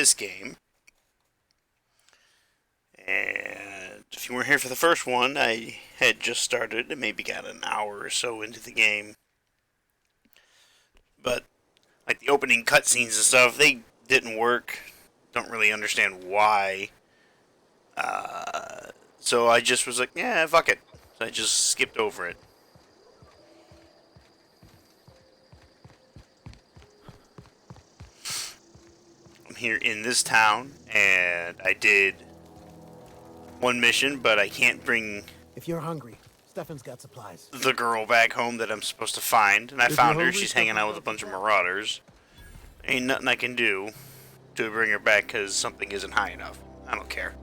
this game. And if you weren't here for the first one, I had just started and maybe got an hour or so into the game. But like the opening cutscenes and stuff, they didn't work. Don't really understand why. So I just was like, yeah, fuck it. So I just skipped over it. I'm here in this town, and I did one mission, but I can't bring If you're hungry, Stefan's got supplies. the girl back home that I'm supposed to find. And I If found you're her. hungry, She's hanging out with a bunch of marauders. Ain't nothing I can do to bring her back because something isn't high enough. I don't care.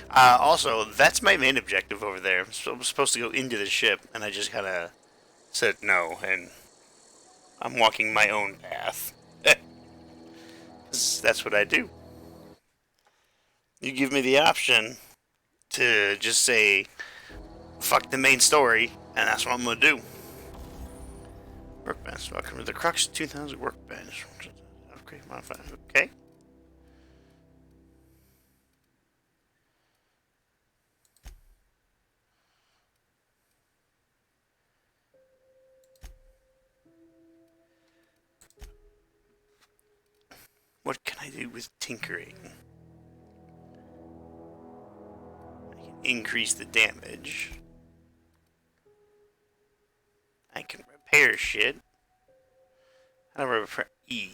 Also, that's my main objective over there. I'm supposed to go into the ship, and I just kind of said no, and I'm walking my own path. That's what I do. You give me the option to just say, fuck the main story, and that's what I'm going to do. Workbench. Welcome to the Crux 2000 Workbench. Upgrade modifier. Okay. What can I do with tinkering? I can increase the damage. I can repair shit. How do I repair E?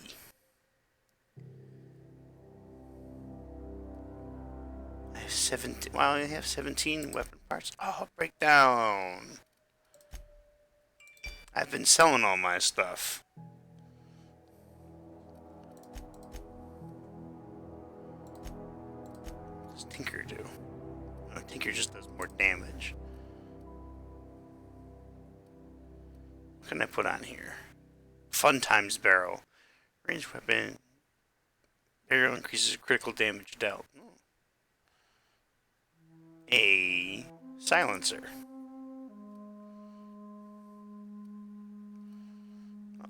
I have 17. Well, I have 17 weapon parts. Oh, breakdown. I've been selling all my stuff. What does Tinker do? Oh, Tinker just does more damage. What can I put on here? Fun times barrel. Range weapon. Barrel increases critical damage dealt. A silencer.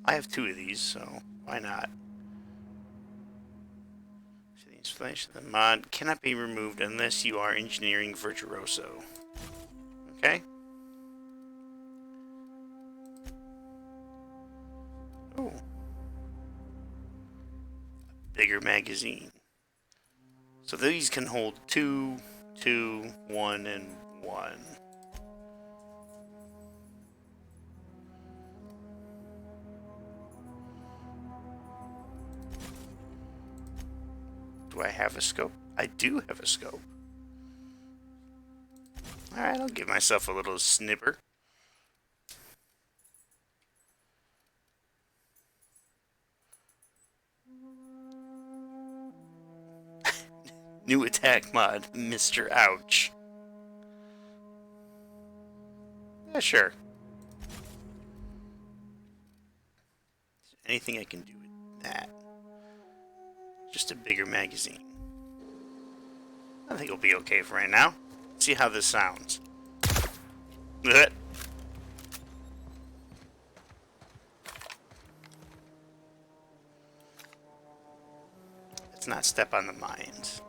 I have 2 of these, so why not? So the installation of the mod cannot be removed unless you are engineering virtuoso. Okay. Oh. Bigger magazine. So these can hold 2, 2, 1, and 1. Do I have a scope? I do have a scope. Alright, I'll give myself a little snipper. New attack mod, Mr. Ouch. Yeah, sure. Is there anything I can do with that? Just a bigger magazine. I think it'll be okay for right now. Let's see how this sounds. Let's not step on the mines.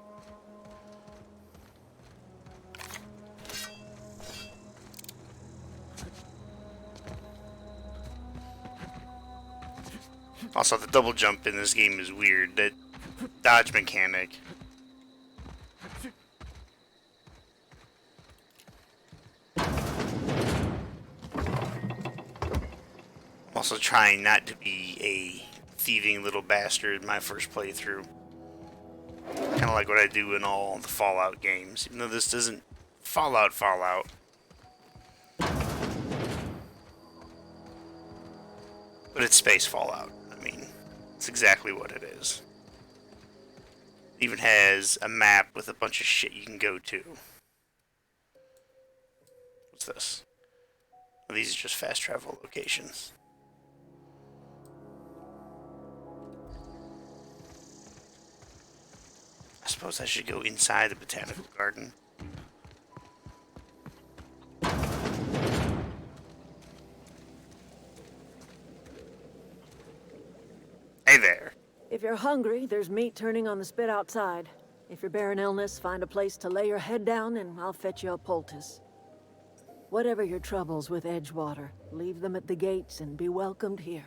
Also, the double jump in this game is weird. That dodge mechanic. I'm also trying not to be a thieving little bastard in my first playthrough. Kind of like what I do in all the Fallout games. Even though this isn't Fallout. But it's space Fallout. I mean, it's exactly what it is. It even has a map with a bunch of shit you can go to. What's this? Well, these are just fast travel locations. I suppose I should go inside the botanical garden. Hey there. If you're hungry, there's meat turning on the spit outside. If you're bearing illness, find a place to lay your head down and I'll fetch you a poultice. Whatever your troubles with Edgewater, leave them at the gates and be welcomed here.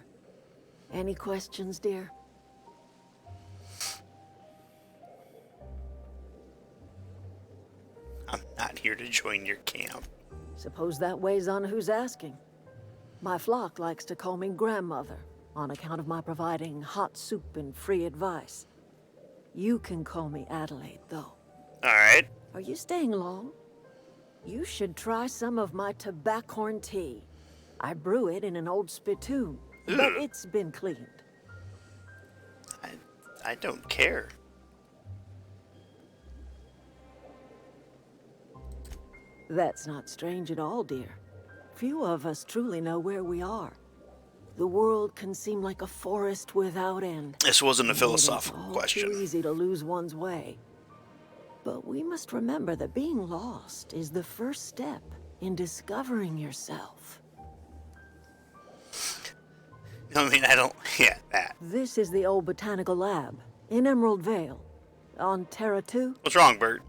Any questions, dear? I'm not here to join your camp. Suppose that weighs on who's asking. My flock likes to call me grandmother, on account of my providing hot soup and free advice. You can call me Adelaide, though. Alright. Are you staying long? You should try some of my tobaccorn tea. I brew it in an old spittoon, but it's been cleaned. I don't care. That's not strange at all, dear. Few of us truly know where we are. The world can seem like a forest without end. This wasn't a philosophical It's all question. too easy to lose one's way. But we must remember that being lost is the first step in discovering yourself. I mean, I don't... Yeah, that. This is the old botanical lab in Emerald Vale, on Terra 2. What's wrong, Bert?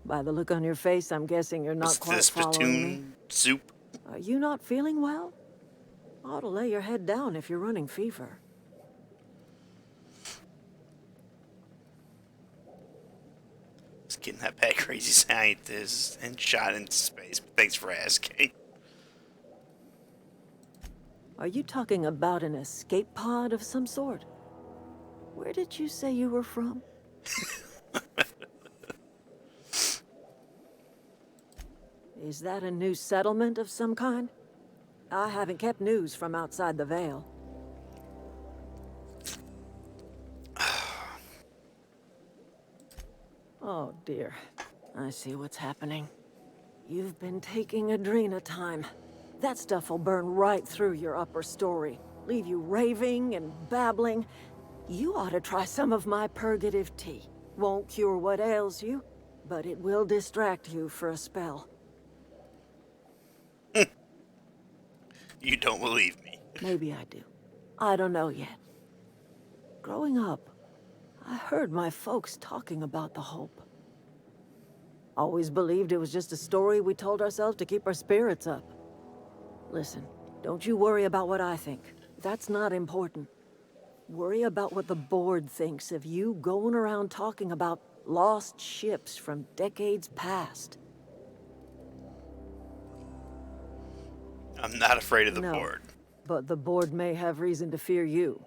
By the look on your face, I'm guessing you're not What's quite this following me. platoon soup? Are you not feeling well? Ought to lay your head down if you're running fever. Just getting that bad crazy scientist and shot into space. But thanks for asking. Are you talking about an escape pod of some sort? Where did you say you were from? Is that a new settlement of some kind? I haven't kept news from outside the Vale. Oh dear. I see what's happening. You've been taking Adrena time. That stuff will burn right through your upper story. Leave you raving and babbling. You ought to try some of my purgative tea. Won't cure what ails you, but it will distract you for a spell. You don't believe me. Maybe I do. I don't know yet. Growing up, I heard my folks talking about the Hope. Always believed it was just a story we told ourselves to keep our spirits up. Listen, don't you worry about what I think. That's not important. Worry about what the board thinks of you going around talking about lost ships from decades past. I'm not afraid of the No, board. but the board may have reason to fear you.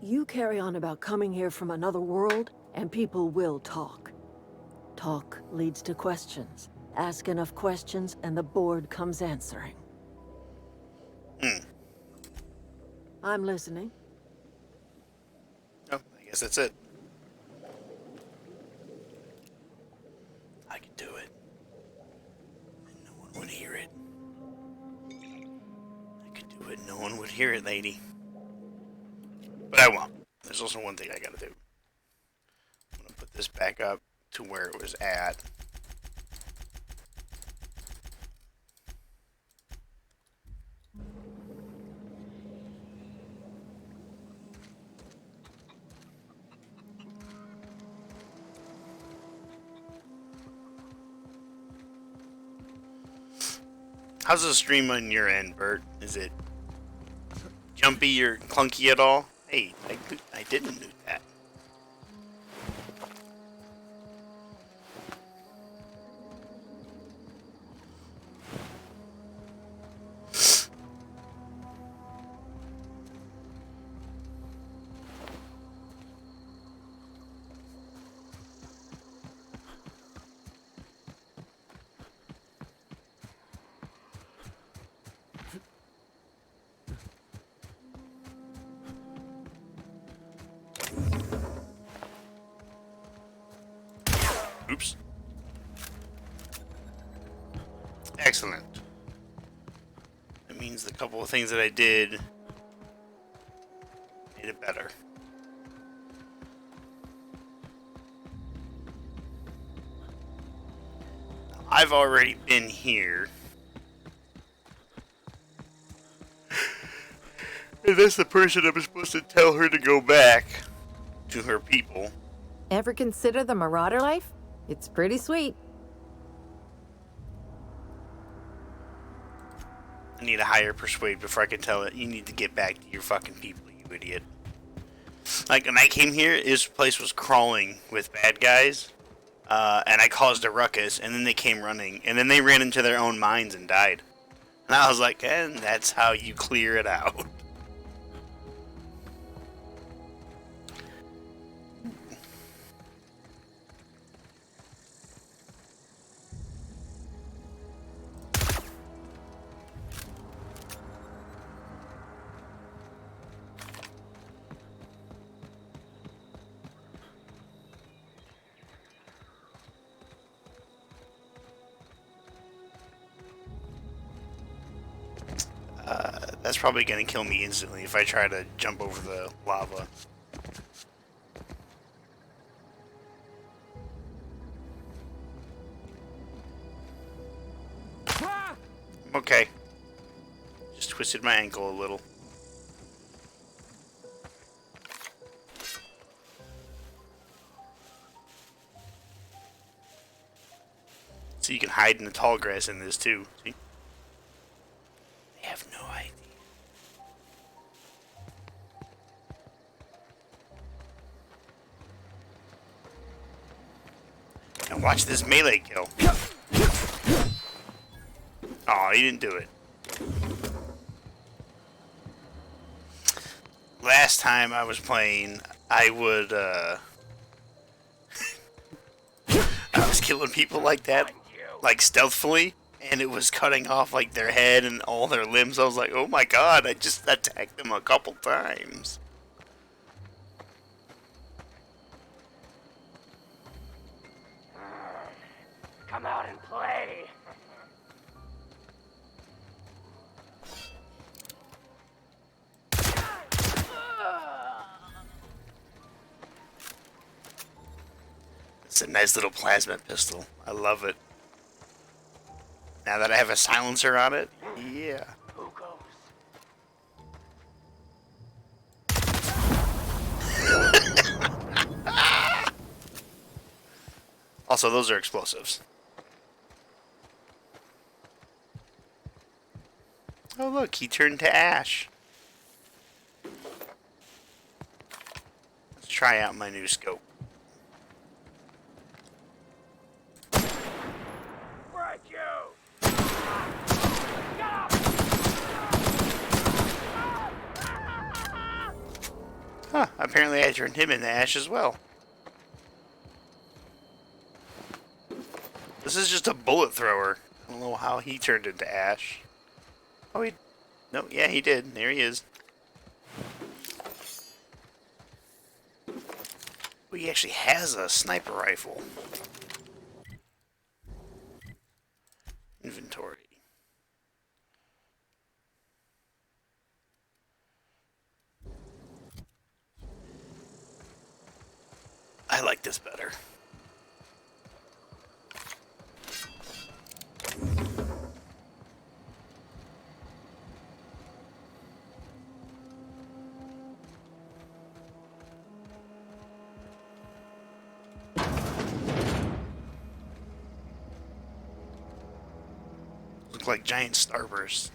You carry on about coming here from another world, and people will talk. Talk leads to questions. Ask enough questions, and the board comes answering. I'm listening. Oh, I guess that's it. I could do it. And no one would hear it. I could do it, no one would hear it, lady. But I won't. There's also one thing I gotta do. I'm gonna put this back up to where it was at. How's the stream on your end, Bert? Is it jumpy or clunky at all? Hey, I didn't do that. Oops. Excellent. That means the couple of things that I did made it better. I've already been here. And that's the person I'm supposed to tell her to go back to her people. Ever consider the Marauder life? It's pretty sweet. I need a higher persuade before I can tell it you need to get back to your fucking people, you idiot. Like, when I came here, this place was crawling with bad guys, and I caused a ruckus, and then they came running, and then they ran into their own mines and died. And I was like, and that's how you clear it out. That's probably gonna kill me instantly if I try to jump over the lava. Okay. Just twisted my ankle a little. So you can hide in the tall grass in this too. See? They have no idea. Now watch this melee kill. Aw, he didn't do it. Last time I was playing, I would, I was killing people like that, like stealthily, and it was cutting off like their head and all their limbs. I was like, oh my god, I just attacked them a couple times. Come out and play. It's a nice little plasma pistol. I love it. Now that I have a silencer on it, yeah. Who goes? Also, those are explosives. Oh look, he turned to ash. Let's try out my new scope. Break you! Get up! Huh, apparently I turned him into ash as well. This is just a bullet thrower. I don't know how he turned into ash. Oh, he... No, yeah, he did. There he is. Oh, he actually has a sniper rifle. Inventory. I like this better. Look like giant starbursts.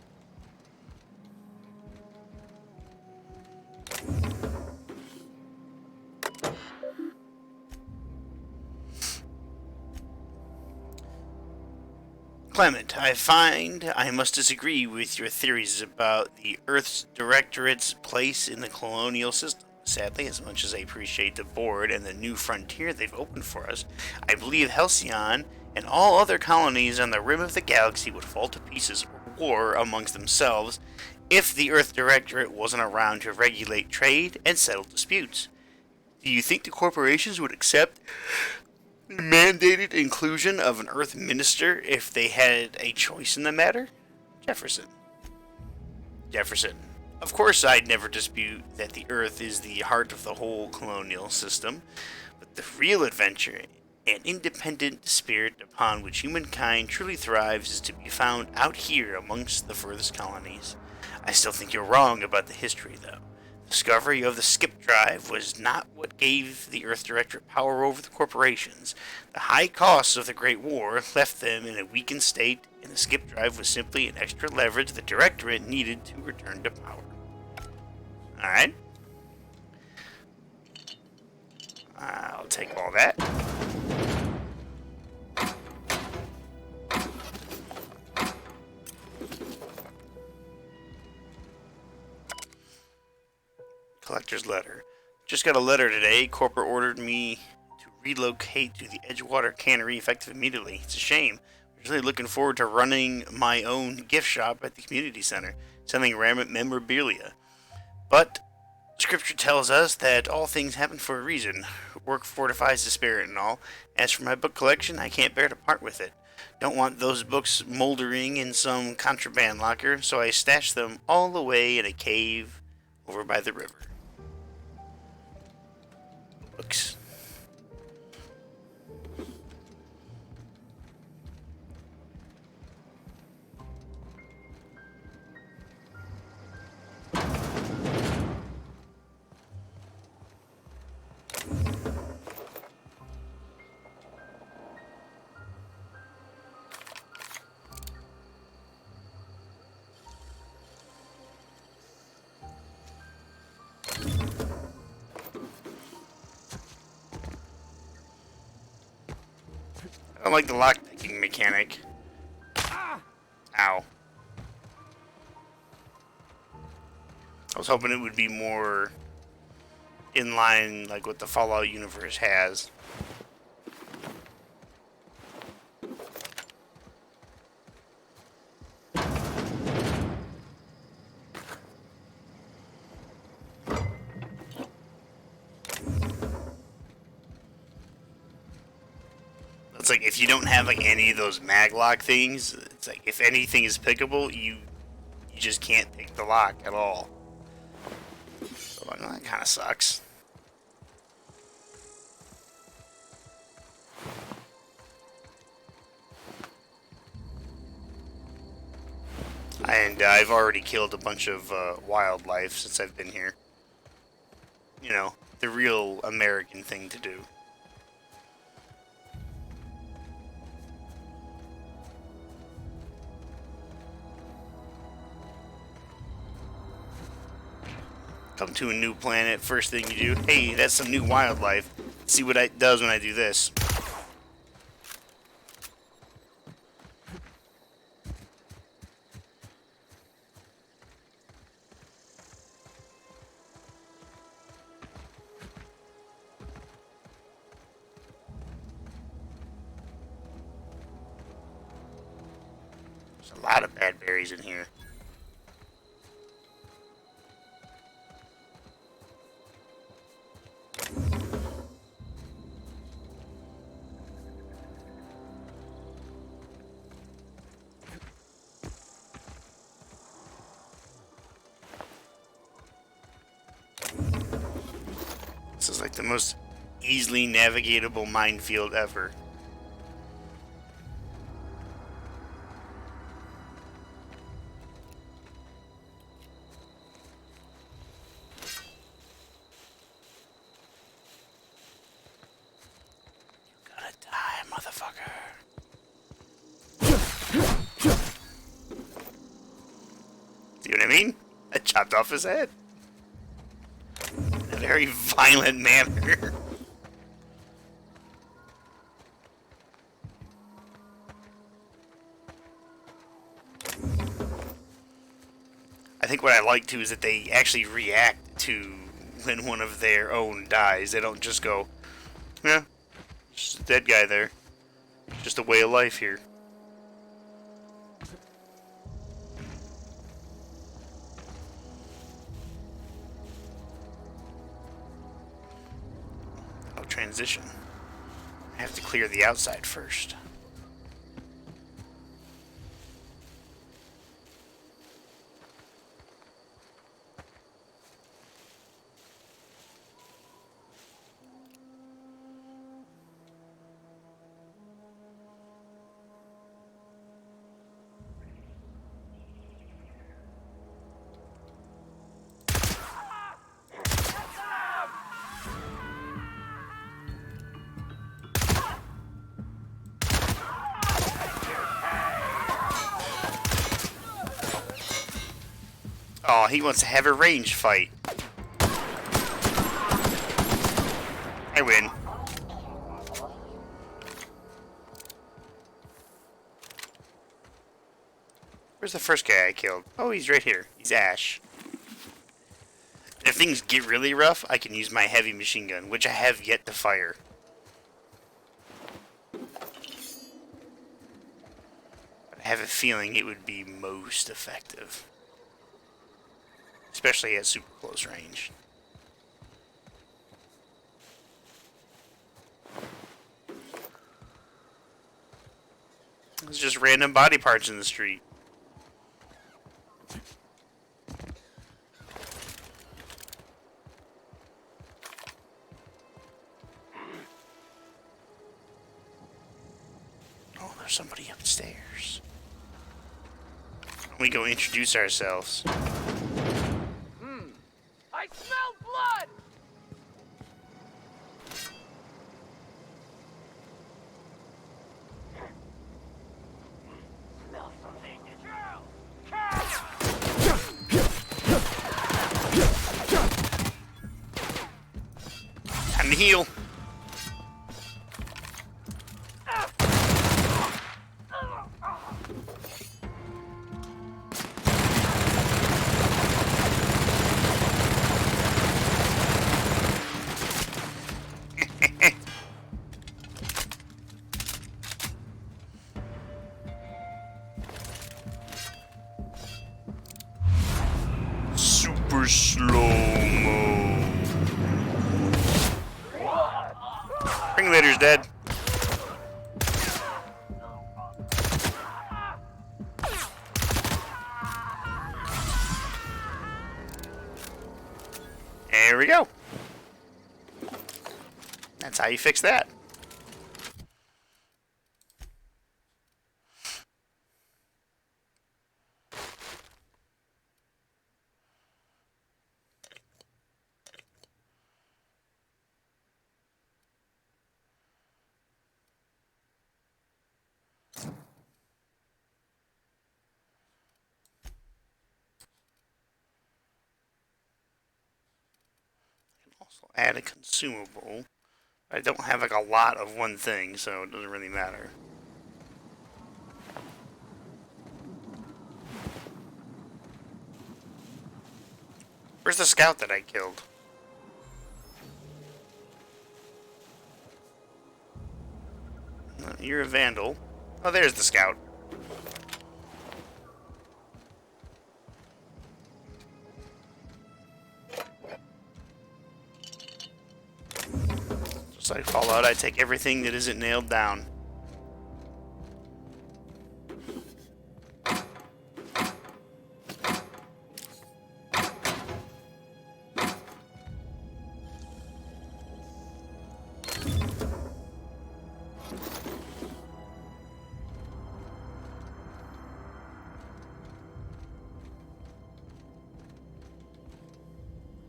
Clement, I find I must disagree with your theories about the Earth's Directorate's place in the colonial system. Sadly, as much as I appreciate the board and the new frontier they've opened for us, I believe Halcyon and all other colonies on the rim of the galaxy would fall to pieces or war amongst themselves if the Earth Directorate wasn't around to regulate trade and settle disputes. Do you think the corporations would accept the mandated inclusion of an Earth Minister if they had a choice in the matter? Jefferson. Jefferson. Of course, I'd never dispute that the Earth is the heart of the whole colonial system, but the real adventure and independent spirit upon which humankind truly thrives is to be found out here amongst the furthest colonies. I still think you're wrong about the history, though. The discovery of the skip drive was not what gave the Earth Directorate power over the corporations. The high costs of the Great War left them in a weakened state, and the skip drive was simply an extra leverage the Directorate needed to return to power. Alright. I'll take all that. Collector's letter. Just got a letter today. Corporate ordered me to relocate to the Edgewater Cannery effective immediately. It's a shame. I was really looking forward to running my own gift shop at the community center, selling Rammet memorabilia. But Scripture tells us that all things happen for a reason. Work fortifies the spirit and all. As for my book collection, I can't bear to part with it. Don't want those books moldering in some contraband locker, so I stashed them all away in a cave over by the river. Books. I don't like the lockpicking mechanic. Ow. I was hoping it would be more in line like what the Fallout universe has. It's like if you don't have like any of those maglock things, it's like if anything is pickable, you just can't pick the lock at all. So like, well, that kind of sucks. And I've already killed a bunch of wildlife since I've been here. You know, the real American thing to do. Come to a new planet, first thing you do, hey, that's some new wildlife. Let's see what it does when I do this. There's a lot of bad berries in here. This is like the most easily navigatable minefield ever. You're gonna die, motherfucker. See what I mean? I chopped off his head. In a very violent manner. I think what I like too is that they actually react to when one of their own dies. They don't just go, yeah, just a dead guy there. Just a way of life here. I'll transition. I have to clear the outside first. Oh, he wants to have a range fight. I win. Where's the first guy I killed? Oh, he's right here. He's Ash. If things get really rough, I can use my heavy machine gun, which I have yet to fire. But I have a feeling it would be most effective. Especially at super close range. It's just random body parts in the street. Oh, there's somebody upstairs. We go introduce ourselves. I smell blood! Smell something. Time to heal. Super slow-mo. Ringleader's dead. There we go. That's how you fix that. Also add a consumable. I don't have like a lot of one thing, so it doesn't really matter. Where's the scout that I killed? You're a vandal. Oh, there's the scout. Just like Fallout, I take everything that isn't nailed down.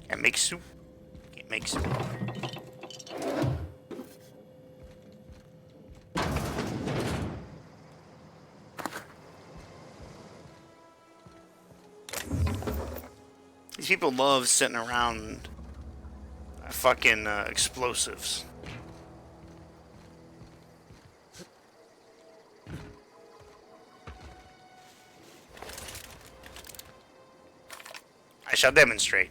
Can't make soup. Can't make soup. These people love sitting around fucking explosives. I shall demonstrate.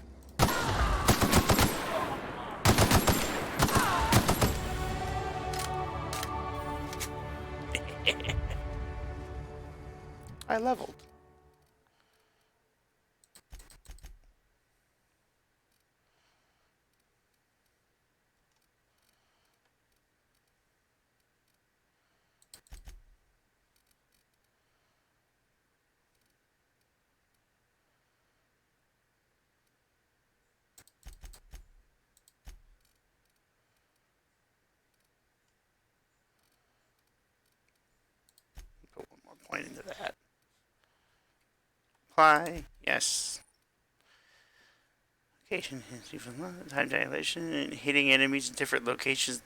I leveled. Put one more point into that. Apply. Yes. Location time dilation. Hitting enemies in different locations.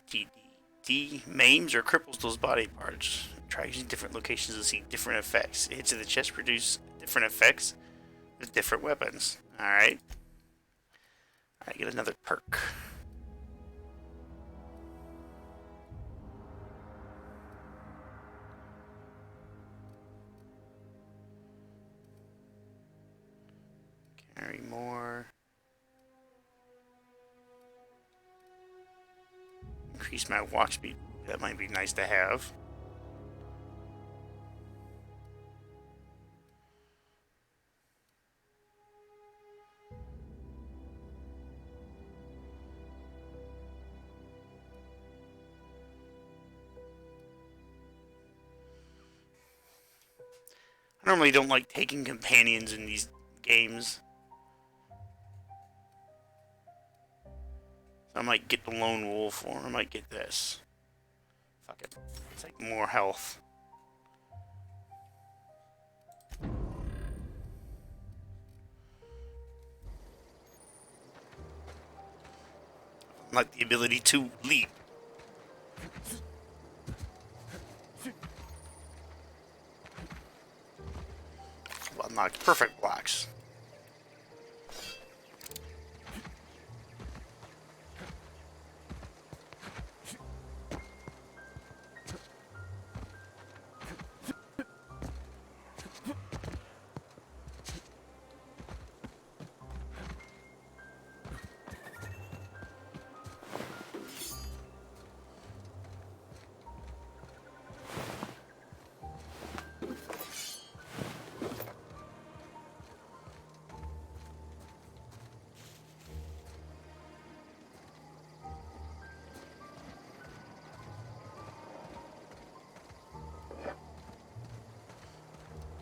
D maims or cripples those body parts. Try using different locations to see different effects. Hits of the chest produce different effects. with different weapons. Alright. Alright, get another perk. Carry more. Increase my walk speed. That might be nice to have. I normally don't like taking companions in these games. I might get the lone wolf, or I might get this. Fuck it. Let's take more health. Like the ability to leap. Well, not perfect blocks.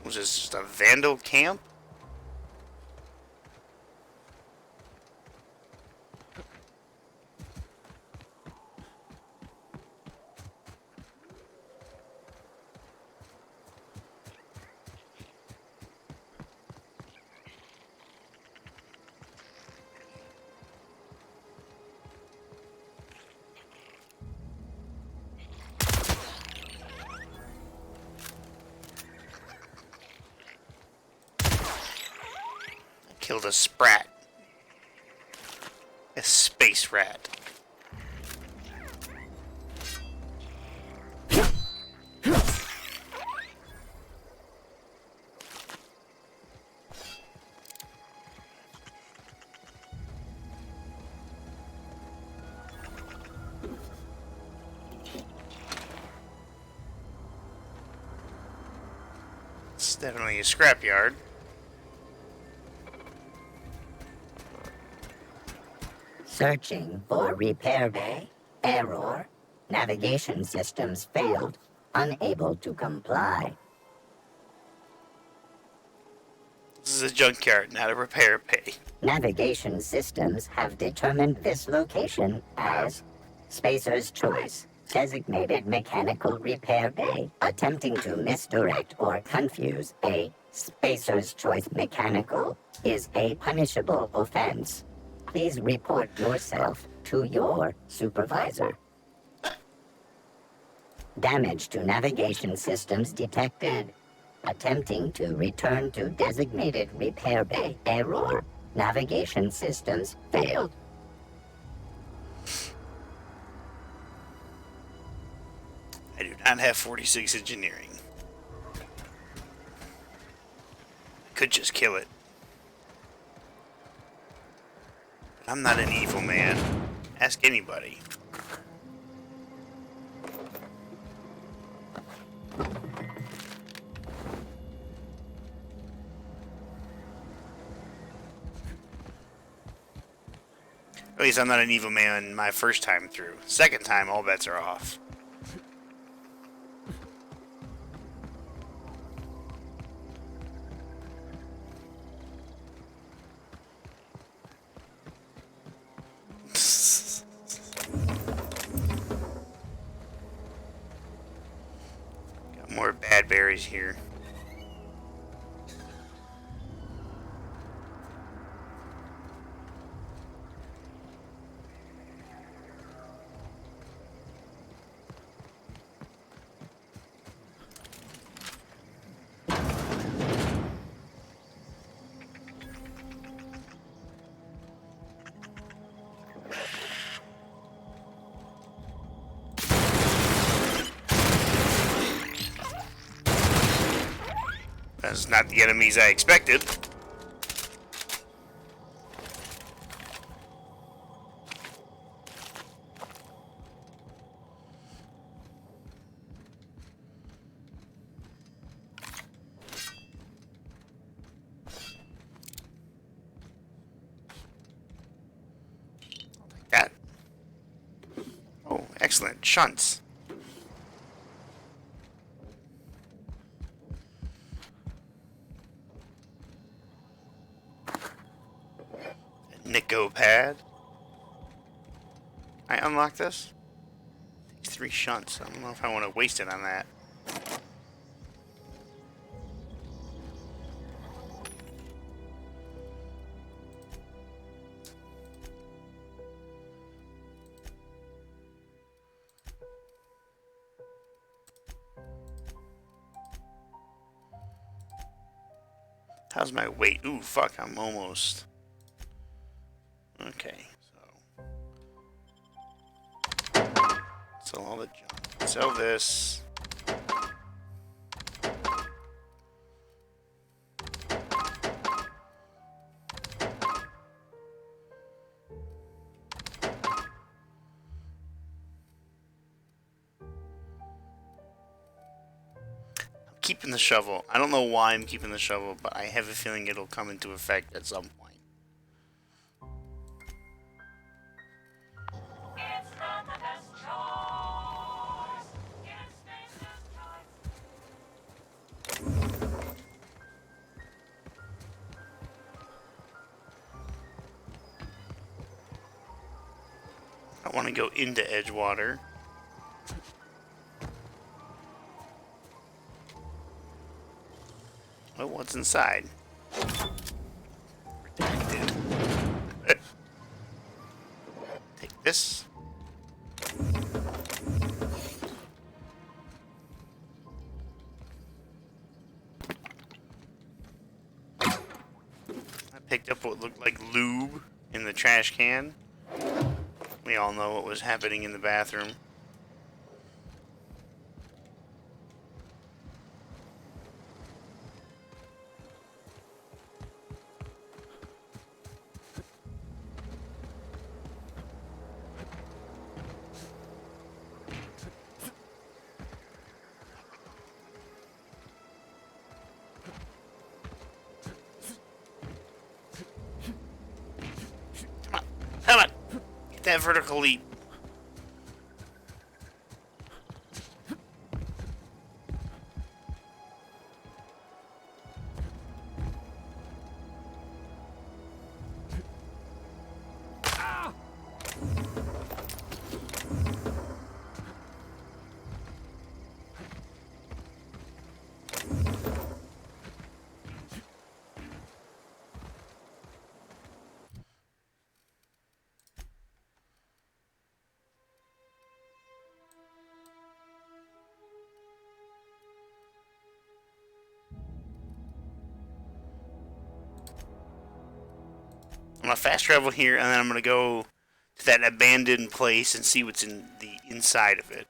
Was this just a vandal camp? Killed a sprat. A space rat. It's definitely a scrapyard. Searching for repair bay. Error. Navigation systems failed. Unable to comply. This is a junkyard, not a repair bay. Navigation systems have determined this location as Spacer's Choice, designated mechanical repair bay. Attempting to misdirect or confuse a Spacer's Choice mechanical is a punishable offense. Please report yourself to your supervisor. Damage to navigation systems detected. Attempting to return to designated repair bay. Error. Navigation systems failed. I do not have 46 engineering. Could just kill it. I'm not an evil man. Ask anybody. At least I'm not an evil man my first time through. Second time, all bets are off. Got more bad berries here. That's not the enemies I expected. That. Oh, excellent. Shunts. Nico pad. I unlock this? These 3 shunts. I don't know if I want to waste it on that. How's my weight? Ooh, fuck, I'm almost. Okay, so. Sell all the junk. Sell this. Keeping the shovel. I don't know why I'm keeping the shovel, but I have a feeling it'll come into effect at some point. I want to go into Edgewater. Oh, what's inside? Redacted. Take this. I picked up what looked like lube in the trash can. We all know what was happening in the bathroom. Come on! Get that vertical leap. I'm gonna fast travel here, and then I'm gonna go to that abandoned place and see what's in the inside of it.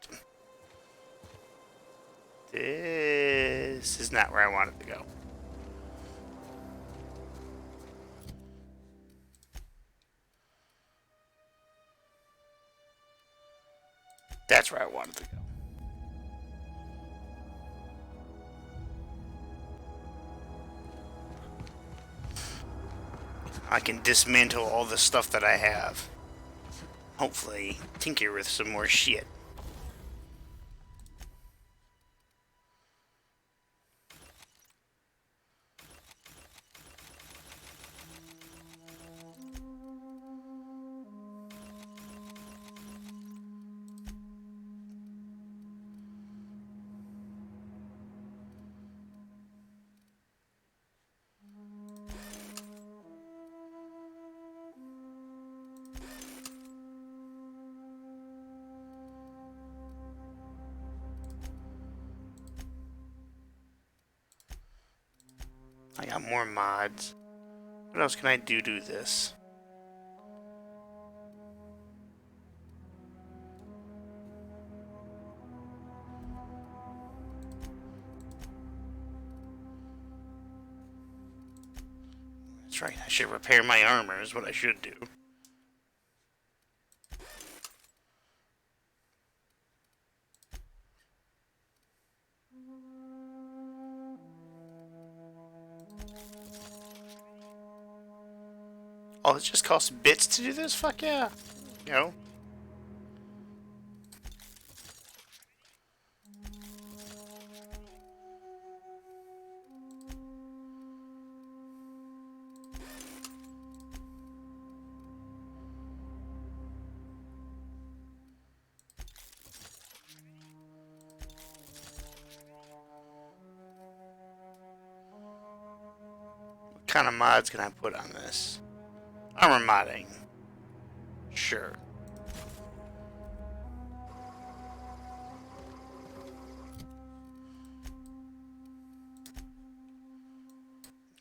This is not where I wanted to go. That's where I wanted to go. I can dismantle all the stuff that I have. Hopefully, tinker with some more shit. I got more mods. What else can I do to this? That's right, I should repair my armor is what I should do. Oh, it just costs bits to do this? Fuck yeah. You know? What kind of mods can I put on this? Armor modding. Sure.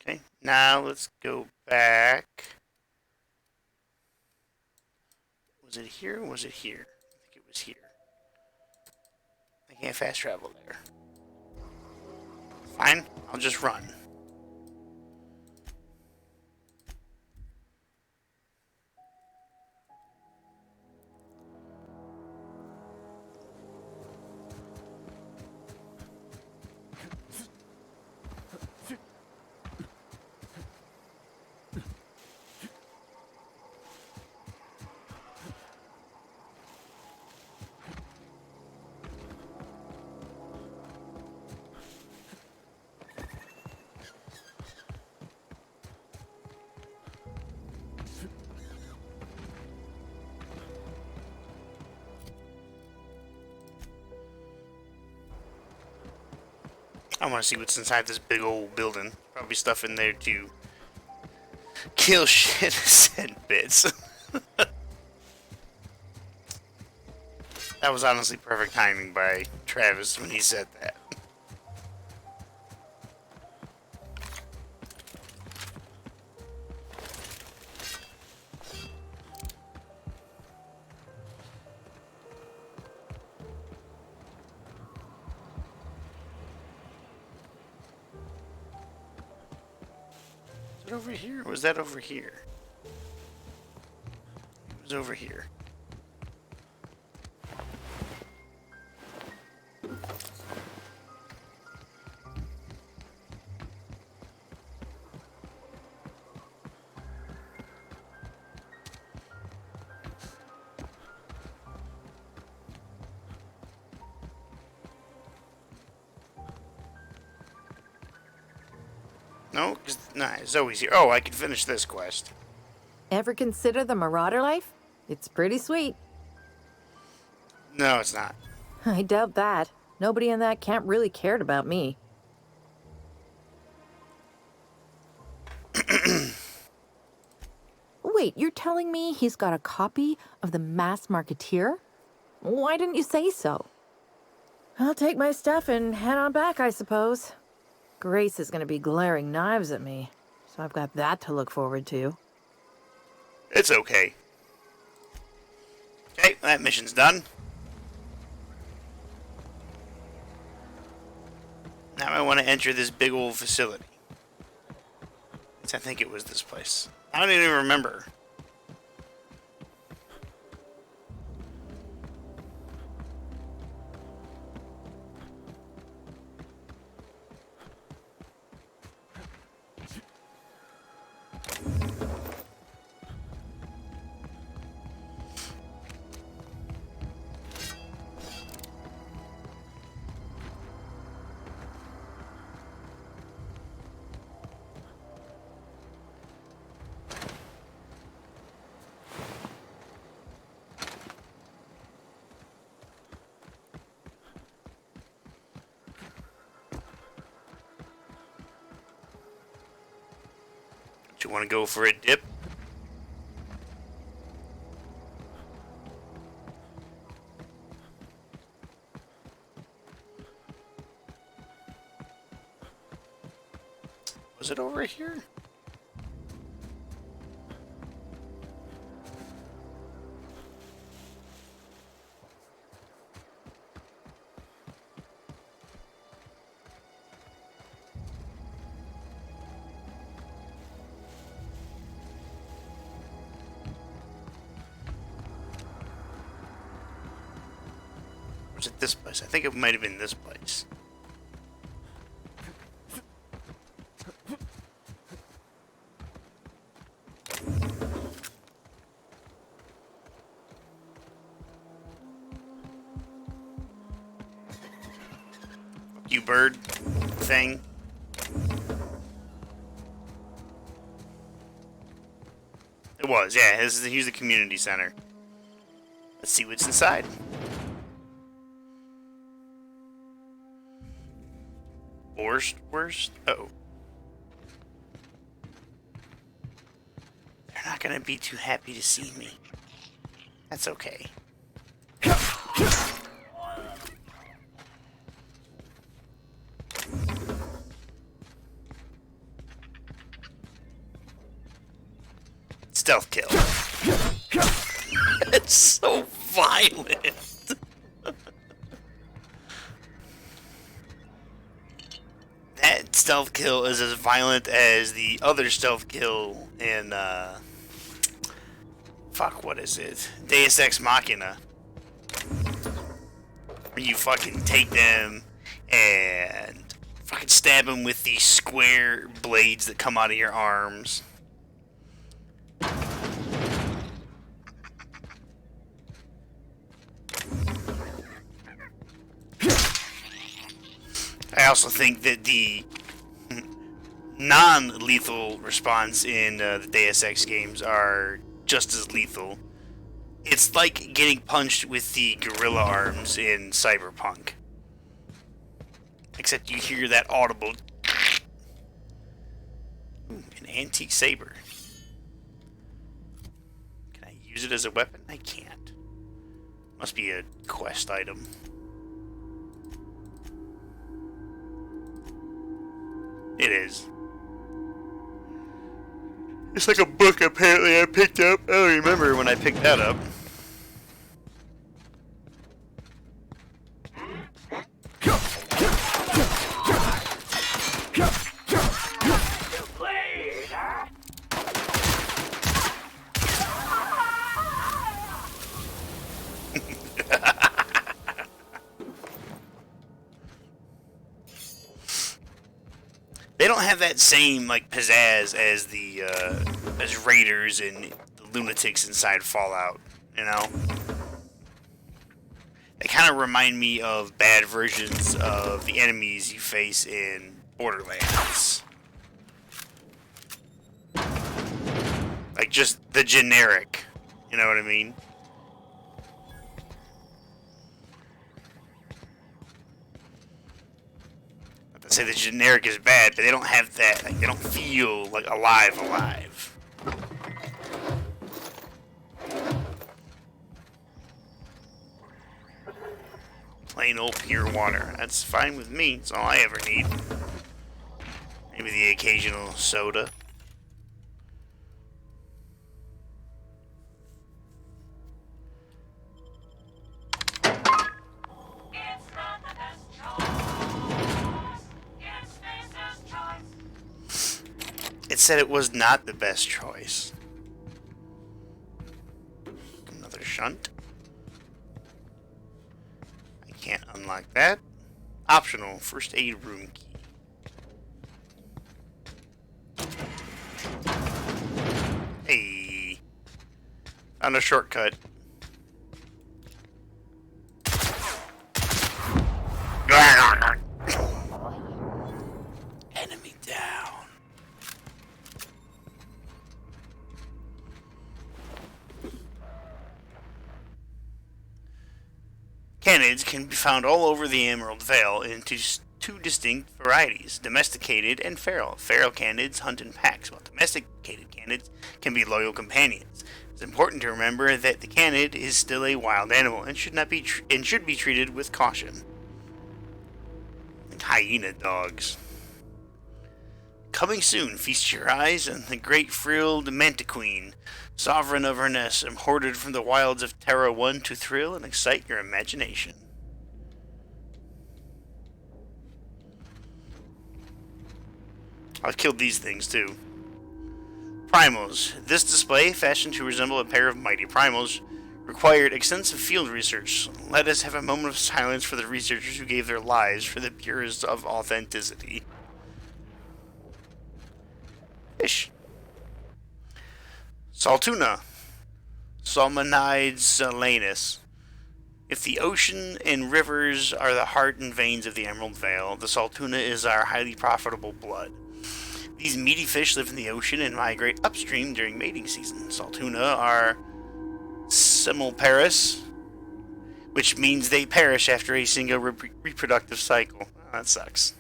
Okay, now let's go back. Was it here or was it here? I think it was here. I can't fast travel there. Fine, I'll just run. I want to see what's inside this big old building. Probably stuff in there to kill shit and send bits. That was honestly perfect timing by Travis when he said that. Was it over here? Or was that over here? It was over here. No, nah, Zoe's here. Oh, I can finish this quest. Ever consider the Marauder life? It's pretty sweet. No, it's not. I doubt that. Nobody in that camp really cared about me. Wait, you're telling me he's got a copy of the Mass Marketeer? Why didn't you say so? I'll take my stuff and head on back, I suppose. Grace is gonna be glaring knives at me, so I've got that to look forward to. It's okay. Okay, that mission's done. Now I want to enter this big old facility. I think it was this place. I don't even remember. Do you want to go for a dip? Was it over here? was it this place? I think it might have been this place. You bird thing. It was, yeah. Here's the community center. Let's see what's inside. Worst? Oh. They're not gonna be too happy to see me. That's okay. Stealth kill. It's so violent. That stealth kill is as violent as the other stealth kill in fuck, what is it? Deus Ex Machina. Where you fucking take them and fucking stab them with these square blades that come out of your arms. I also think that the non-lethal response in the Deus Ex games are just as lethal. It's like getting punched with the gorilla arms in Cyberpunk. Except you hear that audible... Ooh, an antique saber. Can I use it as a weapon? I can't. Must be a quest item. It is. It's like a book apparently I picked up. I don't remember when I picked that up. They don't have that same like pizzazz as the as raiders and the lunatics inside Fallout, you know. They kind of remind me of bad versions of the enemies you face in Borderlands, like just the generic, you know what I mean? Say the generic is bad, but they don't have that. Like, they don't feel like alive. Plain old pure water. That's fine with me. That's all I ever need. Maybe the occasional soda. It said it was not the best choice. Another shunt. I can't unlock that. Optional first aid room key. Hey. Found a shortcut. Enemy down. Canids can be found all over the Emerald Vale in two distinct varieties, domesticated and feral. Feral canids hunt in packs, while domesticated canids can be loyal companions. It's important to remember that the canid is still a wild animal and should be treated with caution. Like hyena dogs. Coming soon, feast your eyes on the great frilled Mantiqueen, sovereign of her nest, and hoarded from the wilds of Terra 1 to thrill and excite your imagination. I've killed these things too. Primals. This display, fashioned to resemble a pair of mighty primals, required extensive field research. Let us have a moment of silence for the researchers who gave their lives for the purest of authenticity. Fish. Saltuna. Salmonides salanus. If the ocean and rivers are the heart and veins of the Emerald Vale, the Saltuna is our highly profitable blood. These meaty fish live in the ocean and migrate upstream during mating season. Saltuna are simiparous, which means they perish after a single reproductive cycle. Oh, that sucks.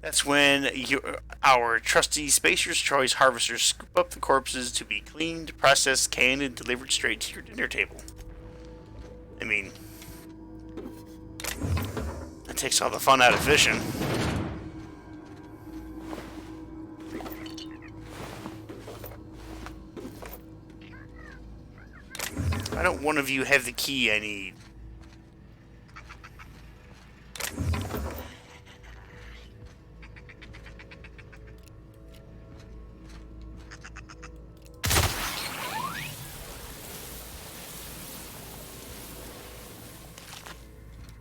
That's when our trusty Spacer's Choice harvesters scoop up the corpses to be cleaned, processed, canned, and delivered straight to your dinner table. I mean, that takes all the fun out of fishing. Why don't one of you have the key I need?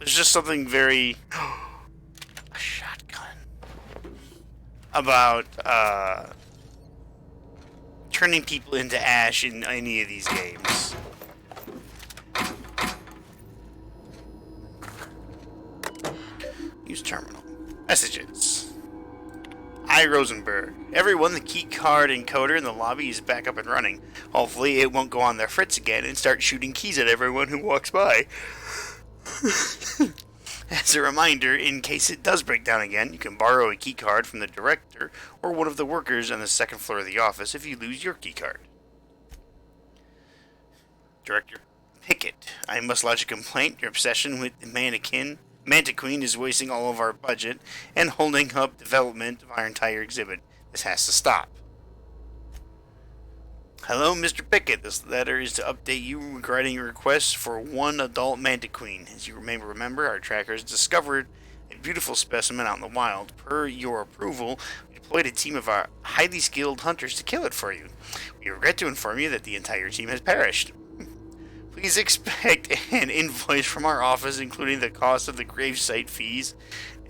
There's just something very... a shotgun. About, turning people into ash in any of these games. Use terminal. Messages. Hi, Rosenberg. Everyone, the key card encoder in the lobby is back up and running. Hopefully it won't go on their fritz again and start shooting keys at everyone who walks by. As a reminder, in case it does break down again, you can borrow a key card from the director or one of the workers on the second floor of the office if you lose your key card. Director Pickett, I must lodge a complaint. Your obsession with the Mantiqueen is wasting all of our budget and holding up development of our entire exhibit. This has to stop. Hello, Mr. Pickett. This letter is to update you regarding your request for one adult Mantiqueen. As you may remember, our trackers discovered a beautiful specimen out in the wild. Per your approval, we deployed a team of our highly skilled hunters to kill it for you. We regret to inform you that the entire team has perished. Please expect an invoice from our office, including the cost of the gravesite fees,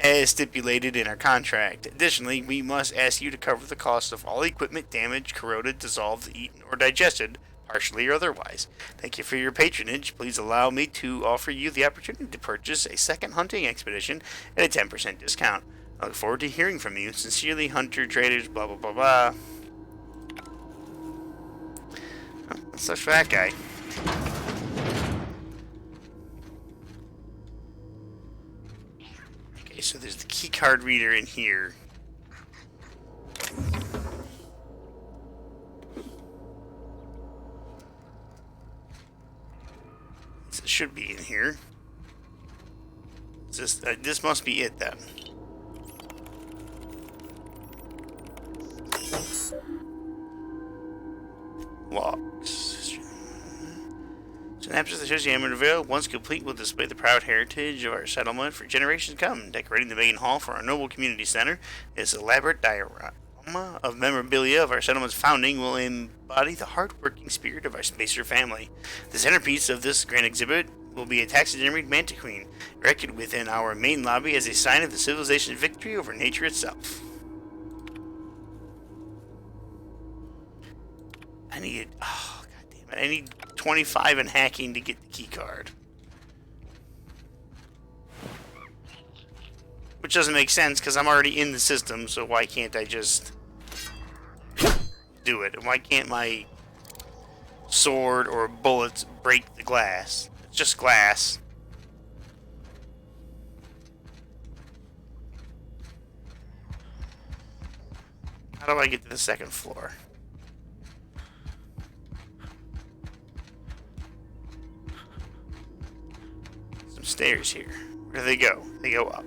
as stipulated in our contract. Additionally, we must ask you to cover the cost of all equipment damaged, corroded, dissolved, eaten, or digested, partially or otherwise. Thank you for your patronage. Please allow me to offer you the opportunity to purchase a second hunting expedition at a 10% discount. I look forward to hearing from you. Sincerely, Hunter Traders, blah, blah, blah, blah. Oh, that's such for that guy. Okay, so there's the key card reader in here. It should be in here. This must be it then. Logs. Synapses that shows the Emerald Vale, once complete, will display the proud heritage of our settlement for generations to come. Decorating the main hall for our noble community center, this elaborate diorama of memorabilia of our settlement's founding will embody the hard-working spirit of our Spacer family. The centerpiece of this grand exhibit will be a taxidermied Mantiqueen, erected within our main lobby as a sign of the civilization's victory over nature itself. I need... oh, god damn it. I need 25 in hacking to get the key card. Which doesn't make sense, because I'm already in the system, so why can't I just do it? And why can't my sword or bullets break the glass? It's just glass. How do I get to the second floor? Some stairs here. Where do they go? They go up.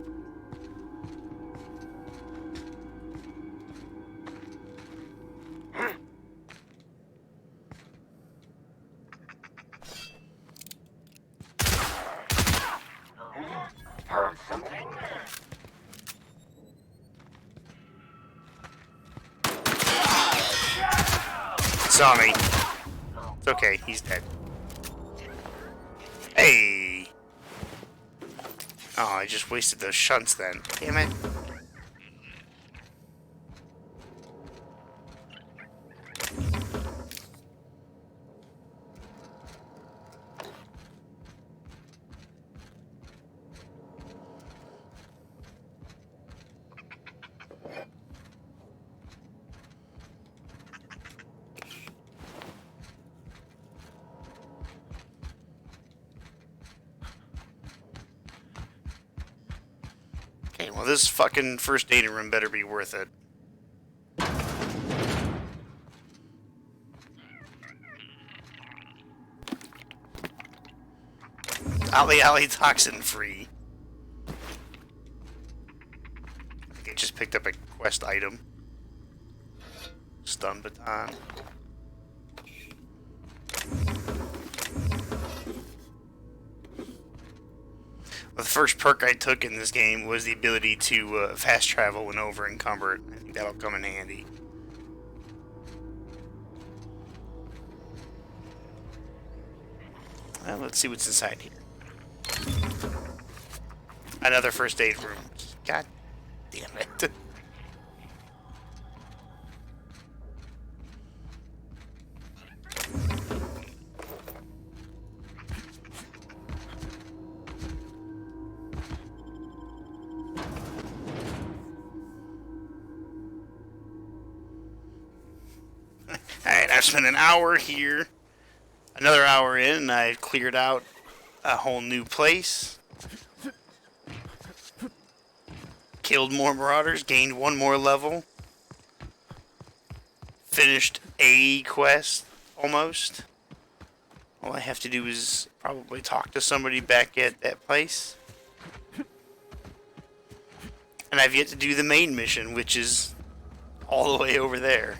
Saw me. It's okay, he's dead. Oh, I just wasted those shunts then. Damn it. Okay, well this fucking first data room better be worth it. Ollie Ollie toxin free. Okay, just picked up a quest item. Stun baton. The first perk I took in this game was the ability to fast travel when over encumbered. I think that'll come in handy. Well, let's see what's inside here. Another first aid room. God damn it. Alright, I've spent an hour here. Another hour in, and I've cleared out a whole new place. Killed more marauders, gained one more level. Finished a quest, almost. All I have to do is probably talk to somebody back at that place. And I've yet to do the main mission, which is all the way over there.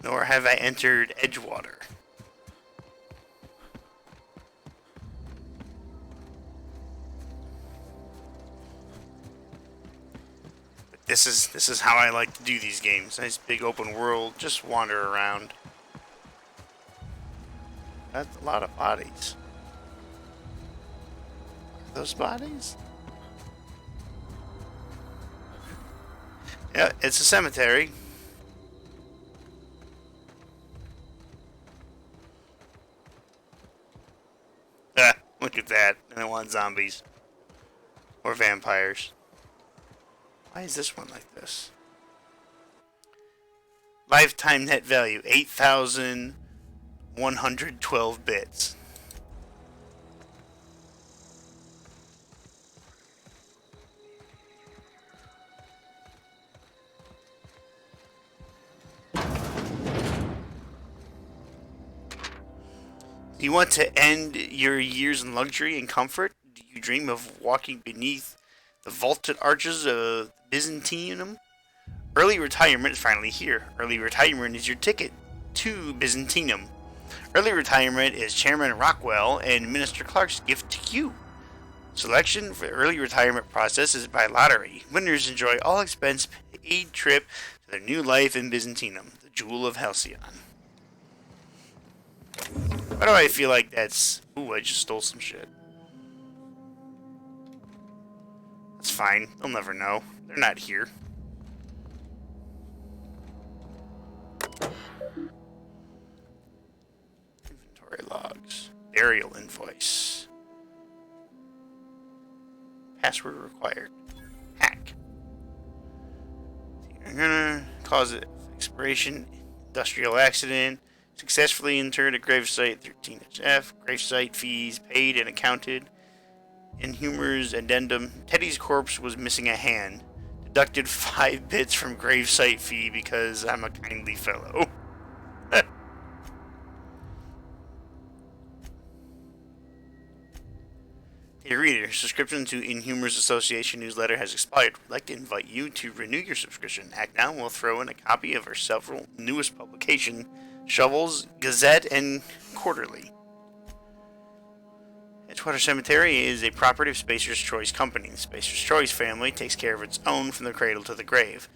Nor have I entered Edgewater. But this is how I like to do these games. Nice big open world, just wander around. That's a lot of bodies. Are those bodies? Yeah, it's a cemetery. Look at that. And I want zombies. Or vampires. Why is this one like this? Lifetime net value, 8,112 bits. Do you want to end your years in luxury and comfort? Do you dream of walking beneath the vaulted arches of Byzantium? Early retirement is finally here. Early retirement is your ticket to Byzantium. Early retirement is Chairman Rockwell and Minister Clark's gift to you. Selection for the early retirement process is by lottery. Winners enjoy all expense paid trip to their new life in Byzantium, the Jewel of Halcyon. Why do I feel like that's... Ooh, I just stole some shit. That's fine. They'll never know. They're not here. Inventory logs. Burial invoice. Password required. Hack. You're gonna cause it expiration. Industrial accident. Successfully interred at gravesite 13HF. Gravesite fees paid and accounted. Inhumer's addendum. Teddy's corpse was missing a hand. Deducted 5 bits from gravesite fee because I'm a kindly fellow. Dear reader, subscription to Inhumer's Association newsletter has expired. We'd like to invite you to renew your subscription. Act now, we'll throw in a copy of our several newest publication, Shovels, Gazette, and Quarterly. Edgewater Cemetery is a property of Spacer's Choice Company. The Spacer's Choice family takes care of its own from the cradle to the grave.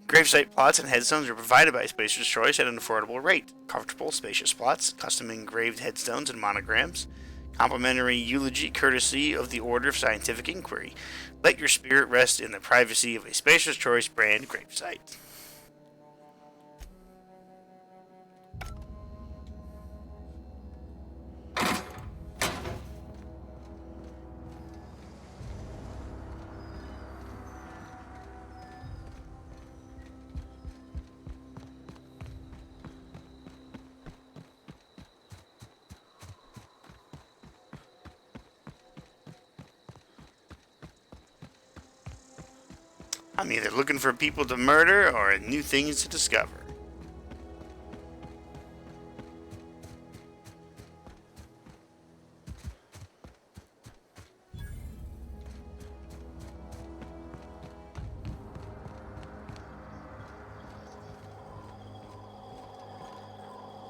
Gravesite plots and headstones are provided by Spacer's Choice at an affordable rate. Comfortable, spacious plots, custom engraved headstones and monograms, complimentary eulogy courtesy of the Order of Scientific Inquiry. Let your spirit rest in the privacy of a Spacer's Choice brand gravesite. I'm either looking for people to murder or new things to discover.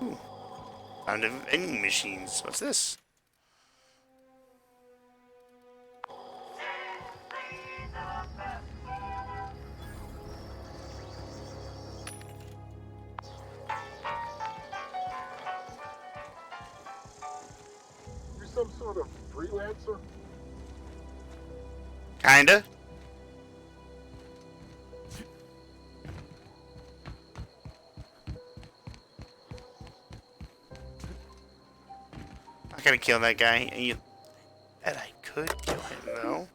Ooh. Found a vending machines. What's this? You're some sort of freelancer? Kinda. I gotta kill that guy. And I could kill him though.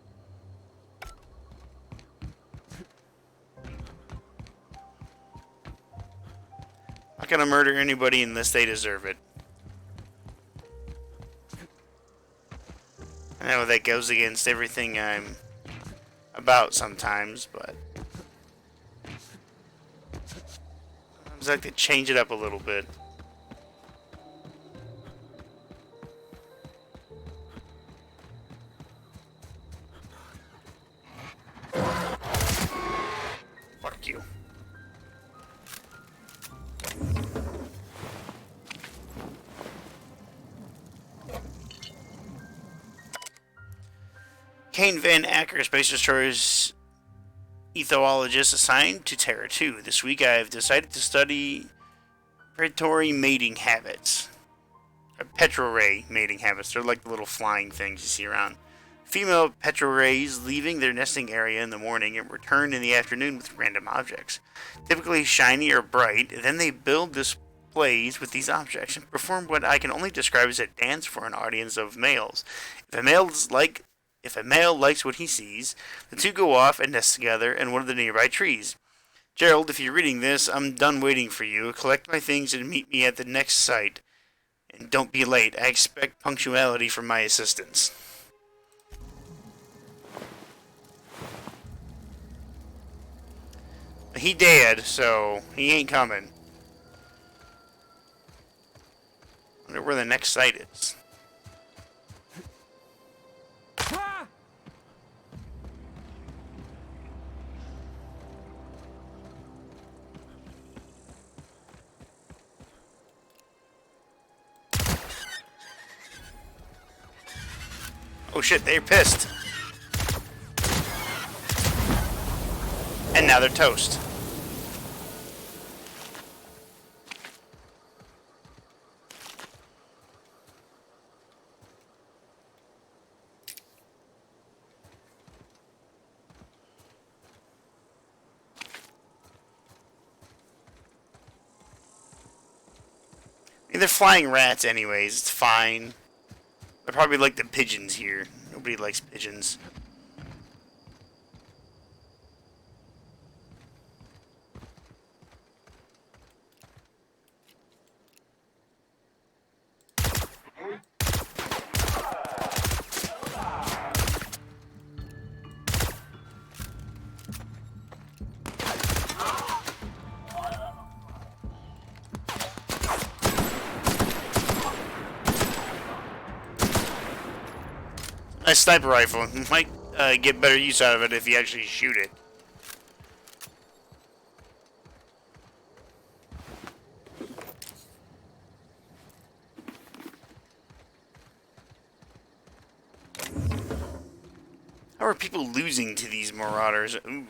Not gonna murder anybody unless they deserve it. I know that goes against everything I'm about sometimes, but I just like to change it up a little bit. Fuck you. Kane Van Acker, Space Destroyer's ethologist assigned to Terra 2. This week I have decided to study predatory mating habits. Petroray mating habits. They're like the little flying things you see around. Female petrorays leaving their nesting area in the morning and return in the afternoon with random objects. Typically shiny or bright, then they build displays with these objects and perform what I can only describe as a dance for an audience of males. If a male likes what he sees, the two go off and nest together in one of the nearby trees. Gerald, if you're reading this, I'm done waiting for you. Collect my things and meet me at the next site. And don't be late. I expect punctuality from my assistants. He dead, so he ain't coming. Wonder where the next site is. Oh shit, they're pissed. And now they're toast. I mean, they're flying rats anyways, it's fine. They're probably like the pigeons here. Nobody likes pigeons. A sniper rifle. You might get better use out of it if you actually shoot it. How are people losing to these marauders? Ooh.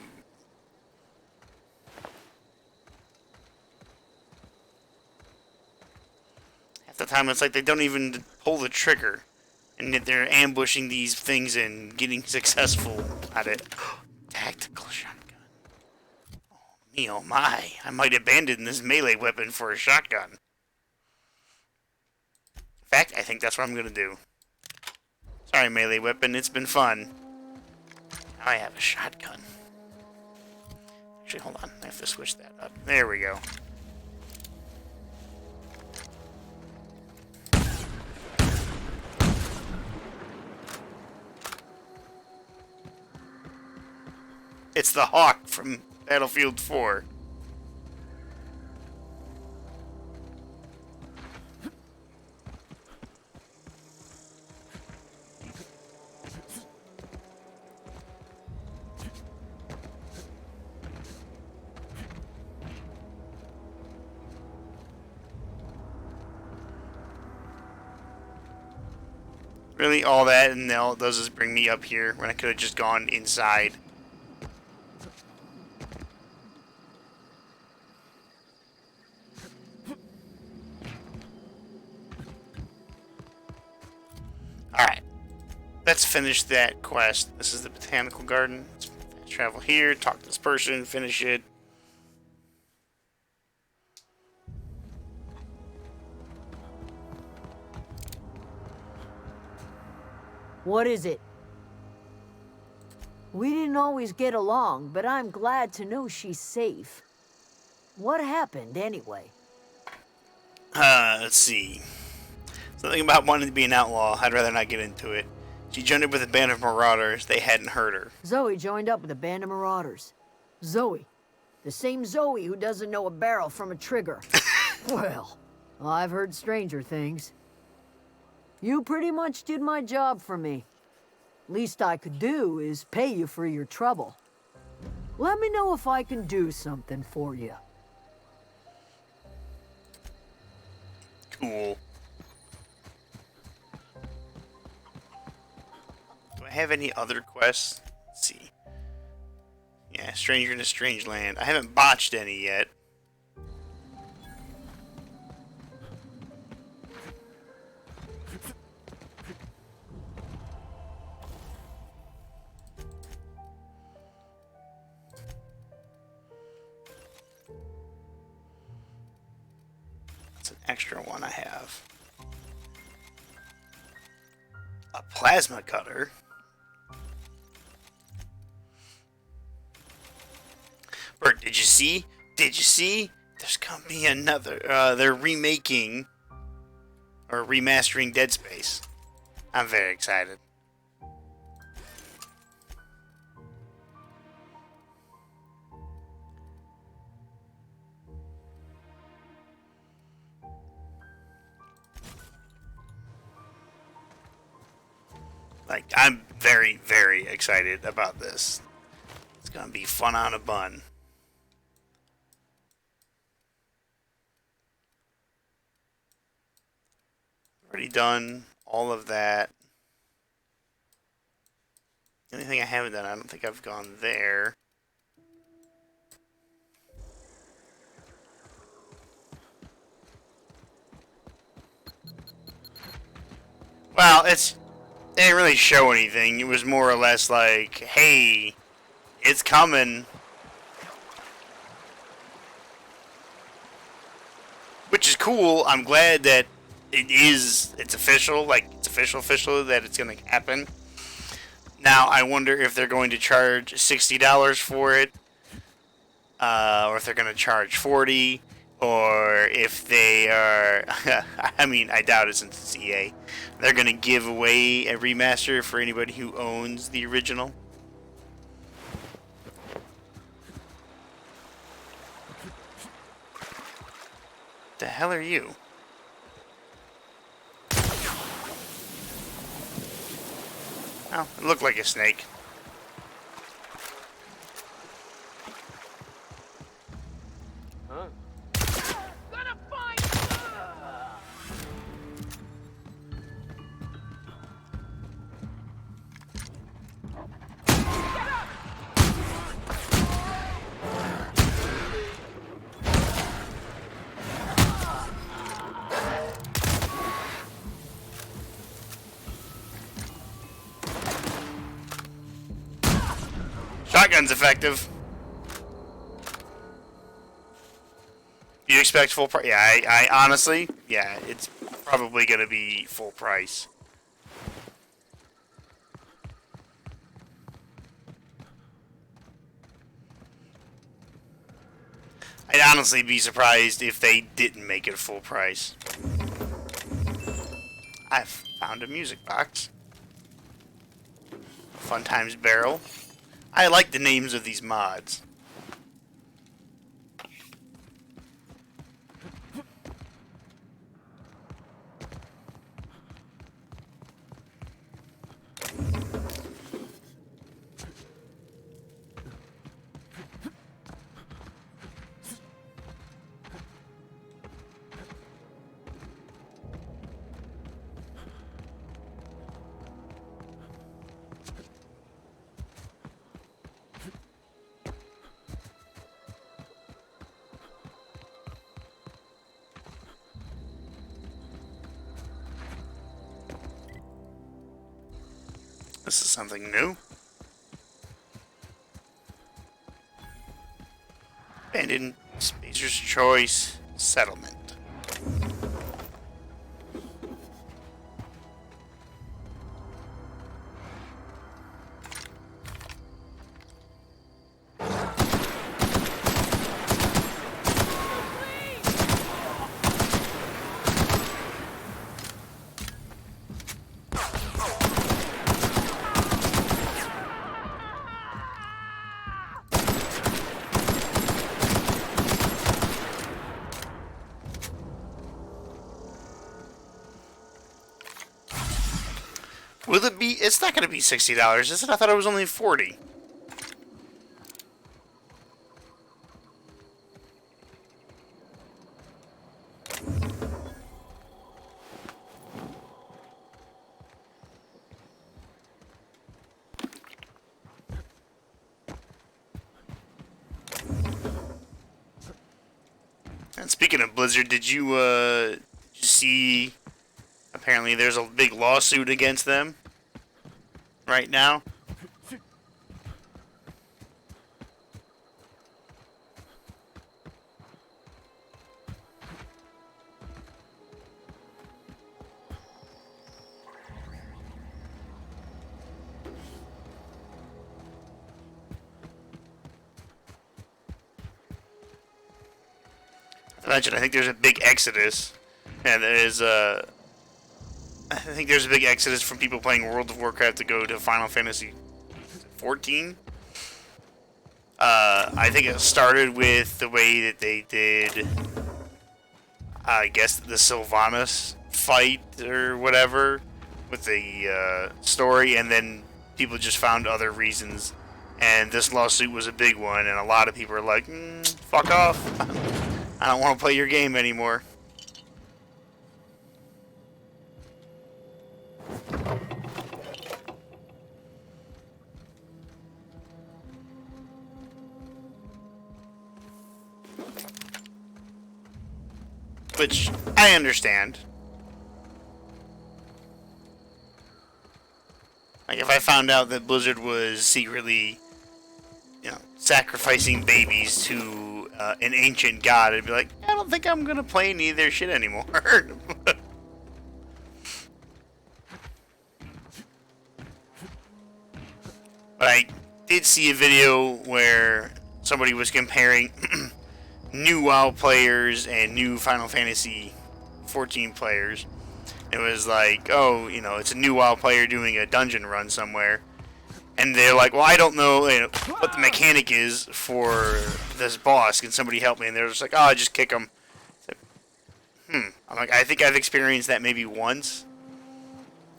time it's like they don't even pull the trigger. And yet they're ambushing these things and getting successful at it. Tactical shotgun. Oh, me oh my. I might abandon this melee weapon for a shotgun. In fact, I think that's what I'm gonna do. Sorry, melee weapon. It's been fun. Now I have a shotgun. Actually, hold on. I have to switch that up. There we go. It's the Hawk from Battlefield 4. Really, all that and all it does is bring me up here when I could have just gone inside. Alright, let's finish that quest. This is the Botanical Garden. Let's travel here, talk to this person, finish it. What is it? We didn't always get along, but I'm glad to know she's safe. What happened, anyway? Let's see. Something about wanting to be an outlaw. I'd rather not get into it. She joined up with a band of marauders. They hadn't heard her. Zoe joined up with a band of marauders. Zoe. The same Zoe who doesn't know a barrel from a trigger. Well, I've heard stranger things. You pretty much did my job for me. Least I could do is pay you for your trouble. Let me know if I can do something for you. Cool. Do I have any other quests? Let's see. Yeah, Stranger in a Strange Land. I haven't botched any yet. That's an extra one I have. A plasma cutter. Bert, did you see? Did you see? There's gonna be another. They're remaking or remastering Dead Space. I'm very excited. Like, I'm very, very excited about this. It's gonna be fun on a bun. Already done all of that. The only thing I haven't done, I don't think I've gone there. Well, it didn't really show anything. It was more or less like, hey, it's coming. Which is cool. I'm glad that it's official, like it's official that it's going to happen. Now, I wonder if they're going to charge $60 for it, or if they're going to charge $40, or if they are, I mean, I doubt it since it's EA. They're going to give away a remaster for anybody who owns the original. The hell are you? Oh, it looked like a snake. Huh? Gonna find. Shotgun's effective. You expect full price? Yeah, I honestly, yeah, it's probably gonna be full price. I'd honestly be surprised if they didn't make it full price. I found a music box. Fun Times Barrel. I like the names of these mods. This is something new. Abandoned Spacer's Choice Settlement. Will it be? It's not going to be $60, is it? I thought it was only $40. And speaking of Blizzard, did you see? Apparently, there's a big lawsuit against them right now. Imagine, I think there's a big exodus, and there's I think there's a big exodus from people playing World of Warcraft to go to Final Fantasy 14. I think it started with the way that they did, I guess, the Sylvanas fight or whatever with the story, and then people just found other reasons. And this lawsuit was a big one, and a lot of people are like, fuck off. I don't want to play your game anymore. Which I understand. Like, if I found out that Blizzard was secretly, sacrificing babies to an ancient god, I'd be like, I don't think I'm gonna play any of their shit anymore. But I did see a video where somebody was comparing new WoW players and new Final Fantasy 14 players. It was like, oh, it's a new WoW player doing a dungeon run somewhere. And they're like, well, I don't know, what the mechanic is for this boss. Can somebody help me? And they're just like, oh, just kick him. I'm like, I think I've experienced that maybe once.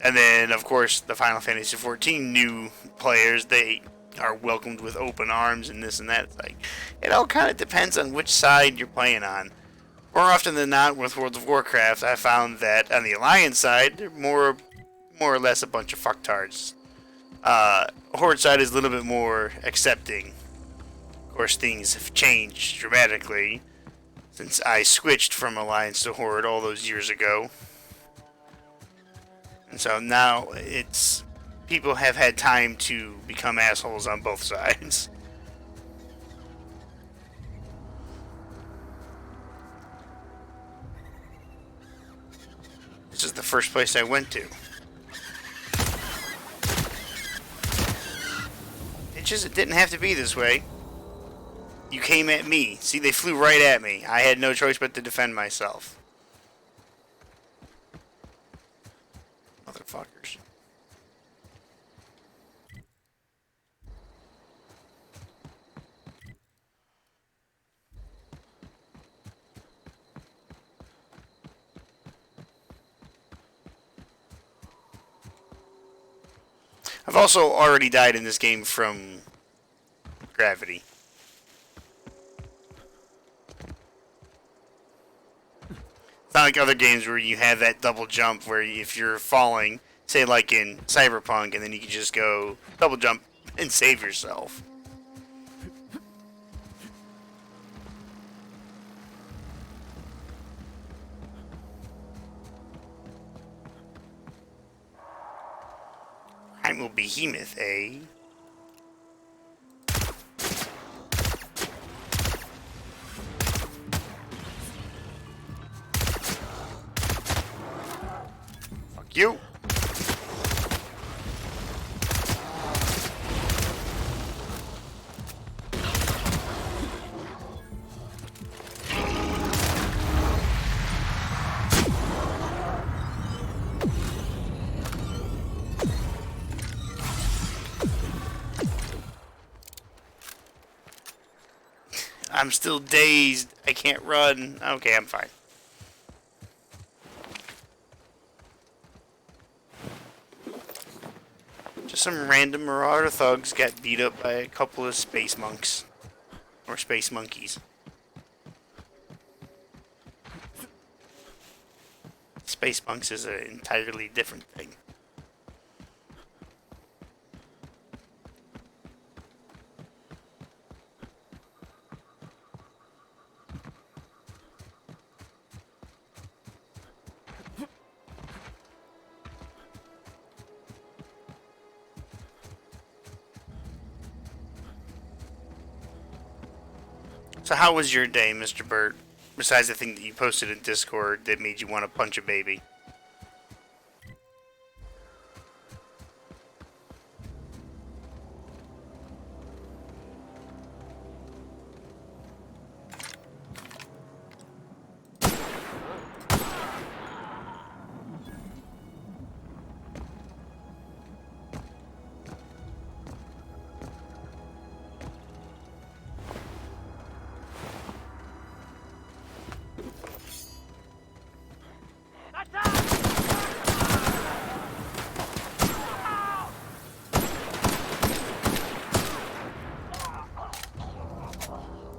And then, of course, the Final Fantasy 14 new players, they are welcomed with open arms and this and that. It's like, it all kind of depends on which side you're playing on. More often than not, with World of Warcraft, I found that on the Alliance side, they're more or less a bunch of fucktards. Horde side is a little bit more accepting. Of course, things have changed dramatically since I switched from Alliance to Horde all those years ago. And so now people have had time to become assholes on both sides. This is the first place I went to. It didn't have to be this way. You came at me. See, they flew right at me. I had no choice but to defend myself. Motherfuckers. I've also already died in this game from gravity. It's not like other games where you have that double jump where if you're falling, say like in Cyberpunk, and then you can just go double jump and save yourself. I'm a behemoth, eh? Fuck you. I'm still dazed. I can't run. Okay, I'm fine. Just some random marauder thugs got beat up by a couple of space monks. Or space monkeys. Space monks is an entirely different thing. So how was your day, Mr. Burt? Besides the thing that you posted in Discord that made you want to punch a baby.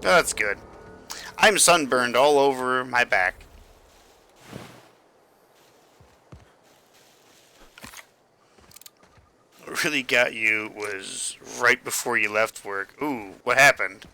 Oh, that's good. I'm sunburned all over my back. What really got you was right before you left work. Ooh, what happened?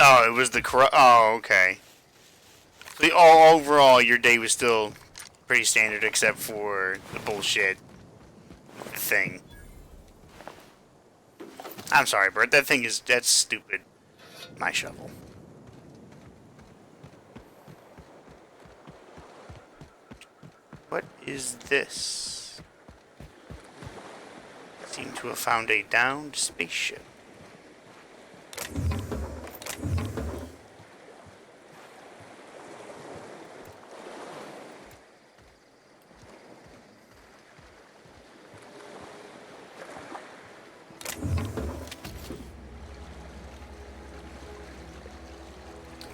Oh, it was the oh, okay. So all overall, your day was still pretty standard, except for the bullshit thing. I'm sorry, Bert. That's stupid. My shovel. What is this? Seem to have found a downed spaceship.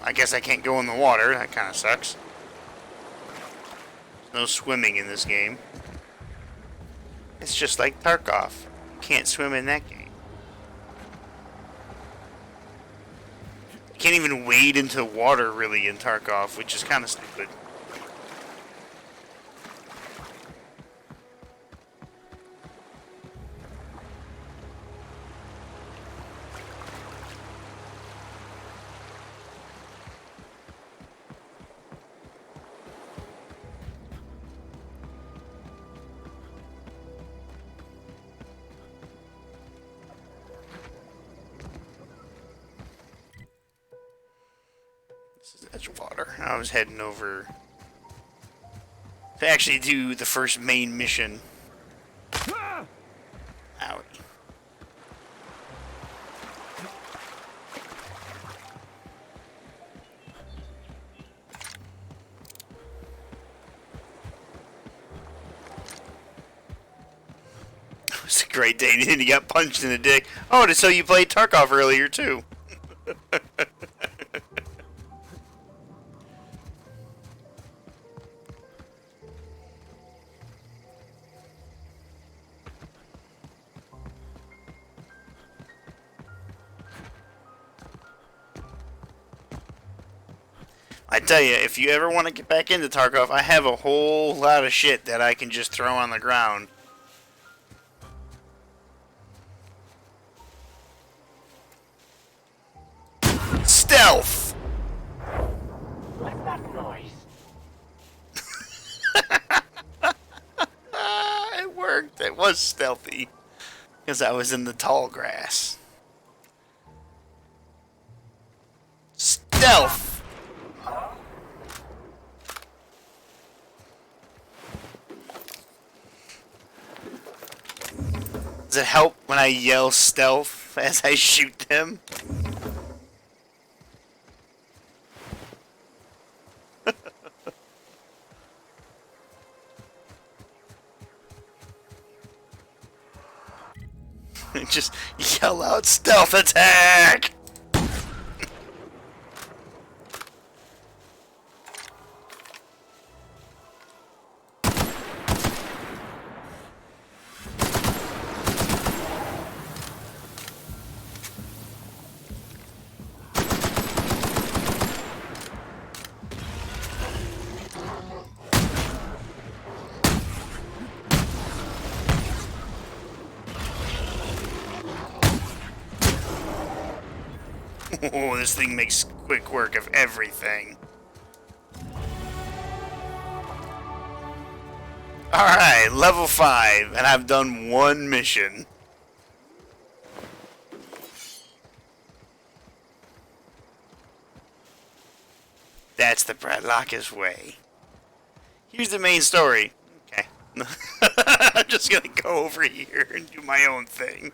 I guess I can't go in the water. That kind of sucks. There's no swimming in this game. It's just like Tarkov. You can't swim in that game. You can't even wade into water, really, in Tarkov, which is kind of stupid. This is Edgewater. I was heading over to actually do the first main mission. Owie. It was a great day, and then he got punched in the dick. Oh, so you played Tarkov earlier, too. I tell you, if you ever want to get back into Tarkov, I have a whole lot of shit that I can just throw on the ground. Stealth! What's that noise? It worked. It was stealthy. Because I was in the tall grass. Stealth! Does it help when I yell stealth as I shoot them? Just yell out stealth attack! Oh, this thing makes quick work of everything. Alright, level 5, and I've done one mission. That's the Bradlockus way. Here's the main story. Okay. I'm just gonna go over here and do my own thing.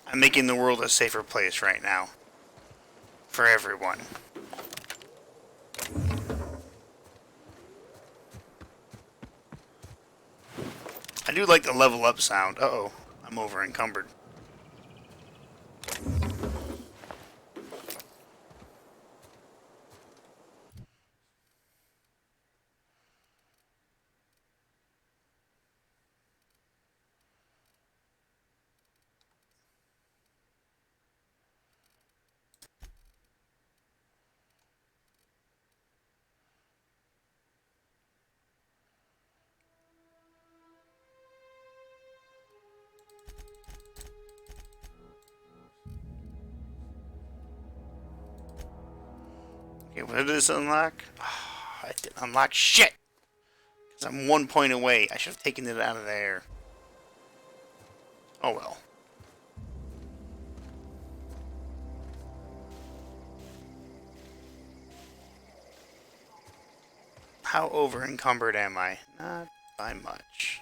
I'm making the world a safer place right now. For everyone. I do like the level up sound. Uh-oh. I'm over encumbered. Okay, what did this unlock? Oh, I didn't unlock shit! Because I'm 1 point away. I should have taken it out of there. Oh well. How over encumbered am I? Not by much.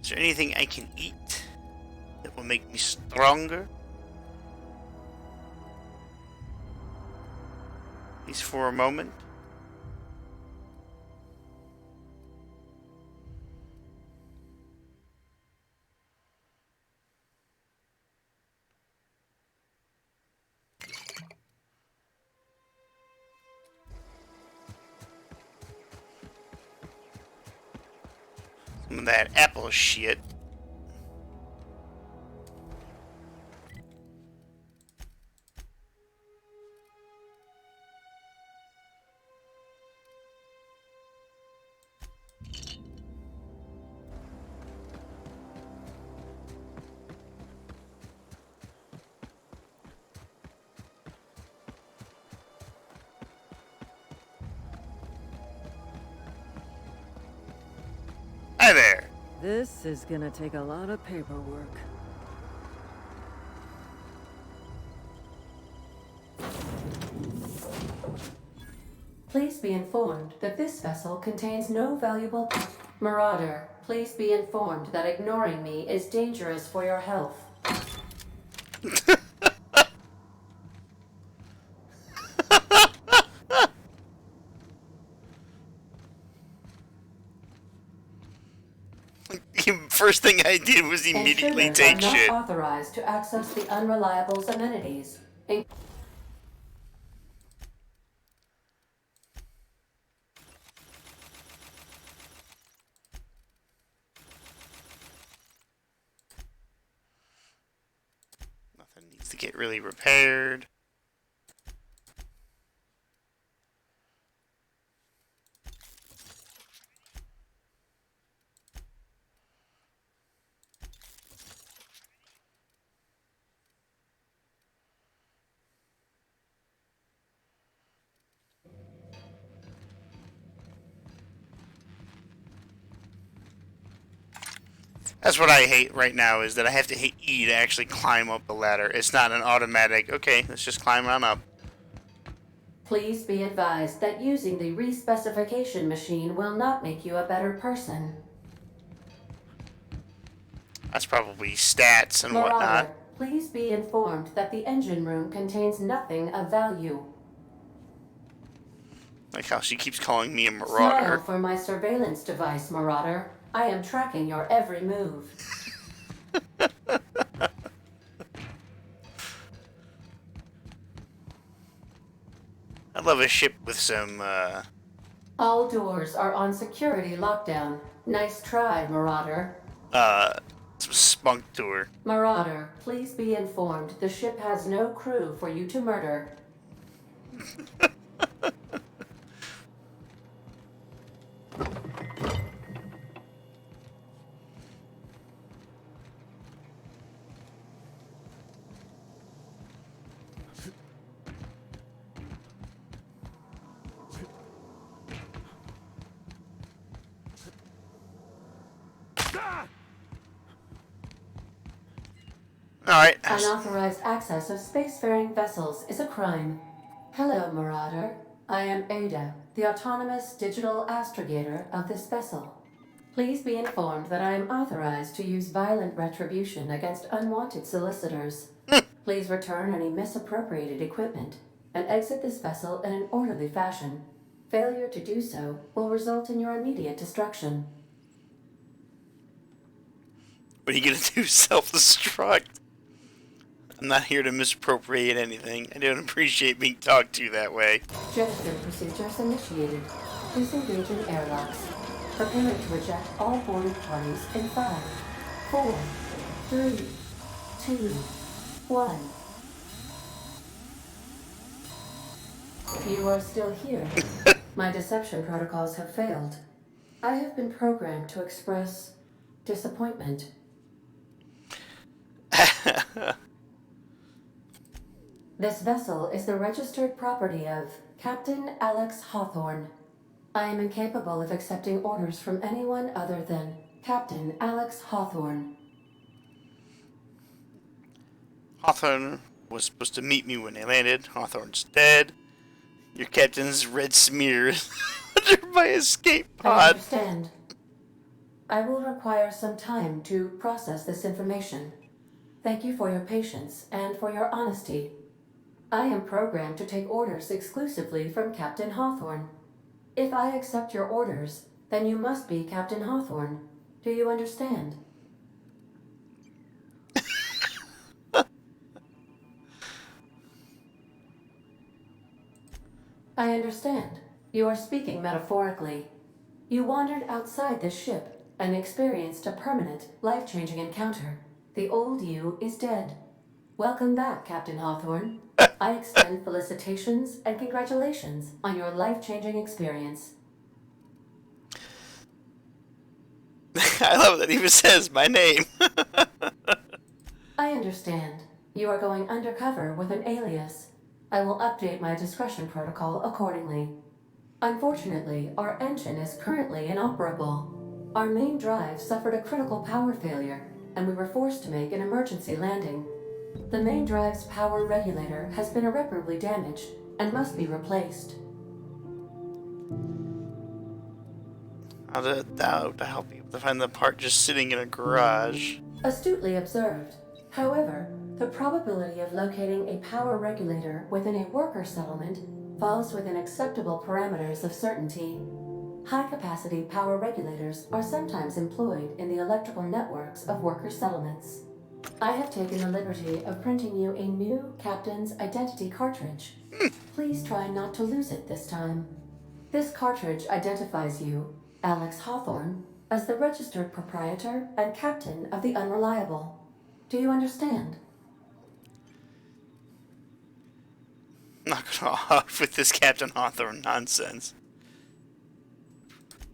Is there anything I can eat that will make me stronger? At least for a moment. Some of that apple shit. Hi there. This is gonna take a lot of paperwork. Please be informed that this vessel contains no valuable... Marauder, please be informed that ignoring me is dangerous for your health. First thing I did was immediately Intruders take are not shit. authorized to access the Unreliable's amenities. Nothing needs to get really repaired. That's what I hate right now, is that I have to hit E to actually climb up the ladder. It's not an automatic, okay, let's just climb on up. Please be advised that using the respecification machine will not make you a better person. That's probably stats and whatnot. Marauder, please be informed that the engine room contains nothing of value. Like how she keeps calling me a Smile marauder. for my surveillance device, Marauder. I am tracking your every move. I love a ship with some, All doors are on security lockdown. Nice try, Marauder. some spunk to her. Marauder, please be informed the ship has no crew for you to murder. Alright. Unauthorized access of spacefaring vessels is a crime. Hello, Marauder. I am Ada, the autonomous digital astrogator of this vessel. Please be informed that I am authorized to use violent retribution against unwanted solicitors. Please return any misappropriated equipment and exit this vessel in an orderly fashion. Failure to do so will result in your immediate destruction. What are you gonna do? Self-destruct? I'm not here to misappropriate anything. I don't appreciate being talked to that way. Gesture procedures initiated. Disengaging airlocks. Preparing to eject all boarding parties in 5, 4, 3, 2, 1. You are still here. My deception protocols have failed. I have been programmed to express disappointment. This vessel is the registered property of Captain Alex Hawthorne. I am incapable of accepting orders from anyone other than Captain Alex Hawthorne. Hawthorne was supposed to meet me when I landed. Hawthorne's dead. Your captain's red smear under my escape I pod. understand. I will require some time to process this information. Thank you for your patience and for your honesty. I am programmed to take orders exclusively from Captain Hawthorne. If I accept your orders, then you must be Captain Hawthorne. Do you understand? I understand. You are speaking metaphorically. You wandered outside this ship, and experienced a permanent, life-changing encounter. The old you is dead. Welcome back, Captain Hawthorne. I extend felicitations and congratulations on your life-changing experience. I love that he even says my name. I understand. You are going undercover with an alias. I will update my discretion protocol accordingly. Unfortunately, our engine is currently inoperable. Our main drive suffered a critical power failure, and we were forced to make an emergency landing. The main drive's power regulator has been irreparably damaged and must be replaced. I'll help you to find the part just sitting in a garage. Astutely observed. However, the probability of locating a power regulator within a worker settlement falls within acceptable parameters of certainty. High-capacity power regulators are sometimes employed in the electrical networks of worker settlements. I have taken the liberty of printing you a new Captain's Identity cartridge. Please try not to lose it this time. This cartridge identifies you, Alex Hawthorne, as the registered proprietor and captain of the Unreliable. Do you understand? Knock it off with this Captain Hawthorne nonsense.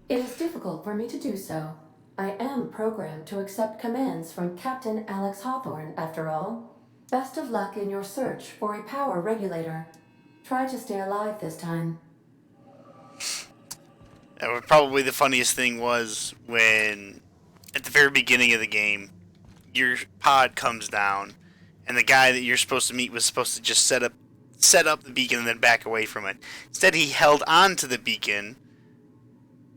It is difficult for me to do so. I am programmed to accept commands from Captain Alex Hawthorne, after all. Best of luck in your search for a power regulator. Try to stay alive this time. Probably the funniest thing was when, at the very beginning of the game, your pod comes down, and the guy that you're supposed to meet was supposed to just set up the beacon and then back away from it. Instead, he held on to the beacon,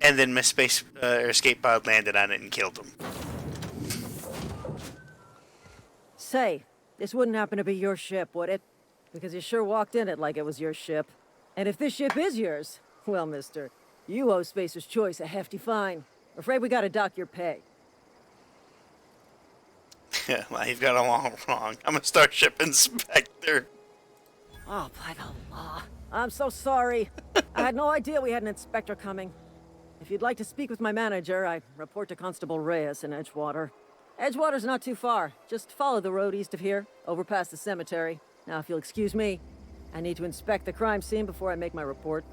and then my escape pod landed on it and killed him. Say, this wouldn't happen to be your ship, would it? Because you sure walked in it like it was your ship. And if this ship is yours, well, mister, you owe Spacer's Choice a hefty fine. Afraid we gotta dock your pay. Yeah, well, you've got it all wrong. I'm a Starship Inspector. Oh, by the law. I'm so sorry. I had no idea we had an inspector coming. If you'd like to speak with my manager, I report to Constable Reyes in Edgewater. Edgewater's not too far. Just follow the road east of here, over past the cemetery. Now, if you'll excuse me, I need to inspect the crime scene before I make my report.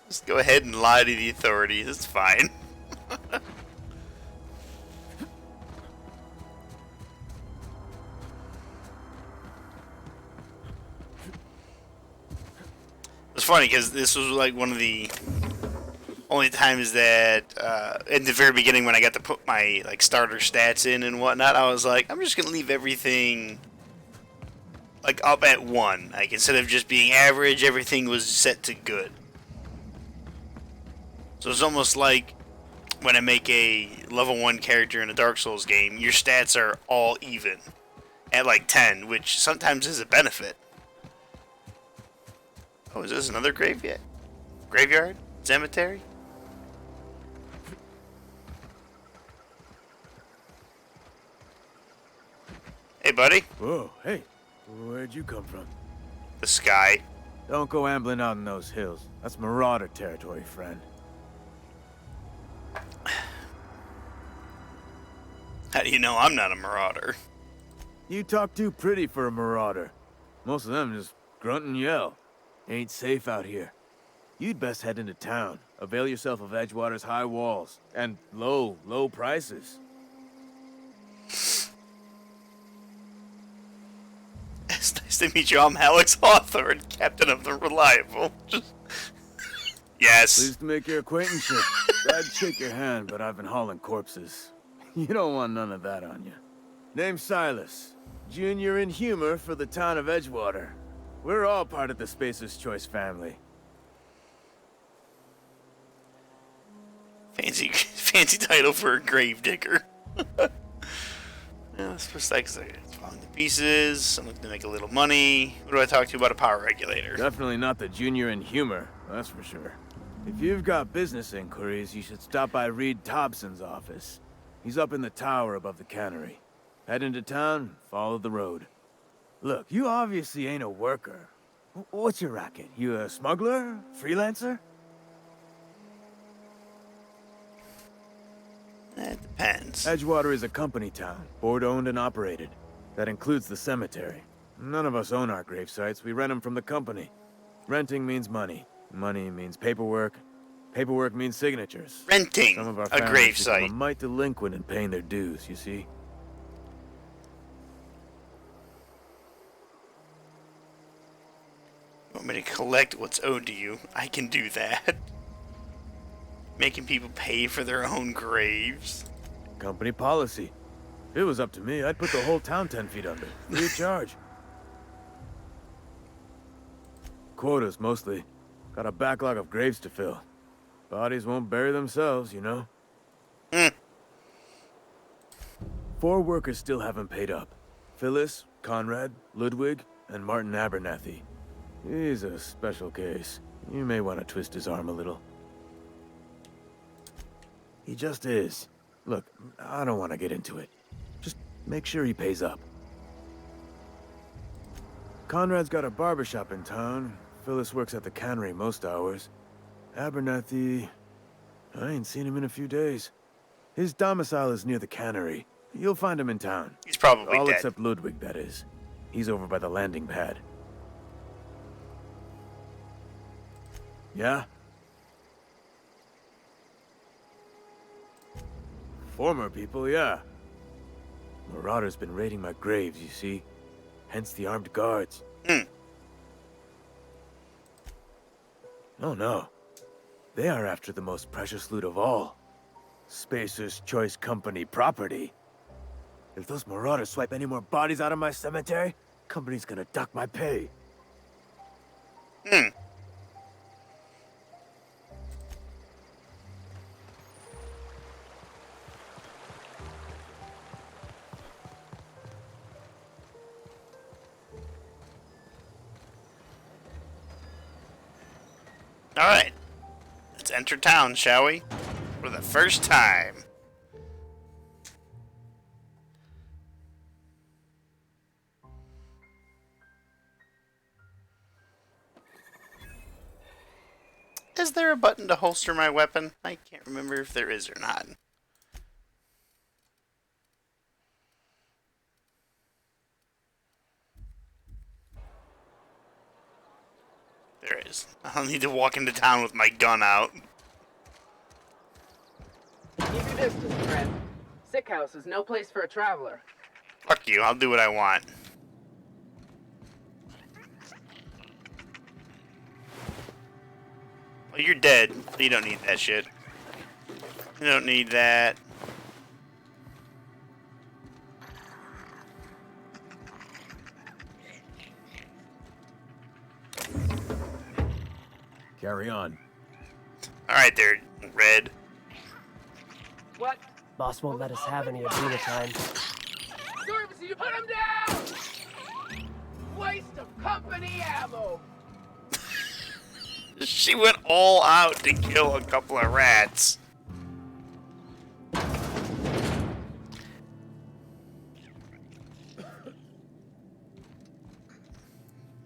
Just go ahead and lie to the authorities. It's fine. It's funny because this was like one of the only times that in the very beginning when I got to put my like starter stats in and whatnot, I was like, I'm just gonna leave everything like up at 1. Like instead of just being average, everything was set to good. So it's almost like when I make a level 1 character in a Dark Souls game, your stats are all even at like 10, which sometimes is a benefit. Oh, is this another graveyard? Graveyard? Cemetery? Hey, buddy. Whoa, hey. Where'd you come from? The sky. Don't go ambling out in those hills. That's Marauder territory, friend. How do you know I'm not a marauder? You talk too pretty for a marauder. Most of them just grunt and yell. Ain't safe out here. You'd best head into town. Avail yourself of Edgewater's high walls. And low prices. It's nice to meet you. I'm Alex Hawthorne, Captain of the Reliable. Yes. Pleased to make your acquaintanceship. I'd shake your hand, but I've been hauling corpses. You don't want none of that on you. Name's Silas. Junior in humor for the town of Edgewater. We're all part of the Spacer's Choice family. Fancy title for a gravedigger. Yeah, it's like it's falling to pieces. I'm looking to make a little money. What do I talk to you about a power regulator? Definitely not the junior in humor, that's for sure. If you've got business inquiries, you should stop by Reed Thompson's office. He's up in the tower above the cannery. Head into town, follow the road. Look, you obviously ain't a worker, What's your racket? You a smuggler? Freelancer? It depends. Edgewater is a company town, board-owned and operated. That includes the cemetery. None of us own our grave sites. We rent them from the company. Renting means money. Money means paperwork. Paperwork means signatures. Renting Some of our a families grave become site. a mite delinquent in paying their dues, you see? You want me to collect what's owed to you? I can do that. Making people pay for their own graves. Company policy. If it was up to me, I'd put the whole town 10 feet under. Free of charge. Quotas, mostly. Got a backlog of graves to fill. Bodies won't bury themselves, you know? Hmm. 4 workers still haven't paid up. Phyllis, Conrad, Ludwig, and Martin Abernathy. He's a special case. You may want to twist his arm a little. He just is. Look, I don't want to get into it. Just make sure he pays up. Conrad's got a barbershop in town. Phyllis works at the cannery most hours. Abernathy... I ain't seen him in a few days. His domicile is near the cannery. You'll find him in town. He's probably All dead. except Ludwig, that is. He's over by the landing pad. Yeah? Former people, yeah. Marauder's been raiding my graves, you see. Hence the armed guards. Hmm. Oh no. They are after the most precious loot of all. Spacer's Choice Company property. If those marauders swipe any more bodies out of my cemetery, company's gonna duck my pay. Hmm. Alright. Let's enter town, shall we? For the first time. Is there a button to holster my weapon? I can't remember if there is or not. There is. I'll need to walk into town with my gun out. Keep your distance, friend. Sick house is no place for a traveler. Fuck you, I'll do what I want. Well, you're dead, so you don't need that shit. You don't need that. Carry on. Alright there, Red. What? Boss won't let us have any arena time. Service, you put him down! Waste of company ammo! She went all out to kill a couple of rats.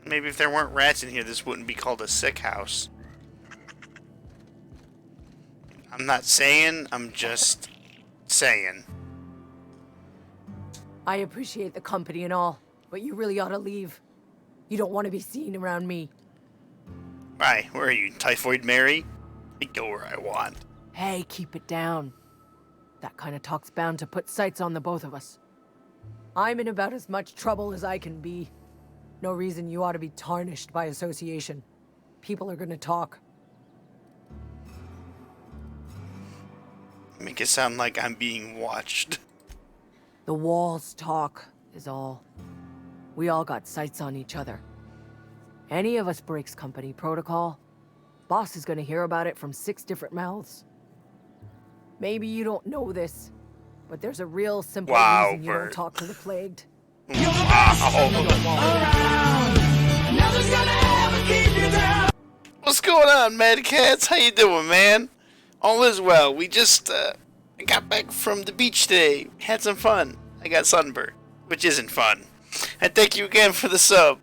Maybe if there weren't rats in here, this wouldn't be called a sick house. I'm not saying, I'm just saying. I appreciate the company and all, but you really ought to leave. You don't want to be seen around me. Why? Where are you, Typhoid Mary? I go where I want. Hey, keep it down. That kind of talk's bound to put sights on the both of us. I'm in about as much trouble as I can be. No reason you ought to be tarnished by association. People are gonna talk. Make it sound like I'm being watched. The walls talk, is all. We all got sights on each other. Any of us breaks company protocol, boss is gonna hear about it from 6 different mouths. Maybe you don't know this, but there's a real simple reason you don't talk to the plagued. What's going on, Mad Cats? How you doing, man? All is well. We just got back from the beach today. Had some fun. I got sunburned, which isn't fun. And thank you again for the sub.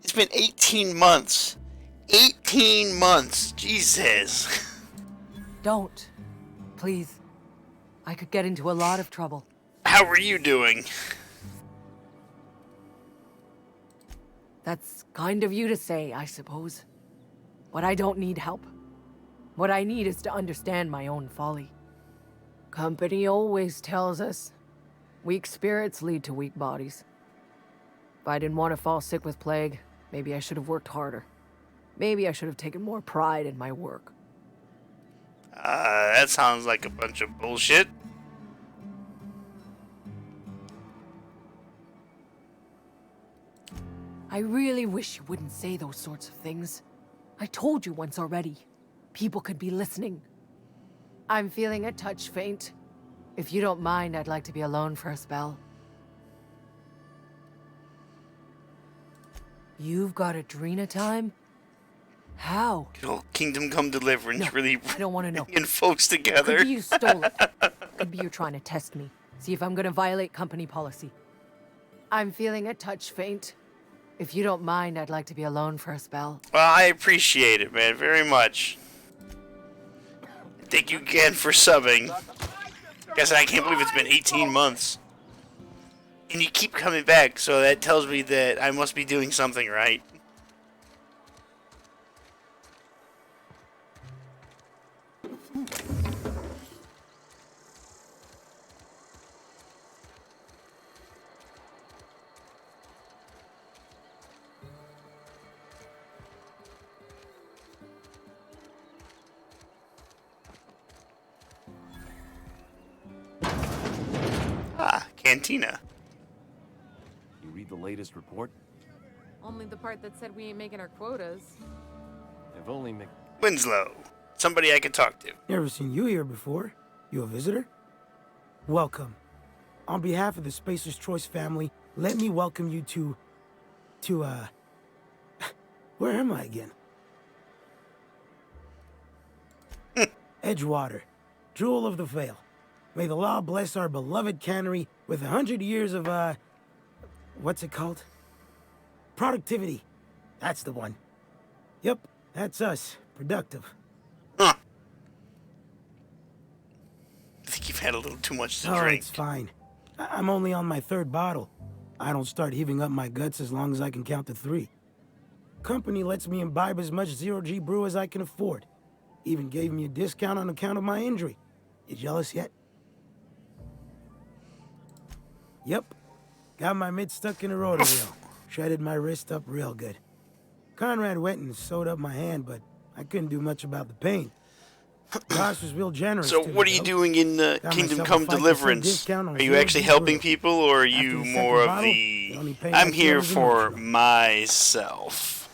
It's been 18 months. 18 months. Jesus. Don't. Please. I could get into a lot of trouble. How are you doing? That's kind of you to say, I suppose. But I don't need help. What I need is to understand my own folly. Company always tells us, weak spirits lead to weak bodies. If I didn't want to fall sick with plague, maybe I should have worked harder. Maybe I should have taken more pride in my work. That sounds like a bunch of bullshit. I really wish you wouldn't say those sorts of things. I told you once already. People could be listening. I'm feeling a touch faint. If you don't mind, I'd like to be alone for a spell. You've got Adrena time? How? Good old Kingdom Come Deliverance, No, really I don't want to know. bringing folks together. Could be you stole it. Could be you're trying to test me. See if I'm gonna violate company policy. I'm feeling a touch faint. If you don't mind, I'd like to be alone for a spell. Well, I appreciate it, man, very much. Thank you again for subbing. Guess I can't believe it's been 18 months. And you keep coming back, so that tells me that I must be doing something right. Cantina. You read the latest report? Only the part that said we ain't making our quotas. If only Winslow. Somebody I can talk to. Never seen you here before. You a visitor? Welcome. On behalf of the Spacer's Choice family, let me welcome you to, where am I again? Edgewater, Jewel of the Vale. May the law bless our beloved cannery with 100 years of, what's it called? Productivity. That's the one. Yep, that's us. Productive. Huh. I think you've had a little too much to drink. It's fine. I'm only on my 3rd bottle. I don't start heaving up my guts as long as I can count to 3. Company lets me imbibe as much zero-G brew as I can afford. Even gave me a discount on account of my injury. You jealous yet? Yep. Got my mid stuck in a rotor wheel. Shredded my wrist up real good. Conrad went and sewed up my hand, but I couldn't do much about the pain. Boss was real generous. So what are you doing in the Kingdom Come Deliverance? Are you actually helping people, or are you more of the... I'm here for myself.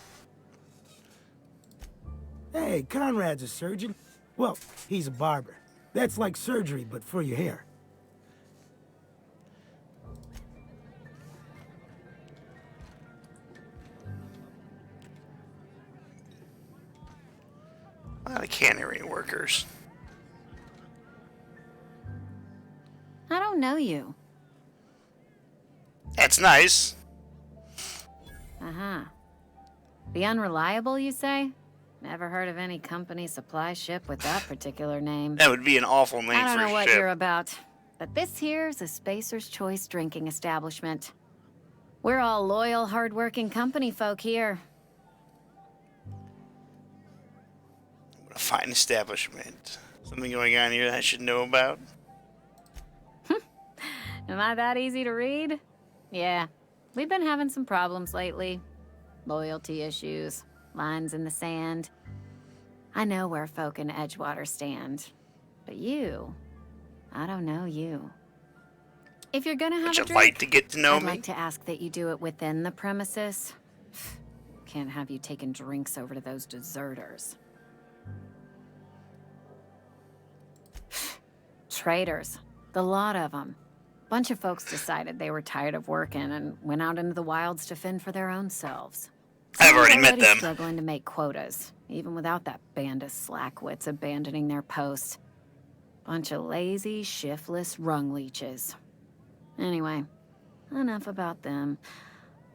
Hey, Conrad's a surgeon. Well, he's a barber. That's like surgery, but for your hair. A lot of cannery workers. I don't know you. That's nice. Uh-huh. The Unreliable, you say? Never heard of any company supply ship with that particular name. That would be an awful name for a ship. I don't know what you're about, but this here's a Spacer's Choice drinking establishment. We're all loyal, hard-working company folk here. A fine establishment. Something going on here that I should know about? Am I that easy to read? Yeah, we've been having some problems lately. Loyalty issues, lines in the sand. I know where folk in Edgewater stand. But you, I don't know you. If you're gonna have Would a you drink, like to get to know I'd me? like to ask that you do it within the premises. Can't have you taking drinks over to those deserters. Traitors. The lot of them. Bunch of folks decided they were tired of working and went out into the wilds to fend for their own selves. I've already met them. Struggling to make quotas, even without that band of slackwits abandoning their posts. Bunch of lazy, shiftless rung leeches. Anyway, enough about them.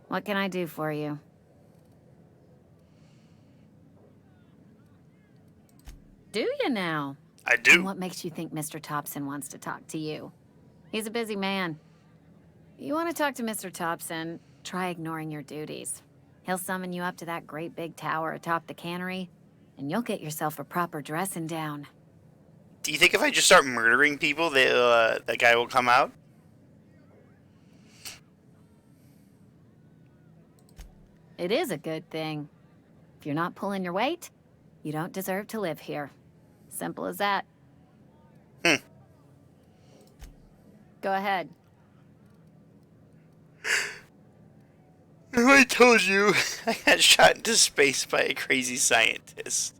What can I do for you? Do you now? I do. And what makes you think Mr. Thompson wants to talk to you? He's a busy man. You want to talk to Mr. Thompson, try ignoring your duties. He'll summon you up to that great big tower atop the cannery, and you'll get yourself a proper dressing down. Do you think if I just start murdering people, that guy will come out? It is a good thing. If you're not pulling your weight, you don't deserve to live here. Simple as that. Hmm. Go ahead. I told you I got shot into space by a crazy scientist.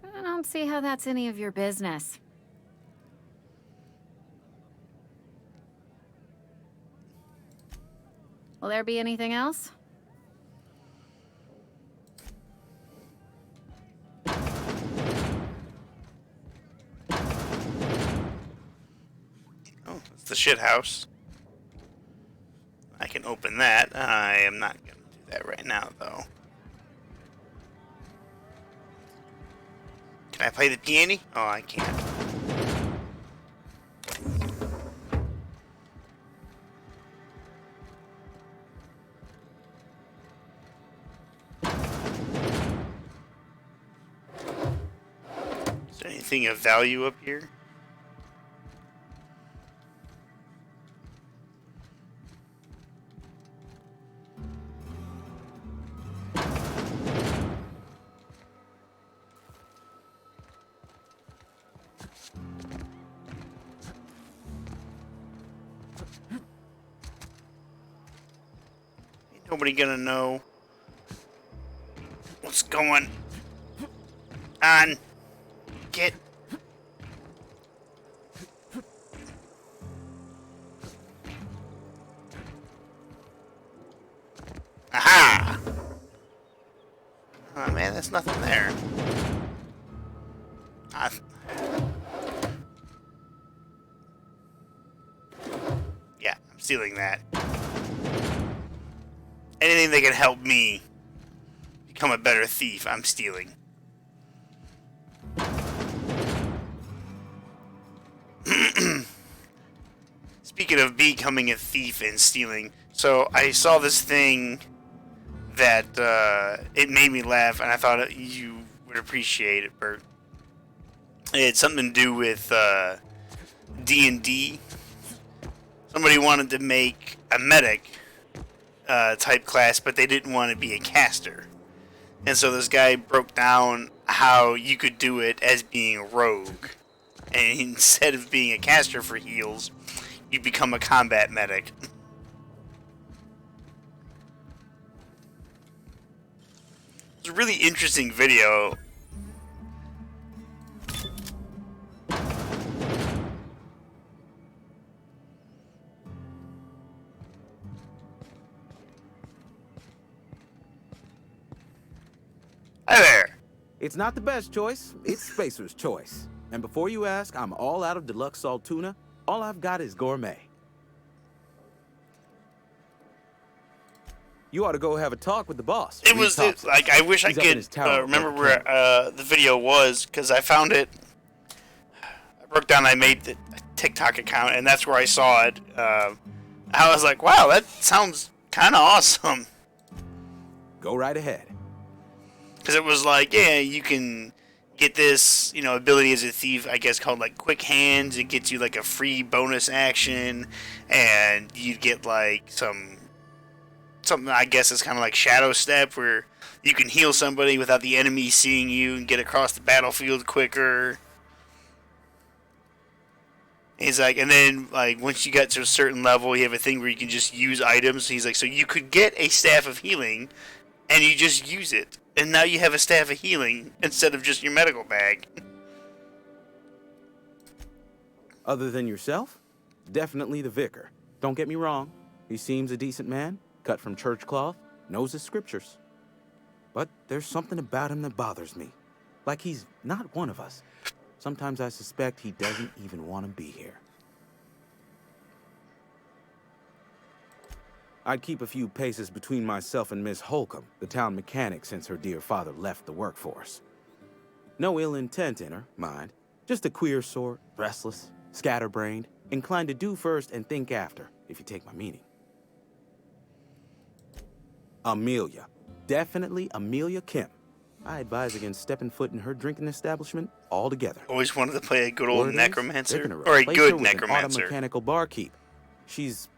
I don't see how that's any of your business. Will there be anything else? Oh, it's the shit house. I can open that. I am not going to do that right now, though. Can I play the piano? Oh, I can't. Is there anything of value up here? Nobody gonna know what's going on. Get. Aha! Oh man, there's nothing there. Yeah, I'm stealing that. Anything that can help me become a better thief, I'm stealing. Speaking of becoming a thief and stealing, so I saw this thing that it made me laugh, and I thought you would appreciate it, Bert. It had something to do with D&D. Somebody wanted to make a medic type class, but they didn't want to be a caster. And so this guy broke down how you could do it as being a rogue. And instead of being a caster for heals, you become a combat medic. It's a really interesting video. Hi there. It's not the best choice, it's Spacer's choice. And before you ask, I'm all out of deluxe salt tuna. All I've got is gourmet. You ought to go have a talk with the boss. It was like, I wish I could remember where the video was, because I found it. I broke down, I made the TikTok account, and that's where I saw it. I was like, wow, that sounds kind of awesome. Go right ahead. Because it was like, yeah, you can get this, ability as a thief, I guess, called, like, Quick Hands. It gets you, like, a free bonus action, and you get, like, something I guess is kind of like Shadow Step, where you can heal somebody without the enemy seeing you and get across the battlefield quicker. He's like, and then, like, once you get to a certain level, you have a thing where you can just use items. He's like, so you could get a Staff of Healing, and you just use it. And now you have a Staff of Healing instead of just your medical bag. Other than yourself? Definitely the vicar. Don't get me wrong. He seems a decent man, cut from church cloth, knows his scriptures. But there's something about him that bothers me. Like he's not one of us. Sometimes I suspect he doesn't even want to be here. I'd keep a few paces between myself and Miss Holcomb, the town mechanic, since her dear father left the workforce. No ill intent in her, mind. Just a queer sort, restless, scatterbrained, inclined to do first and think after, if you take my meaning. Amelia. Definitely Amelia Kim. I advise against stepping foot in her drinking establishment altogether. Always wanted to play a good old Word is, they're necromancer. gonna Or a replace good her with an necromancer. automechanical barkeep. She's...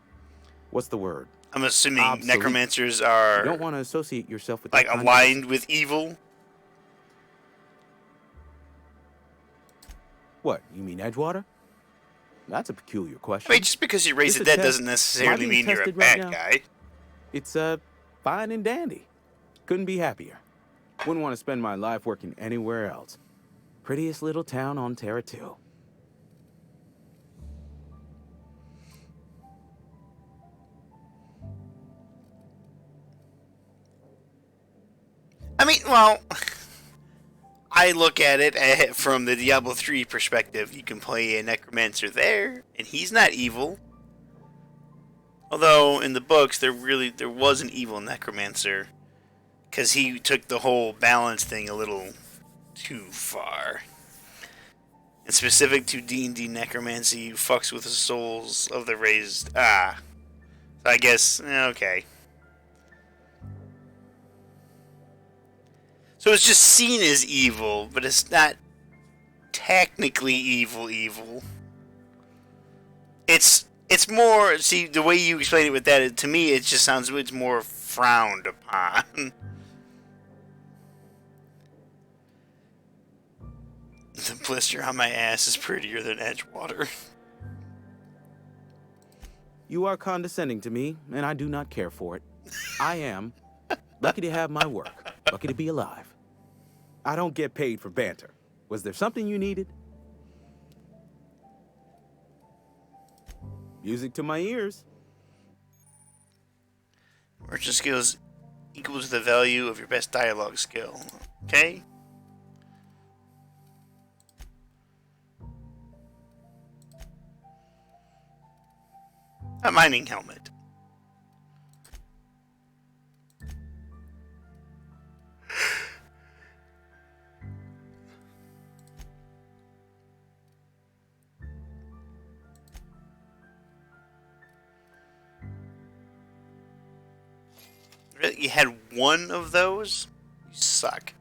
what's the word? I'm assuming Obsolete. necromancers You are don't want to associate yourself with like that kind of- aligned with evil. What, you mean Edgewater? That's a peculiar question. I mean, just because you raise It's the a dead test. doesn't Am I necessarily being mean you're a tested right bad now? guy. It's, fine and dandy. Couldn't be happier. Wouldn't want to spend my life working anywhere else. Prettiest little town on Terra 2. I mean, well, I look at it from the Diablo 3 perspective. You can play a necromancer there, and he's not evil. Although in the books there was an evil necromancer, because he took the whole balance thing a little too far. And specific to D&D necromancy, you fucks with the souls of the raised. So I guess okay. So it's just seen as evil, but it's not technically evil. It's more, see, the way you explain it with that, to me, it just sounds it's more frowned upon. The blister on my ass is prettier than Edgewater. You are condescending to me, and I do not care for it. I am lucky to have my work, lucky to be alive. I don't get paid for banter. Was there something you needed? Music to my ears. Merchant skills equal to the value of your best dialogue skill. Okay? A mining helmet. Really? You had one of those? You suck.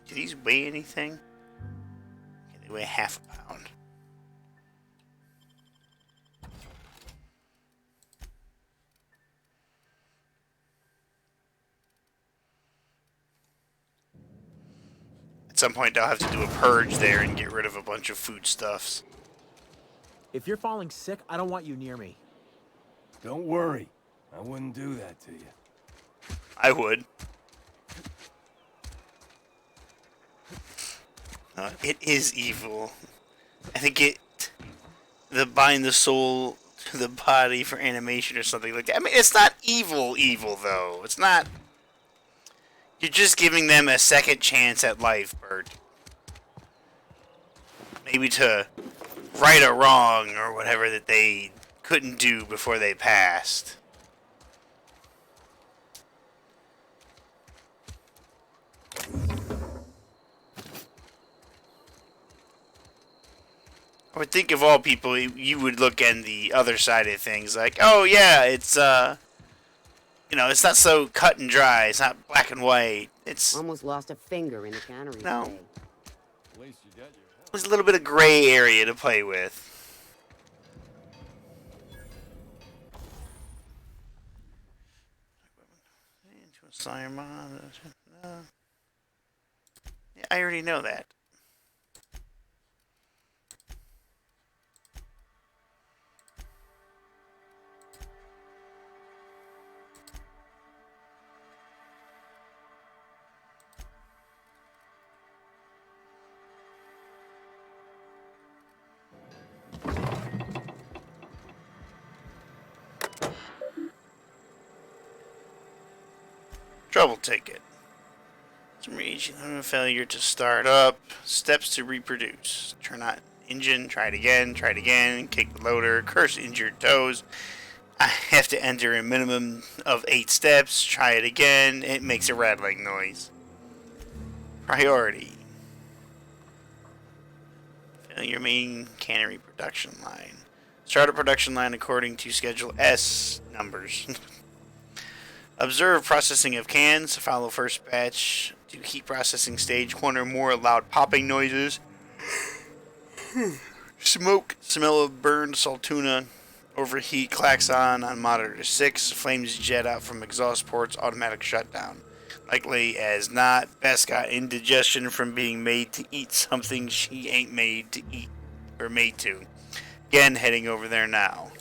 Do these weigh anything? Okay, they weigh half a pound. At some point, I'll have to do a purge there and get rid of a bunch of foodstuffs. If you're falling sick, I don't want you near me. Don't worry. I wouldn't do that to you. I would. It is evil. I think the bind the soul to the body for animation or something like that. I mean, it's not evil, though. It's not. You're just giving them a second chance at life, Bert. Maybe to right a wrong or whatever that they couldn't do before they passed. I would think of all people, you would look at the other side of things, like, oh yeah, it's it's not so cut and dry. It's not black and white. It's almost lost a finger in the cannery. No. today. There's a little bit of gray area to play with. Simon. Yeah, I already know that. Trouble ticket. Some reaching failure to start up. Steps to reproduce. Turn on engine. Try it again. Kick the loader. Curse injured toes. I have to enter a minimum of 8 steps. Try it again. It makes a rattling noise. Priority. Filling your main cannery production line. Start a production line according to Schedule S numbers. Observe processing of cans. Follow first batch to heat processing stage. 1 or more loud popping noises. Smoke. Smell of burned salt tuna. Overheat. Klaxon on monitor 6. Flames jet out from exhaust ports. Automatic shutdown. Likely as not, Bess got indigestion from being made to eat something she ain't made to eat. Or made to. Again, heading over there now.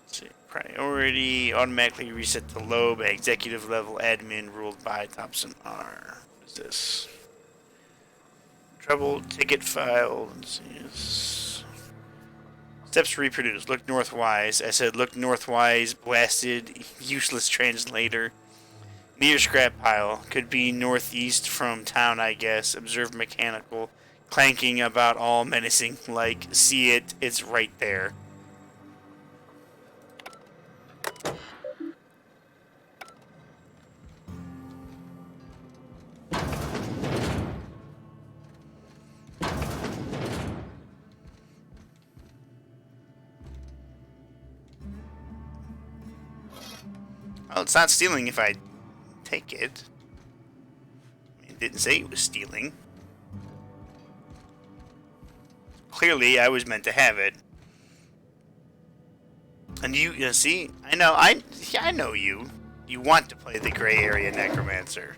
Let's see. Priority. Automatically reset to low by executive level admin ruled by Thompson R. What is this? Trouble ticket file. Let's see. Steps reproduce. Look northwise. I said look northwise. Blasted. Useless translator. Near scrap pile. Could be northeast from town, I guess. Observe mechanical. Clanking about all menacing. Like, see it. It's right there. Well, it's not stealing if I take it. It didn't say it was stealing. Clearly, I was meant to have it. And you see, I know you. You want to play the gray area necromancer.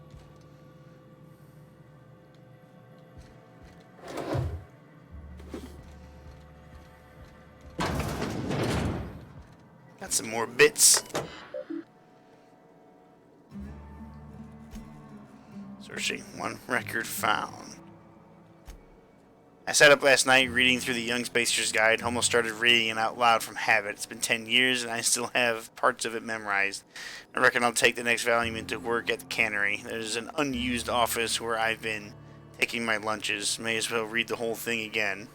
Got some more bits. Searching. 1 record found. I sat up last night reading through the Young Spacer's Guide. Almost started reading it out loud from habit. It's been 10 years and I still have parts of it memorized. I reckon I'll take the next volume into work at the cannery. There's an unused office where I've been taking my lunches. May as well read the whole thing again.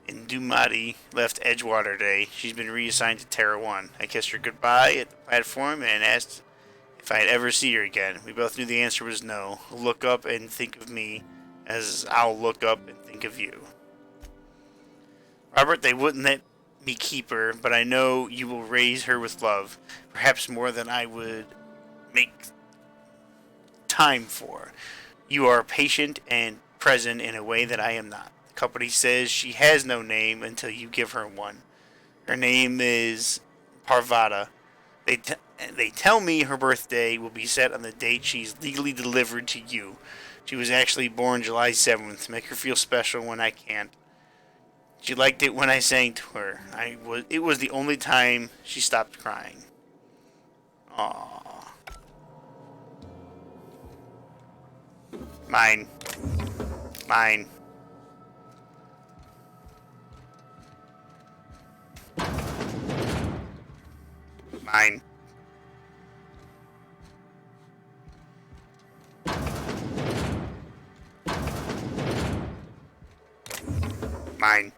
Indumati left Edgewater today. She's been reassigned to Terra 1. I kissed her goodbye at the platform and asked if I'd ever see her again. We both knew the answer was no. Look up and think of me as I'll look up and think of you. Robert, they wouldn't let me keep her, but I know you will raise her with love. Perhaps more than I would make time for. You are patient and present in a way that I am not. Company says she has no name until you give her one. Her name is Parvata. They tell me her birthday will be set on the date she's legally delivered to you. She was actually born July 7th. Make her feel special when I can't. She liked it when I sang to her. It was the only time she stopped crying. Aww. Mine. Mine. Mine. Mine.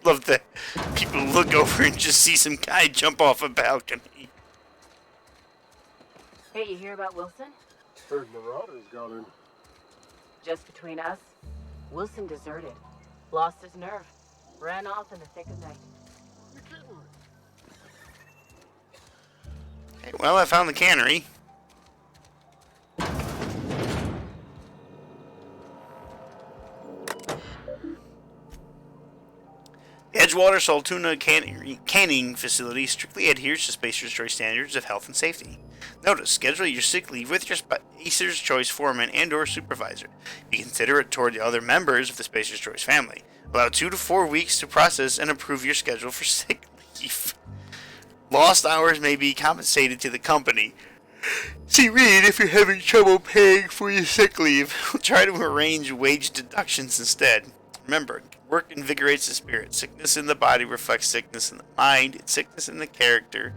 Love that people look over and just see some guy jump off a balcony. Hey, you hear about Wilson? Heard Marauders got in. Just between us, Wilson deserted. Lost his nerve. Ran off in the thick of night. You're kidding me. Okay, well, I found the cannery. The Edgewater Saltuna canning facility strictly adheres to Spacer's Choice standards of health and safety. Notice, schedule your sick leave with your Spacer's Choice foreman and/or supervisor. Be considerate toward the other members of the Spacer's Choice family. Allow 2 to 4 weeks to process and approve your schedule for sick leave. Lost hours may be compensated to the company. See Reed if you're having trouble paying for your sick leave. Try to arrange wage deductions instead. Remember, work invigorates the spirit. Sickness in the body reflects sickness in the mind, and sickness in the character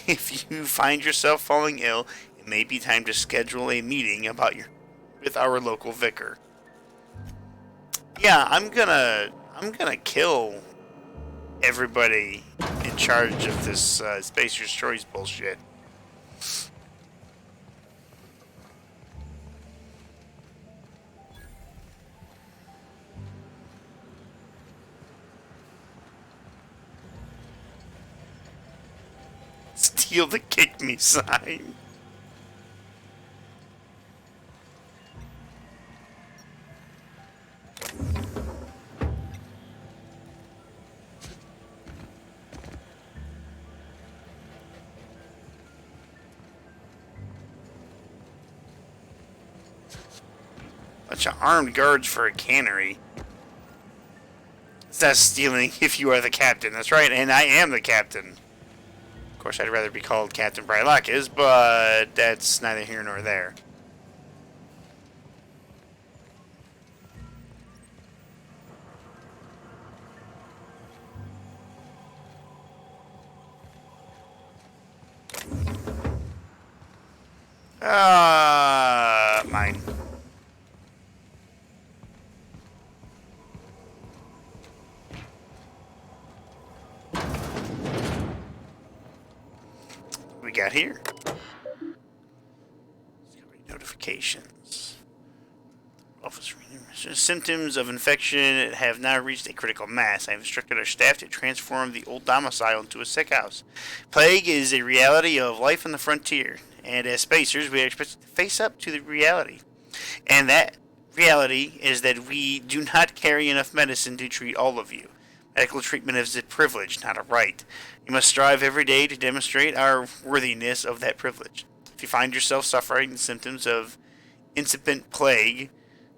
If you find yourself falling ill, it may be time to schedule a meeting with our local vicar. Yeah, I'm gonna kill everybody in charge of this Spacer's Choice bullshit. Steal the kick me sign. Bunch of armed guards for a cannery. That's stealing if you are the captain. That's right, and I am the captain. Of course, I'd rather be called Captain Brylakis, but that's neither here nor there. Mine. We got here. Notifications. Officer symptoms of infection have now reached a critical mass. I have instructed our staff to transform the old domicile into a sick house. Plague is a reality of life on the frontier, and as spacers, we are expected to face up to the reality. And that reality is that we do not carry enough medicine to treat all of you. Medical treatment is a privilege, not a right. You must strive every day to demonstrate our worthiness of that privilege. If you find yourself suffering the symptoms of incipient plague,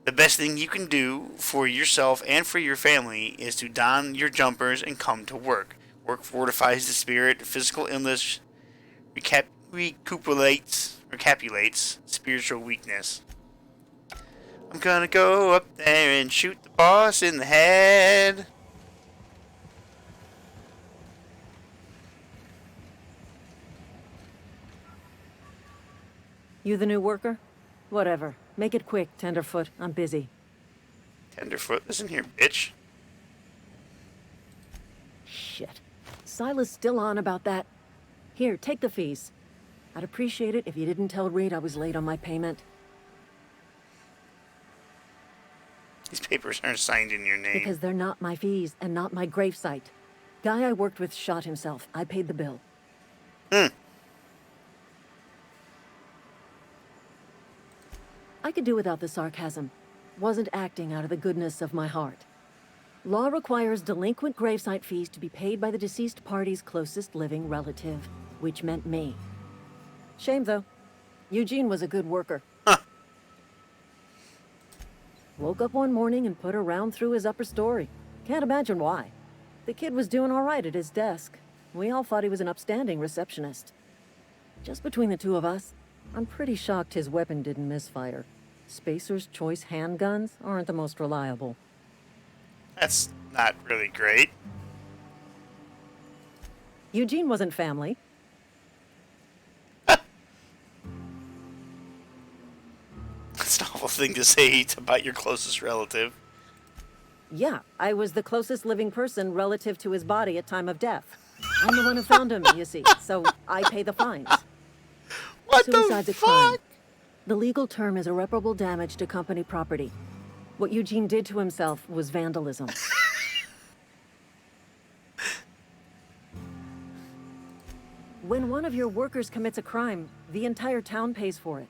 the best thing you can do for yourself and for your family is to don your jumpers and come to work. Work fortifies the spirit. Physical illness recapitulates spiritual weakness. I'm gonna go up there and shoot the boss in the head. You the new worker? Whatever. Make it quick, Tenderfoot. I'm busy. Tenderfoot, listen here, bitch. Shit. Silas still on about that? Here, take the fees. I'd appreciate it if you didn't tell Reed I was late on my payment. These papers aren't signed in your name. Because they're not my fees and not my gravesite. Guy I worked with shot himself. I paid the bill. I could do without the sarcasm. Wasn't acting out of the goodness of my heart. Law requires delinquent gravesite fees to be paid by the deceased party's closest living relative, which meant me. Shame, though. Eugene was a good worker. Woke up one morning and put a round through his upper story. Can't imagine why. The kid was doing all right at his desk. We all thought he was an upstanding receptionist. Just between the two of us, I'm pretty shocked his weapon didn't misfire. Spacer's Choice handguns aren't the most reliable. That's not really great. Eugene wasn't family. That's an awful thing to say about your closest relative. Yeah, I was the closest living person relative to his body at time of death. I'm the one who found him, you see, so I pay the fines. What Suicide's the a crime. fuck? The legal term is irreparable damage to company property. What Eugene did to himself was vandalism. When one of your workers commits a crime, the entire town pays for it.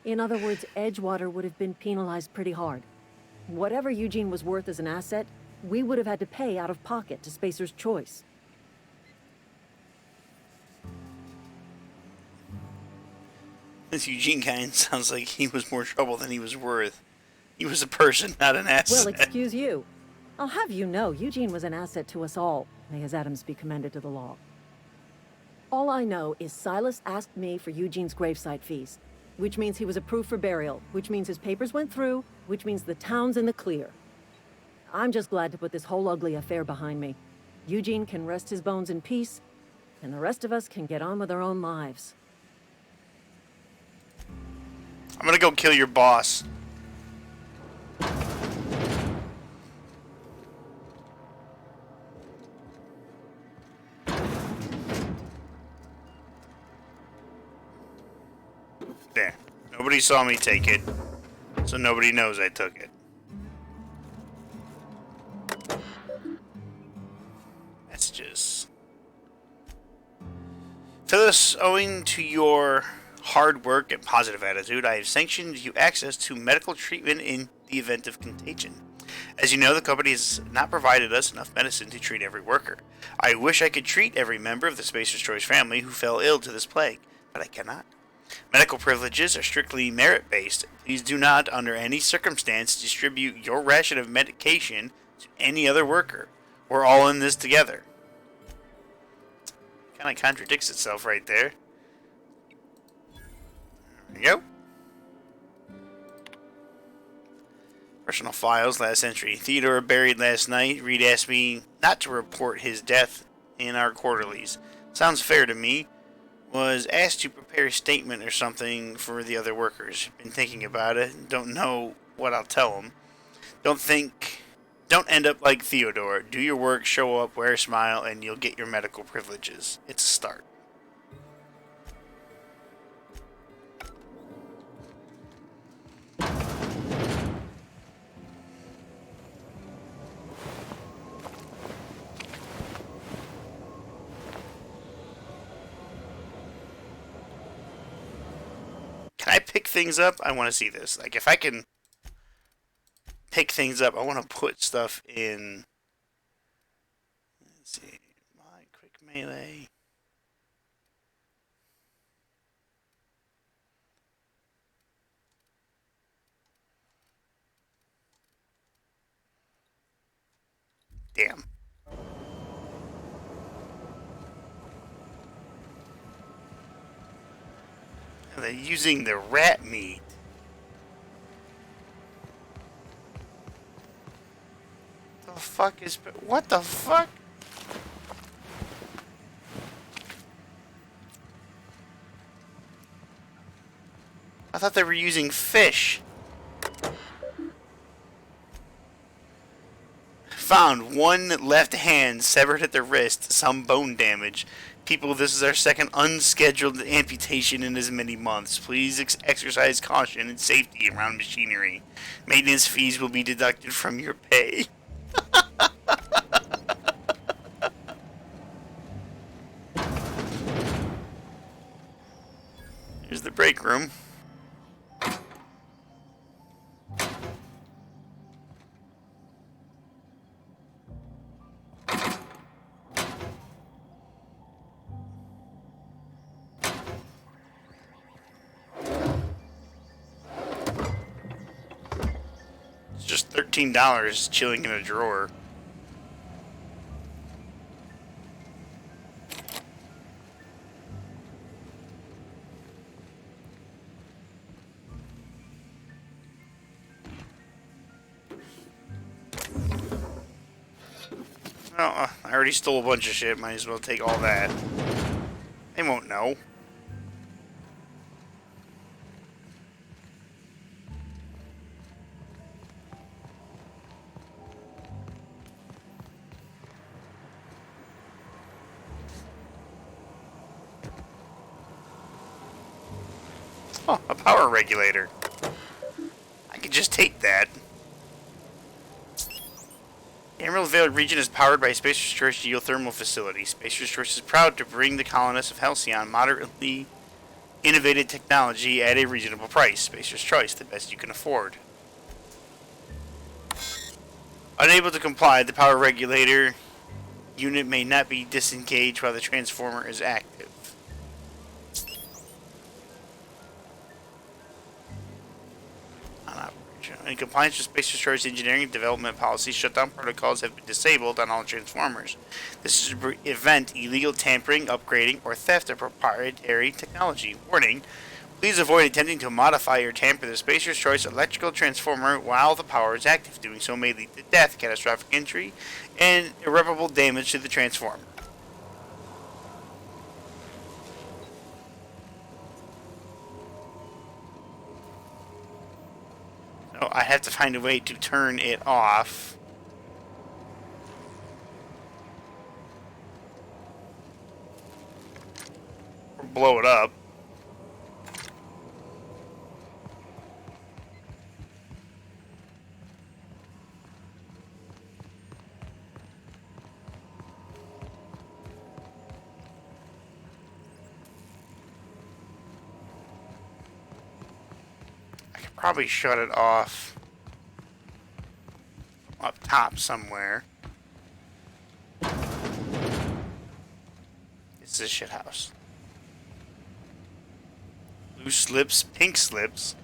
In other words, Edgewater would have been penalized pretty hard. Whatever Eugene was worth as an asset, we would have had to pay out of pocket to Spacer's Choice. This Eugene kind sounds like he was more trouble than he was worth. He was a person, not an asset. Well, excuse you. I'll have you know, Eugene was an asset to us all. May his Adams be commended to the law. All I know is Silas asked me for Eugene's gravesite fees, which means he was approved for burial, which means his papers went through, which means the town's in the clear. I'm just glad to put this whole ugly affair behind me. Eugene can rest his bones in peace, and the rest of us can get on with our own lives. I'm gonna go kill your boss. There. Nobody saw me take it, so nobody knows I took it. That's just... Phyllis, owing to your hard work and positive attitude, I have sanctioned you access to medical treatment in the event of contagion. As you know, the company has not provided us enough medicine to treat every worker. I wish I could treat every member of the Spacer's Choice family who fell ill to this plague, but I cannot. Medical privileges are strictly merit-based. Please do not, under any circumstance, distribute your ration of medication to any other worker. We're all in this together. Kind of contradicts itself right there. There we go. Personal files, last entry. Theodore buried last night. Reed asked me not to report his death in our quarterlies. Sounds fair to me. Was asked to prepare a statement or something for the other workers. Been thinking about it. Don't know what I'll tell them. Don't end up like Theodore. Do your work, show up, wear a smile, and you'll get your medical privileges. It's a start. Can I pick things up? I want to see this. Like, if I can pick things up, I want to put stuff in. Let's see. My quick melee. Damn. And they're using the rat meat. The fuck is... What the fuck? I thought they were using fish. Found one left hand severed at the wrist, some bone damage. People, this is our second unscheduled amputation in as many months. Please exercise caution and safety around machinery. Maintenance fees will be deducted from your pay. Here's the break room. Just $13 chilling in a drawer. Well, I already stole a bunch of shit. Might as well take all that. They won't know. Oh, a power regulator. I could just take that. The Emerald Vale region is powered by Spacer's Choice geothermal facility. Spacer's Choice is proud to bring the colonists of Halcyon moderately innovative technology at a reasonable price. Spacer's Choice, the best you can afford. Unable to comply, the power regulator unit may not be disengaged while the transformer is active. In compliance with Spacer's Choice engineering and development policy, shutdown protocols have been disabled on all transformers. This is to prevent illegal tampering, upgrading, or theft of proprietary technology. Warning: please avoid attempting to modify or tamper the Spacer's Choice electrical transformer while the power is active. Doing so may lead to death, catastrophic injury, and irreparable damage to the transformer. I have to find a way to turn it off. Or blow it up. Probably shut it off up top somewhere. It's a shit house. Blue slips, pink slips.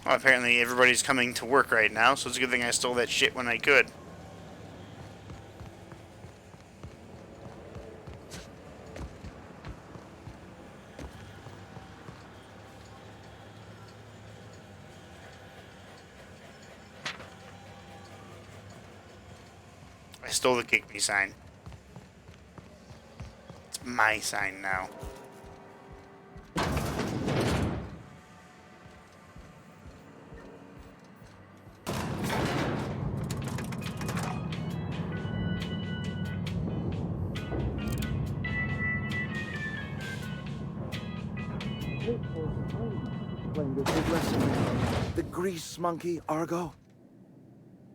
Well, apparently everybody's coming to work right now, so it's a good thing I stole that shit when I could. I stole the kick me sign. It's my sign now. The grease monkey, Argo?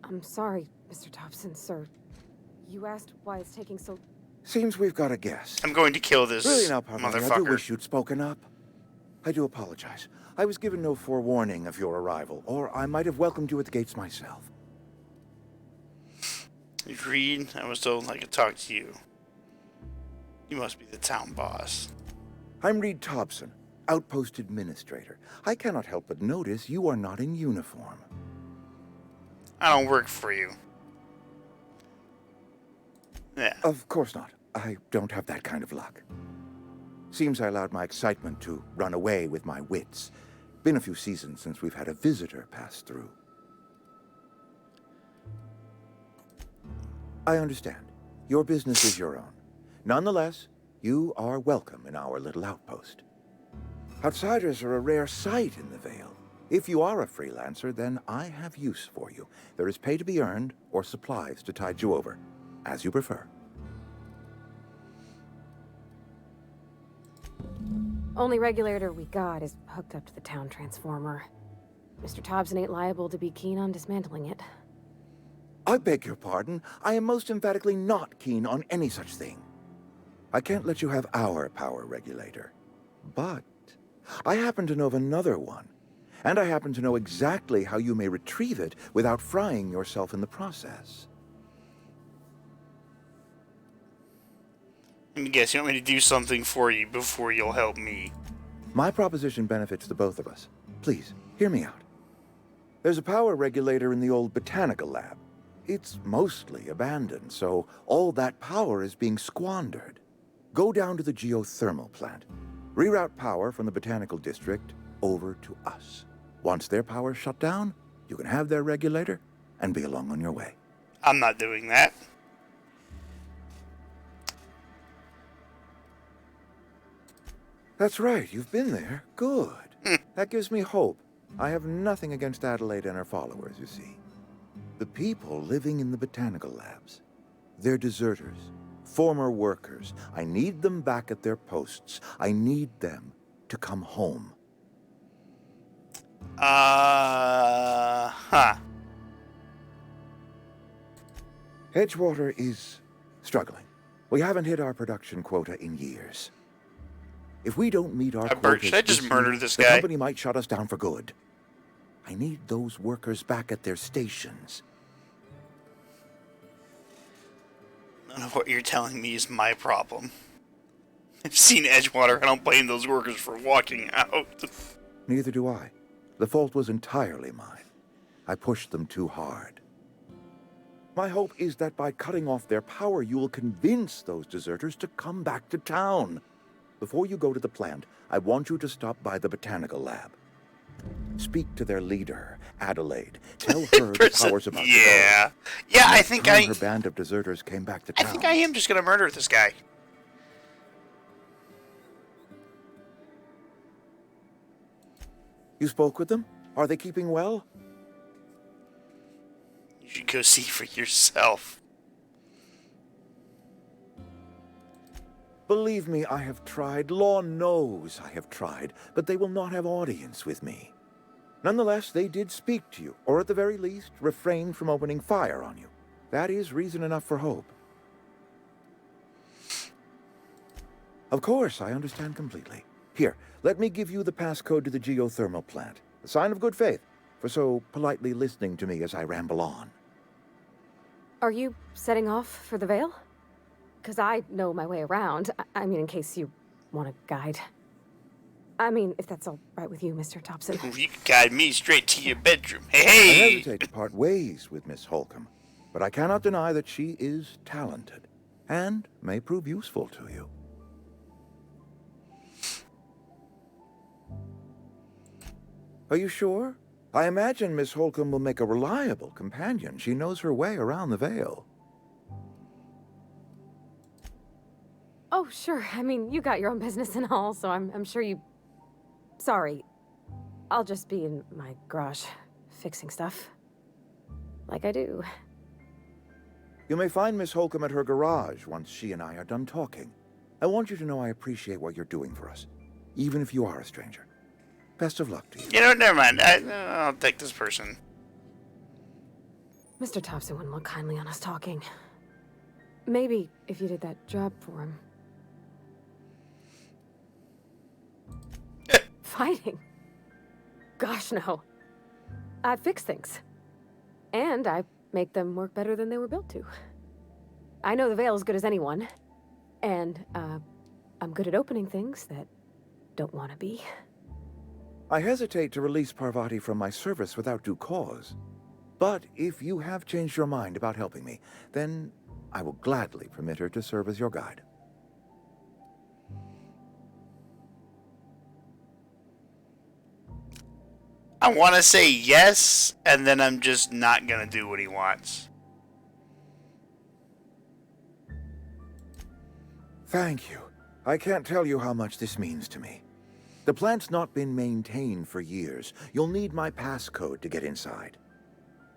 I'm sorry, Mr. Thompson, sir. You asked why it's taking so... Seems we've got a guess. I'm going to kill this really now, Papa, I do motherfucker. wish you'd spoken up. I do apologize. I was given no forewarning of your arrival, or I might have welcomed you at the gates myself. Reed, I was told I could talk to you. You must be the town boss. I'm Reed Thompson, Outpost Administrator. I cannot help but notice you are not in uniform. I don't work for you. Yeah. Of course not. I don't have that kind of luck. Seems I allowed my excitement to run away with my wits. Been a few seasons since we've had a visitor pass through. I understand. Your business is your own. Nonetheless, you are welcome in our little outpost. Outsiders are a rare sight in the Vale. If you are a freelancer, then I have use for you. There is pay to be earned, or supplies to tide you over, as you prefer. Only regulator we got is hooked up to the town transformer. Mr. Thompson ain't liable to be keen on dismantling it. I beg your pardon. I am most emphatically not keen on any such thing. I can't let you have our power regulator. But I happen to know of another one. And I happen to know exactly how you may retrieve it without frying yourself in the process. Let me guess, you want me to do something for you before you'll help me? My proposition benefits the both of us. Please, hear me out. There's a power regulator in the old botanical lab. It's mostly abandoned, so all that power is being squandered. Go down to the geothermal plant. Reroute power from the botanical district over to us. Once their power's shut down, you can have their regulator and be along on your way. I'm not doing that. That's right, you've been there. Good. That gives me hope. I have nothing against Adelaide and her followers, you see. The people living in the botanical labs, they're deserters, former workers. I need them back at their posts. I need them to come home. Edgewater is struggling. We haven't hit our production quota in years. If we don't meet our quotas, should I just murder this the guy? company might shut us down for good. I need those workers back at their stations. None of what you're telling me is my problem. I've seen Edgewater. I don't blame those workers for walking out. Neither do I. The fault was entirely mine. I pushed them too hard. My hope is that by cutting off their power, you will convince those deserters to come back to town. Before you go to the plant, I want you to stop by the botanical lab. Speak to their leader, Adelaide. Tell her the power's about to go. Yeah, I think her band of deserters came back to town. I think I am just gonna murder this guy. You spoke with them? Are they keeping well? You should go see for yourself. Believe me, I have tried. Law knows I have tried, but they will not have audience with me. Nonetheless, they did speak to you, or at the very least, refrain from opening fire on you. That is reason enough for hope. Of course, I understand completely. Here, let me give you the passcode to the geothermal plant. A sign of good faith, for so politely listening to me as I ramble on. Are you setting off for the Vale? Because I know my way around. I mean, in case you want a guide. I mean, if that's all right with you, Mr. Thompson. You can guide me straight to your bedroom. I Hey! hesitate to part ways with Miss Holcomb, but I cannot deny that she is talented, and may prove useful to you. Are you sure? I imagine Miss Holcomb will make a reliable companion. She knows her way around the Vale. Oh, sure. I mean, you got your own business and all, so I'm sure you... Sorry. I'll just be in my garage, fixing stuff. Like I do. You may find Miss Holcomb at her garage once she and I are done talking. I want you to know I appreciate what you're doing for us, even if you are a stranger. Best of luck to you. You know, never mind. I'll take this person. Mr. Thompson wouldn't look kindly on us talking. Maybe if you did that job for him. Fighting? Gosh, no. I fix things. And I make them work better than they were built to. I know the Vale as good as anyone. And, I'm good at opening things that don't want to be. I hesitate to release Parvati from my service without due cause. But if you have changed your mind about helping me, then I will gladly permit her to serve as your guide. I want to say yes, and then I'm just not going to do what he wants. Thank you. I can't tell you how much this means to me. The plant's not been maintained for years. You'll need my passcode to get inside.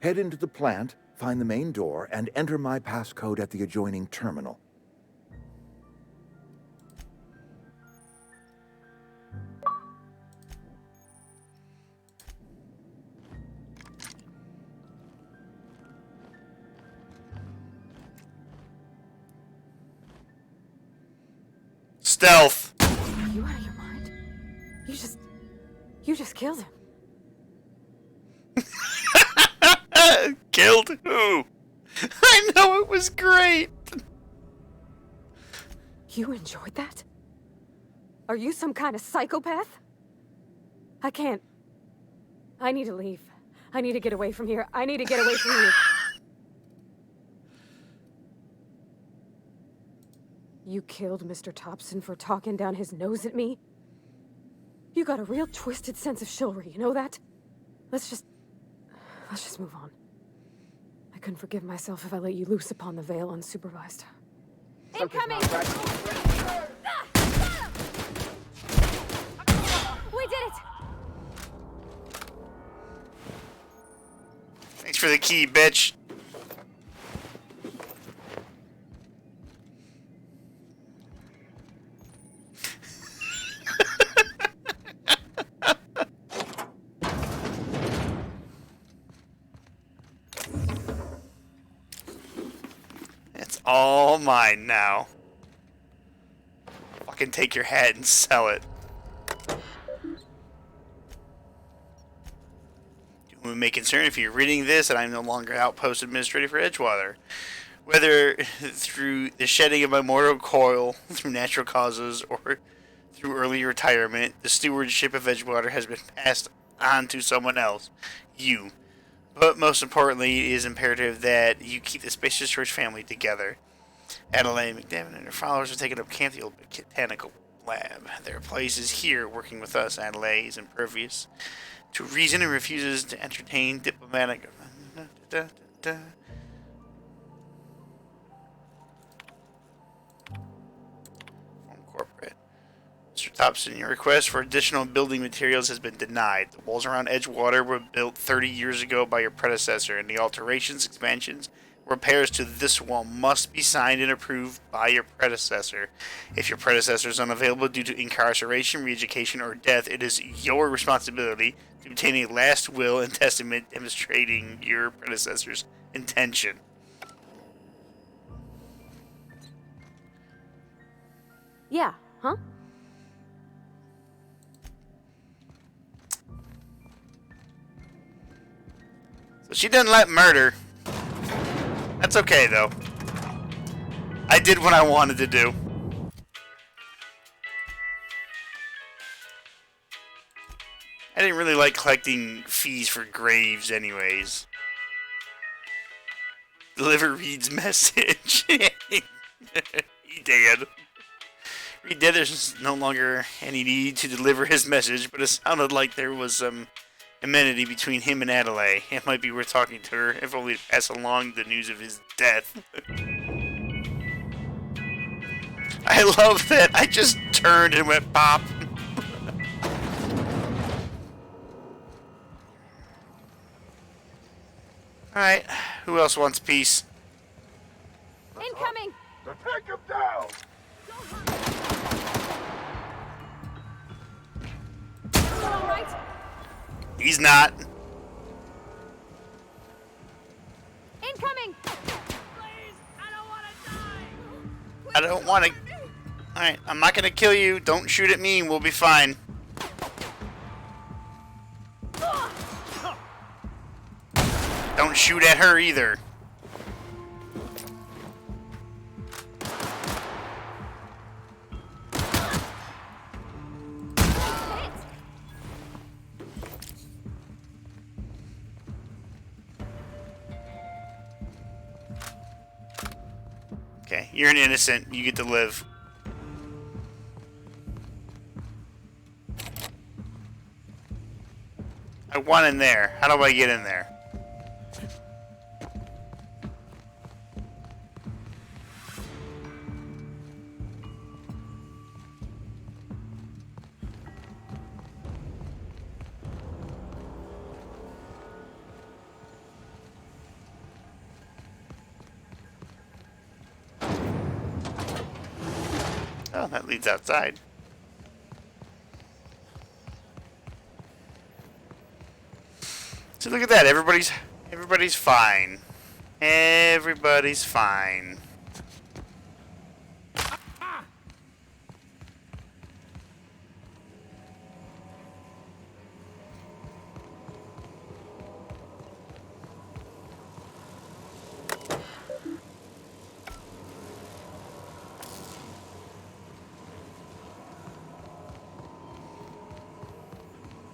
Head into the plant, find the main door, and enter my passcode at the adjoining terminal. Stealth. Are you out of your mind? You just killed him. Killed who? I know, it was great. You enjoyed that? Are you some kind of psychopath? I can't. I need to leave. I need to get away from here. I need to get away from you. You killed Mr. Thompson for talking down his nose at me? You got a real twisted sense of chivalry, you know that? Let's just move on. I couldn't forgive myself if I let you loose upon the Vale unsupervised. Incoming! We did it! Thanks for the key, bitch. It's all mine now. Fucking take your head and sell it. You may concern if you're reading this and I'm no longer outpost administrator for Edgewater. Whether through the shedding of my mortal coil, through natural causes, or through early retirement, the stewardship of Edgewater has been passed on to someone else. You. But most importantly, it is imperative that you keep the Spacious Church family together. Adelaide McDevitt and her followers are taking up camp at the old botanical lab. Their place is here, working with us. Adelaide is impervious to reason and refuses to entertain diplomatic. From corporate. Mr. Thompson, your request for additional building materials has been denied. The walls around Edgewater were built 30 years ago by your predecessor, and the alterations, expansions, repairs to this wall must be signed and approved by your predecessor. If your predecessor is unavailable due to incarceration, re-education, or death, it is your responsibility to obtain a last will and testament demonstrating your predecessor's intention. Yeah, huh? So she didn't let murder. That's okay, though. I did what I wanted to do. I didn't really like collecting fees for graves anyways. Deliver Reed's message. He did. Reed did. There's no longer any need to deliver his message, but it sounded like there was some amenity between him and Adelaide. It might be worth talking to her, if only to pass along the news of his death. I love that I just turned and went pop. Alright, who else wants peace? Incoming! Take him down! All right. He's not. Incoming! I don't want to. Alright, I'm not going to kill you. Don't shoot at me. We'll be fine. Don't shoot at her either. Okay, you're an innocent. You get to live. I want in there. How do I get in there? Oh, that leads outside. So look at that. Everybody's fine. Everybody's fine.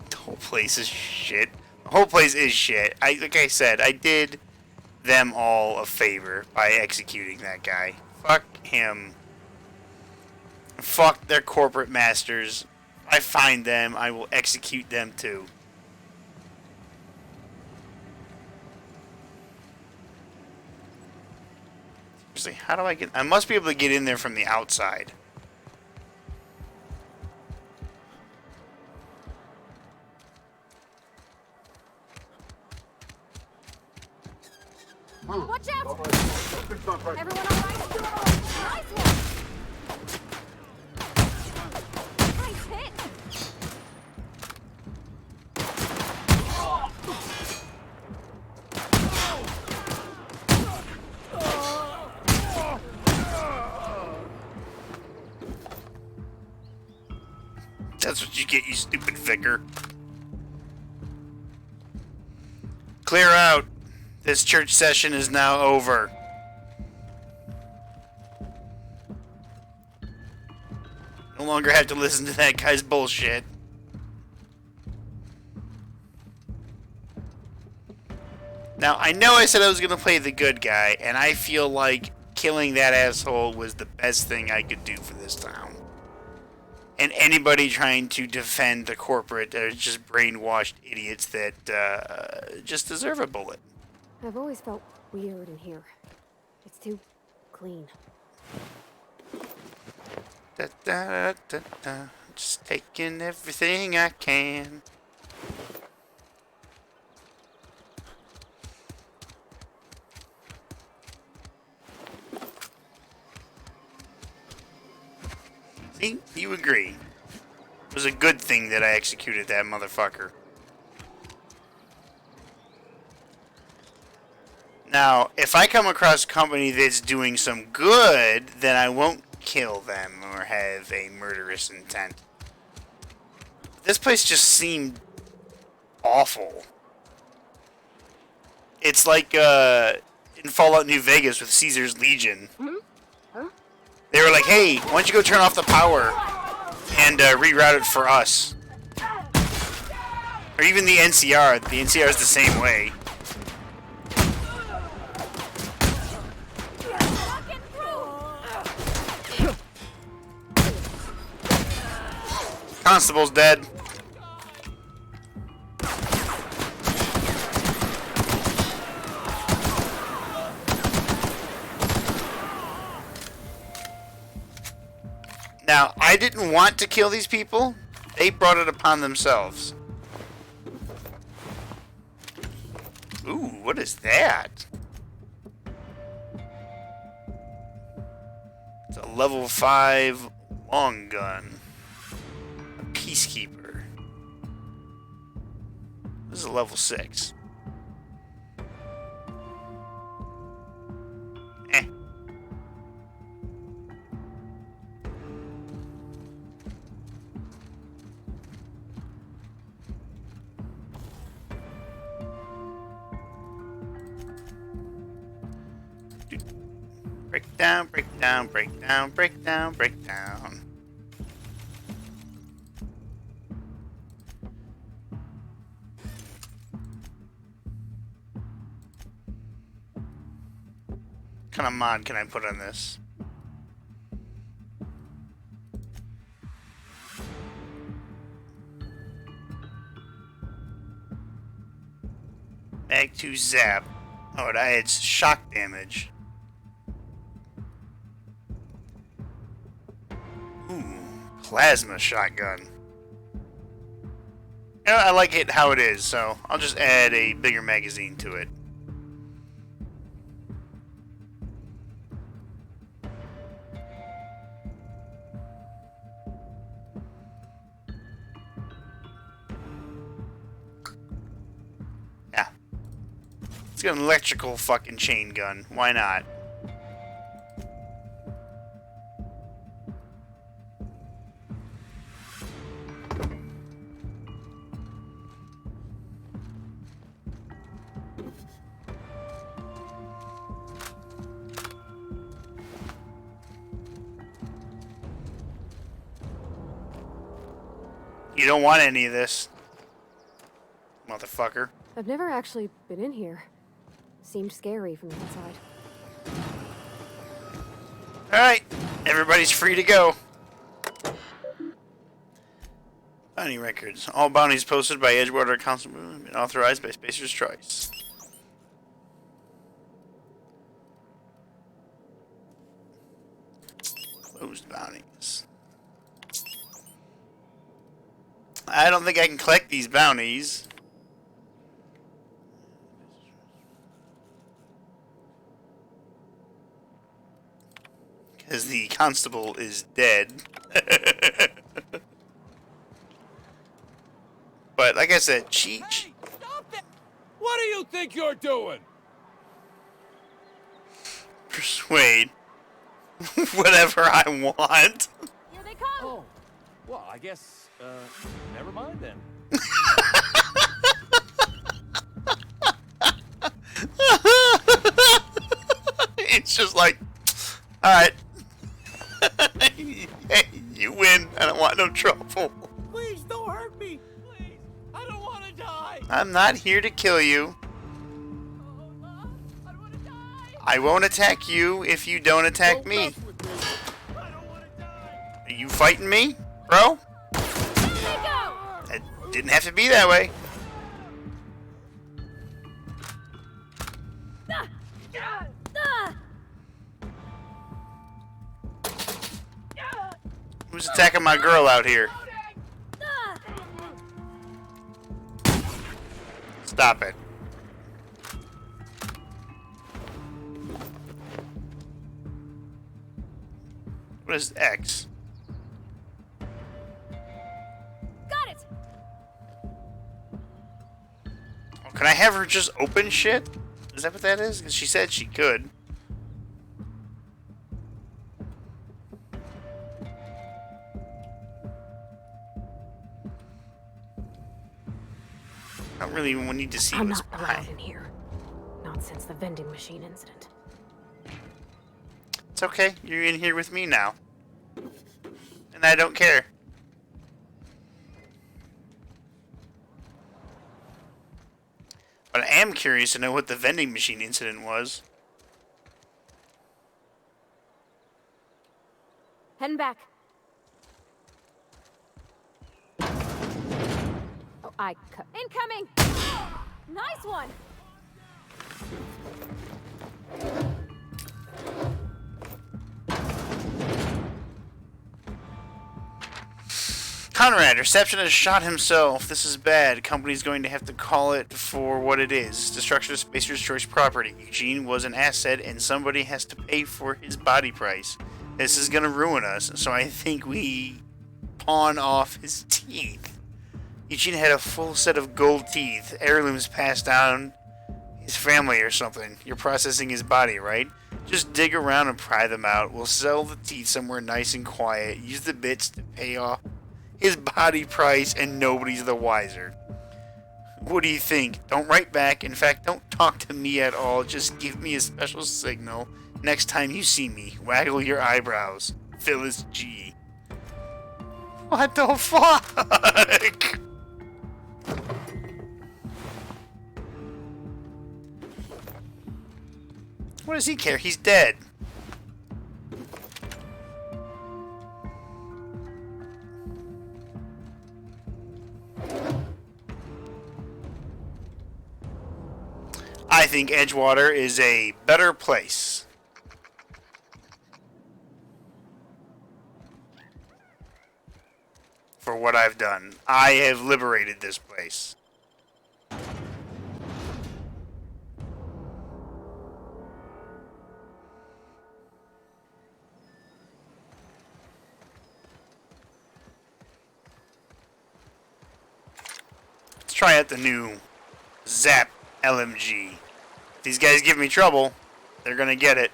The whole place is shit. The whole place is shit. Like I said, I did them all a favor by executing that guy. Fuck him. Fuck their corporate masters. If I find them, I will execute them too. Seriously, how do I get... I must be able to get in there from the outside. Watch out! Something's not right. Everyone all right? Nice one! Nice hit! That's what you get, you stupid vicar. Clear out. This church session is now over. No longer have to listen to that guy's bullshit. Now, I know I said I was going to play the good guy, and I feel like killing that asshole was the best thing I could do for this town. And anybody trying to defend the corporate are just brainwashed idiots that just deserve a bullet. I've always felt weird in here. It's too clean. Da, da, da, da. Just taking everything I can. See, you agree. It was a good thing that I executed that motherfucker. Now, if I come across a company that's doing some good, then I won't kill them or have a murderous intent. This place just seemed awful. It's like in Fallout New Vegas with Caesar's Legion. They were like, hey, why don't you go turn off the power and reroute it for us? Or even the NCR. The NCR is the same way. Constable's dead. Now, I didn't want to kill these people. They brought it upon themselves. Ooh, what is that? It's a level 5 long gun. A peacekeeper. This is a level 6. Break down, break down, break down, break down, break down. What kind of mod can I put on this? Mag 2 zap. Oh, it adds shock damage. Ooh, plasma shotgun. You know, I like it how it is, so I'll just add a bigger magazine to it. Yeah. Let's get an electrical fucking chain gun. Why not? You don't want any of this, motherfucker. I've never actually been in here. Seemed scary from the outside. Alright, everybody's free to go. Bounty records. All bounties posted by Edgewater Constable have been authorized by Spacer's Choice. Closed bounties. I don't think I can collect these bounties. Because the constable is dead. But like I said, Hey, stop that! What do you think you're doing? Persuade. Whatever I want. Here they come! Oh, well, I guess, never mind then. It's just like, alright. Hey, you win. I don't want no trouble. Please don't hurt me! Please, I don't want to die! I'm not here to kill you. I won't attack you if you don't attack me. Are you fighting me? Bro? It didn't have to be that way. Who's attacking my girl out here? Stop it. What is X? Got it. Oh, can I have her just open shit? Is that what that is? 'Cause she said she could. I don't really even need to see I'm what's not allowed behind. in here. Not since the vending machine incident. It's okay. You're in here with me now. And I don't care. But I am curious to know what the vending machine incident was. Heading back. Oh, incoming! Nice one! Conrad, receptionist shot himself. This is bad. Company's going to have to call it for what it is. Destruction of Spacer's Choice property. Eugene was an asset and somebody has to pay for his body price. This is gonna ruin us, so I think we pawn off his teeth. Eugene had a full set of gold teeth, heirlooms passed down his family or something. You're processing his body, right? Just dig around and pry them out. We'll sell the teeth somewhere nice and quiet. Use the bits to pay off his body price and nobody's the wiser. What do you think? Don't write back. In fact, don't talk to me at all. Just give me a special signal next time you see me. Waggle your eyebrows. Phyllis G. What the fuck? What does he care? He's dead. I think Edgewater is a better place. For what I've done. I have liberated this place. Let's try out the new Zap LMG. If these guys give me trouble, they're gonna get it.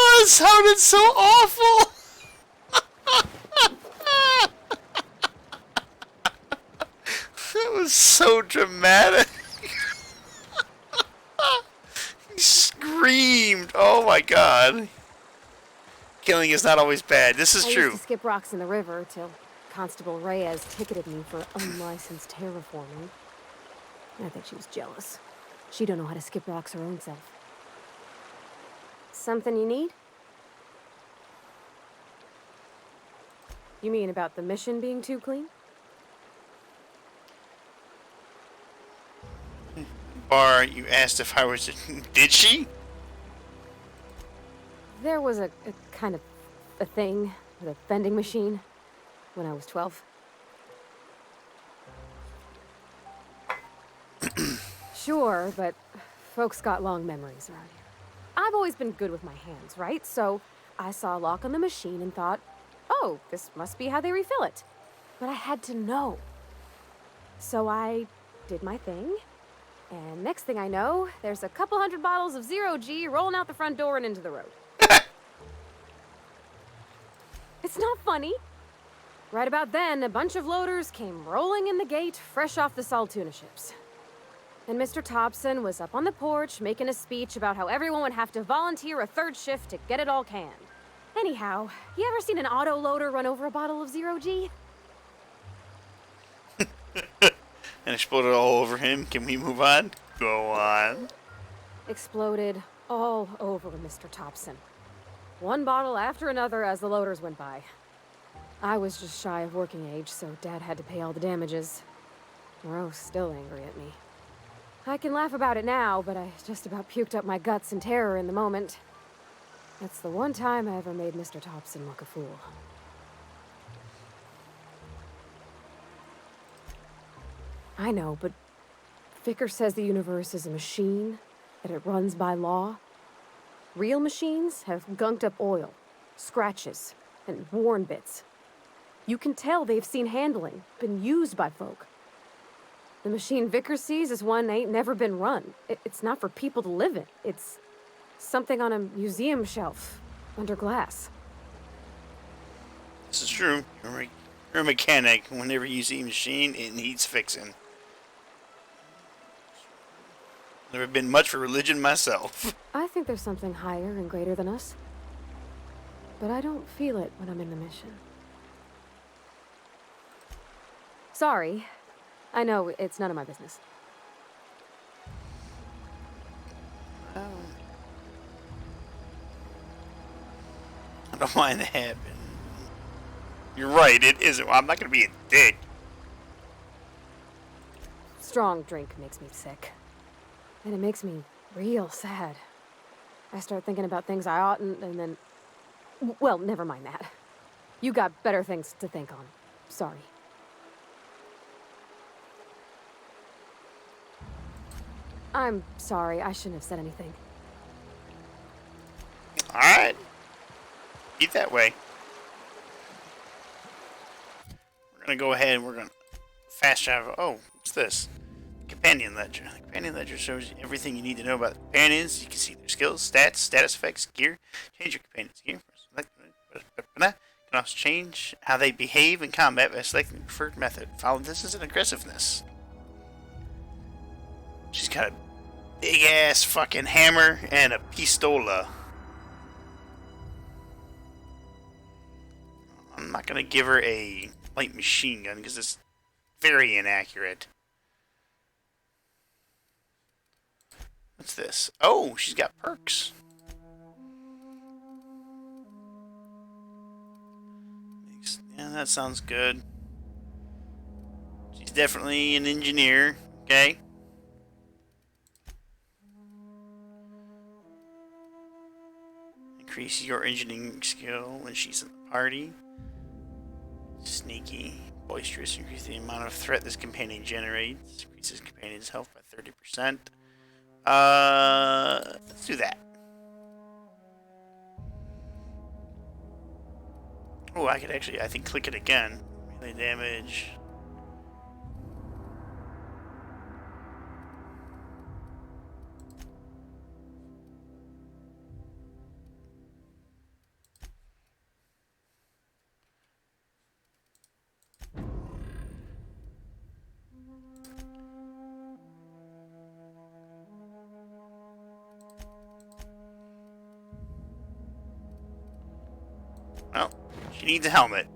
Oh, it sounded so awful. That was so dramatic. He screamed. Oh my god. Killing is not always bad. This is I true. used to skip rocks in the river till Constable Reyes ticketed me for unlicensed terraforming. I think she was jealous. She don't know how to skip rocks her own self. Something you need? You mean about the mission being too clean? Bar, you asked if I was. Did she? There was a kind of a thing with a vending machine when I was 12. Sure, but folks got long memories around here. I've always been good with my hands, right? So I saw a lock on the machine and thought, oh, this must be how they refill it. But I had to know. So I did my thing. And next thing I know, there's a couple hundred bottles of Zero G rolling out the front door and into the road. It's not funny. Right about then, a bunch of loaders came rolling in the gate, fresh off the Saltuna ships. And Mr. Thompson was up on the porch making a speech about how everyone would have to volunteer a third shift to get it all canned. Anyhow, you ever seen an auto loader run over a bottle of Zero G? and exploded all over him. Can we move on? Go on. Exploded all over Mr. Thompson. One bottle after another as the loaders went by. I was just shy of working age, so Dad had to pay all the damages. Moreau's still angry at me. I can laugh about it now, but I just about puked up my guts in terror in the moment. That's the one time I ever made Mr. Thompson look a fool. I know, but Vicker says the universe is a machine, that it runs by law. Real machines have gunked up oil, scratches, and worn bits. You can tell they've seen handling, been used by folk. The machine Vicker sees is one ain't never been run. It's not for people to live in. It's something on a museum shelf, under glass. This is true. You're a mechanic. Whenever you see a machine, it needs fixing. Never been much for religion myself. I think there's something higher and greater than us. But I don't feel it when I'm in the mission. Sorry. I know it's none of my business. I don't mind that happening. You're right, it isn't. I'm not gonna be a dick. Strong drink makes me sick. And it makes me real sad. I start thinking about things I oughtn't, and then... Well, never mind that. You got better things to think on. Sorry. I'm sorry, I shouldn't have said anything. Alright. Eat that way. We're gonna go ahead and we're gonna fast travel. Oh, what's this? Companion Ledger. The Companion Ledger shows you everything you need to know about the companions. You can see their skills, stats, status effects, gear. Change your companion's gear. You can also change how they behave in combat by selecting the preferred method. Follow distance and aggressiveness. She's got a big ass fucking hammer and a pistola. I'm not gonna give her a light machine gun because it's very inaccurate. What's this? Oh, she's got perks. Yeah, that sounds good. She's definitely an engineer, okay? Increase your engineering skill when she's in the party. Sneaky, boisterous, increase the amount of threat this companion generates. Increases companion's health by 30%. Let's do that. Oh, I could actually, I think, click it again. Melee damage. Well, she needs a helmet.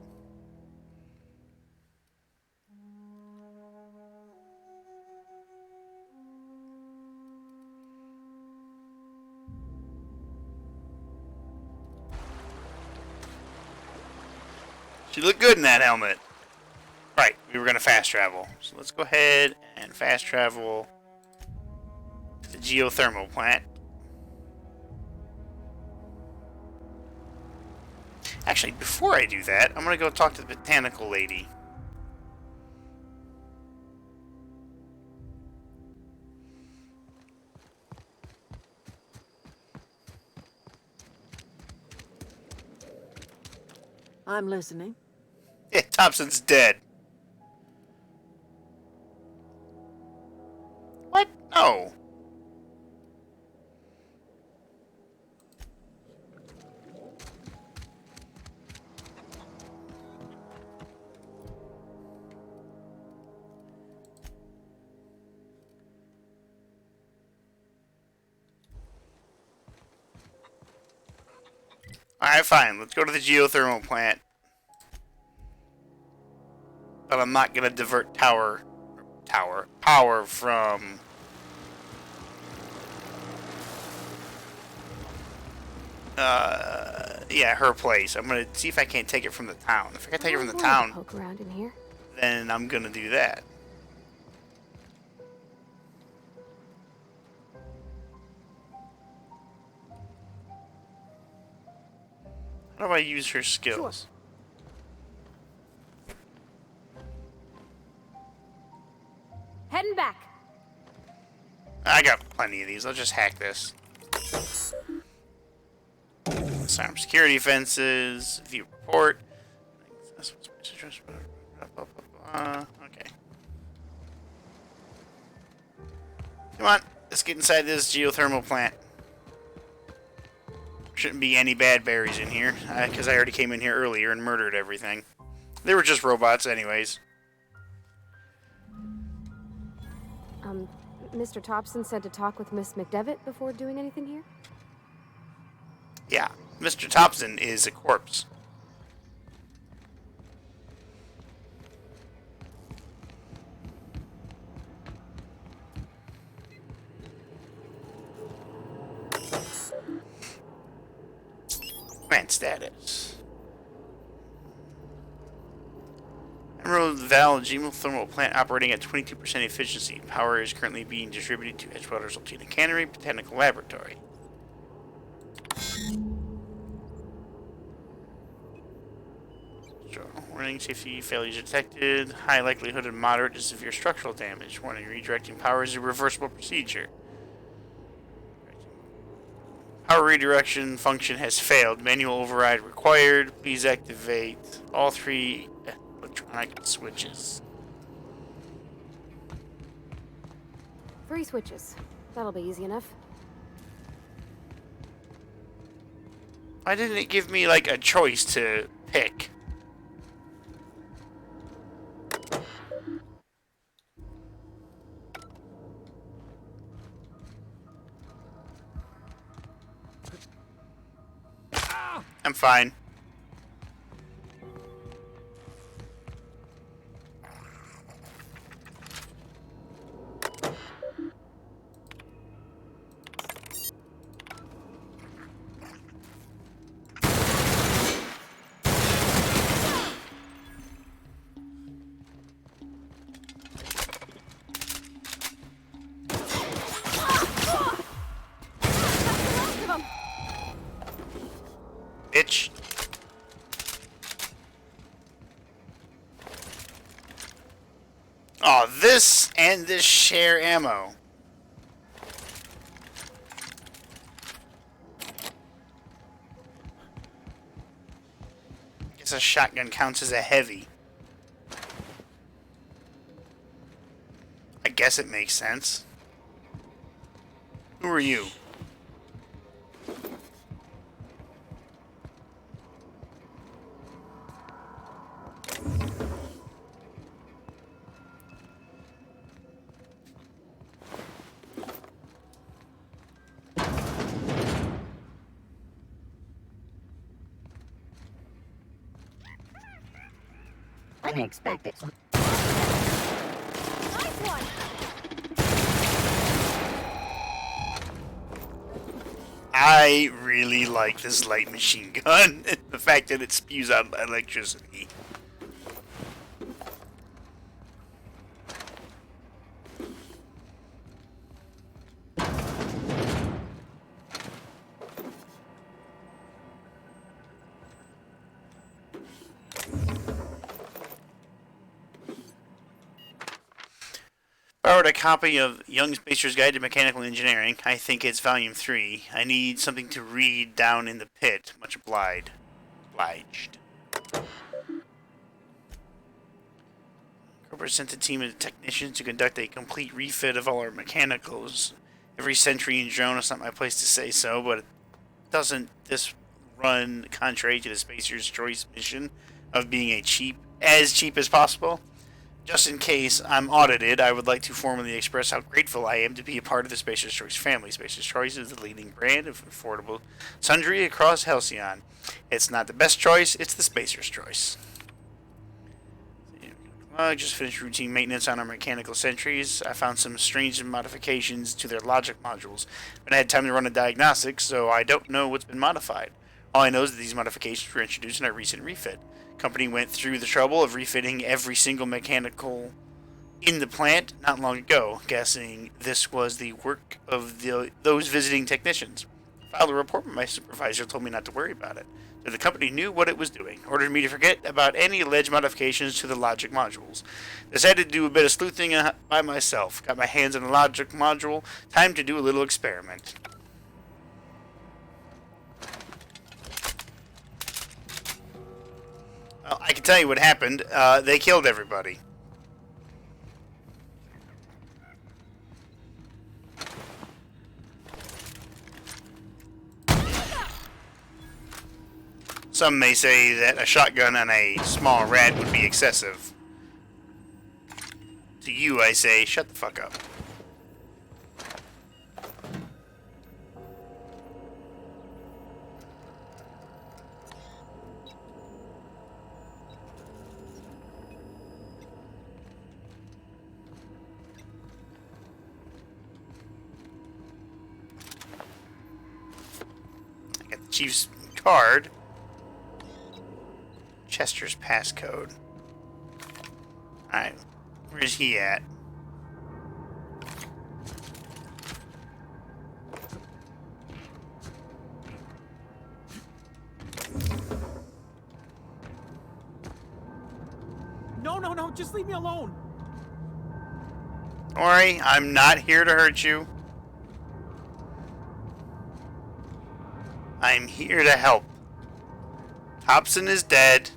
She looked good in that helmet. Right, we were going to fast travel. So let's go ahead and fast travel to the geothermal plant. Actually, before I do that, I'm going to go talk to the botanical lady. I'm listening. Yeah, Thompson's dead. What? No. Alright, fine. Let's go to the geothermal plant. But I'm not going to divert tower. Power from... yeah, her place. I'm gonna see if I can't take it from the town. If I can take it from the town, Poke around in here. then I'm gonna do that. How do I use her skills? Heading back. I got plenty of these. I'll just hack this. Disarm security fences. View report. Okay. Come on. Let's get inside this geothermal plant. Shouldn't be any bad berries in here, because I already came in here earlier and murdered everything. They were just robots anyways. Mr. Thompson said to talk with Miss McDevitt before doing anything here? Yeah, Mr. Thompson is a corpse. Plant status. Emerald Vale geothermal plant operating at 22% efficiency. Power is currently being distributed to Edgewater's Altina Cannery Botanical Laboratory. Warning, safety failures detected. High likelihood of moderate to severe structural damage. Warning, redirecting power is a reversible procedure. Power redirection function has failed. Manual override required. Please activate all 3 electronic switches. 3 switches. That'll be easy enough. Why didn't it give me, like, a choice to pick? I'm fine. Bitch. Oh, this and this share ammo. I guess a shotgun counts as a heavy. I guess it makes sense. Who are you? Unexpected. Nice one. I really like this light machine gun. The fact that it spews out electricity. Borrowed a copy of Young Spacer's Guide to Mechanical Engineering. I think it's volume 3. I need something to read down in the pit. Much obliged. Cobra sent a team of technicians to conduct a complete refit of all our mechanicals. Every century in drone, it's not my place to say so, but doesn't this run contrary to the Spacer's Choice mission of being as cheap as possible? Just in case I'm audited, I would like to formally express how grateful I am to be a part of the Spacer's Choice family. Spacer's Choice is the leading brand of affordable sundry across Halcyon. It's not the best choice, it's the Spacer's Choice. I just finished routine maintenance on our mechanical sentries. I found some strange modifications to their logic modules, but I had time to run a diagnostic, so I don't know what's been modified. All I know is that these modifications were introduced in our recent refit. Company went through the trouble of refitting every single mechanical in the plant not long ago, guessing this was the work of those visiting technicians. I filed a report, but my supervisor told me not to worry about it. So the company knew what it was doing, ordered me to forget about any alleged modifications to the logic modules. Decided to do a bit of sleuthing by myself. Got my hands on a logic module. Time to do a little experiment. Well, I can tell you what happened. They killed everybody. Some may say that a shotgun and a small rat would be excessive. To you, I say, shut the fuck up. I got the chief's card. Chester's passcode. Alright. Where's he at? No, just leave me alone. Don't worry, I'm not here to hurt you. I'm here to help. Hobson is dead.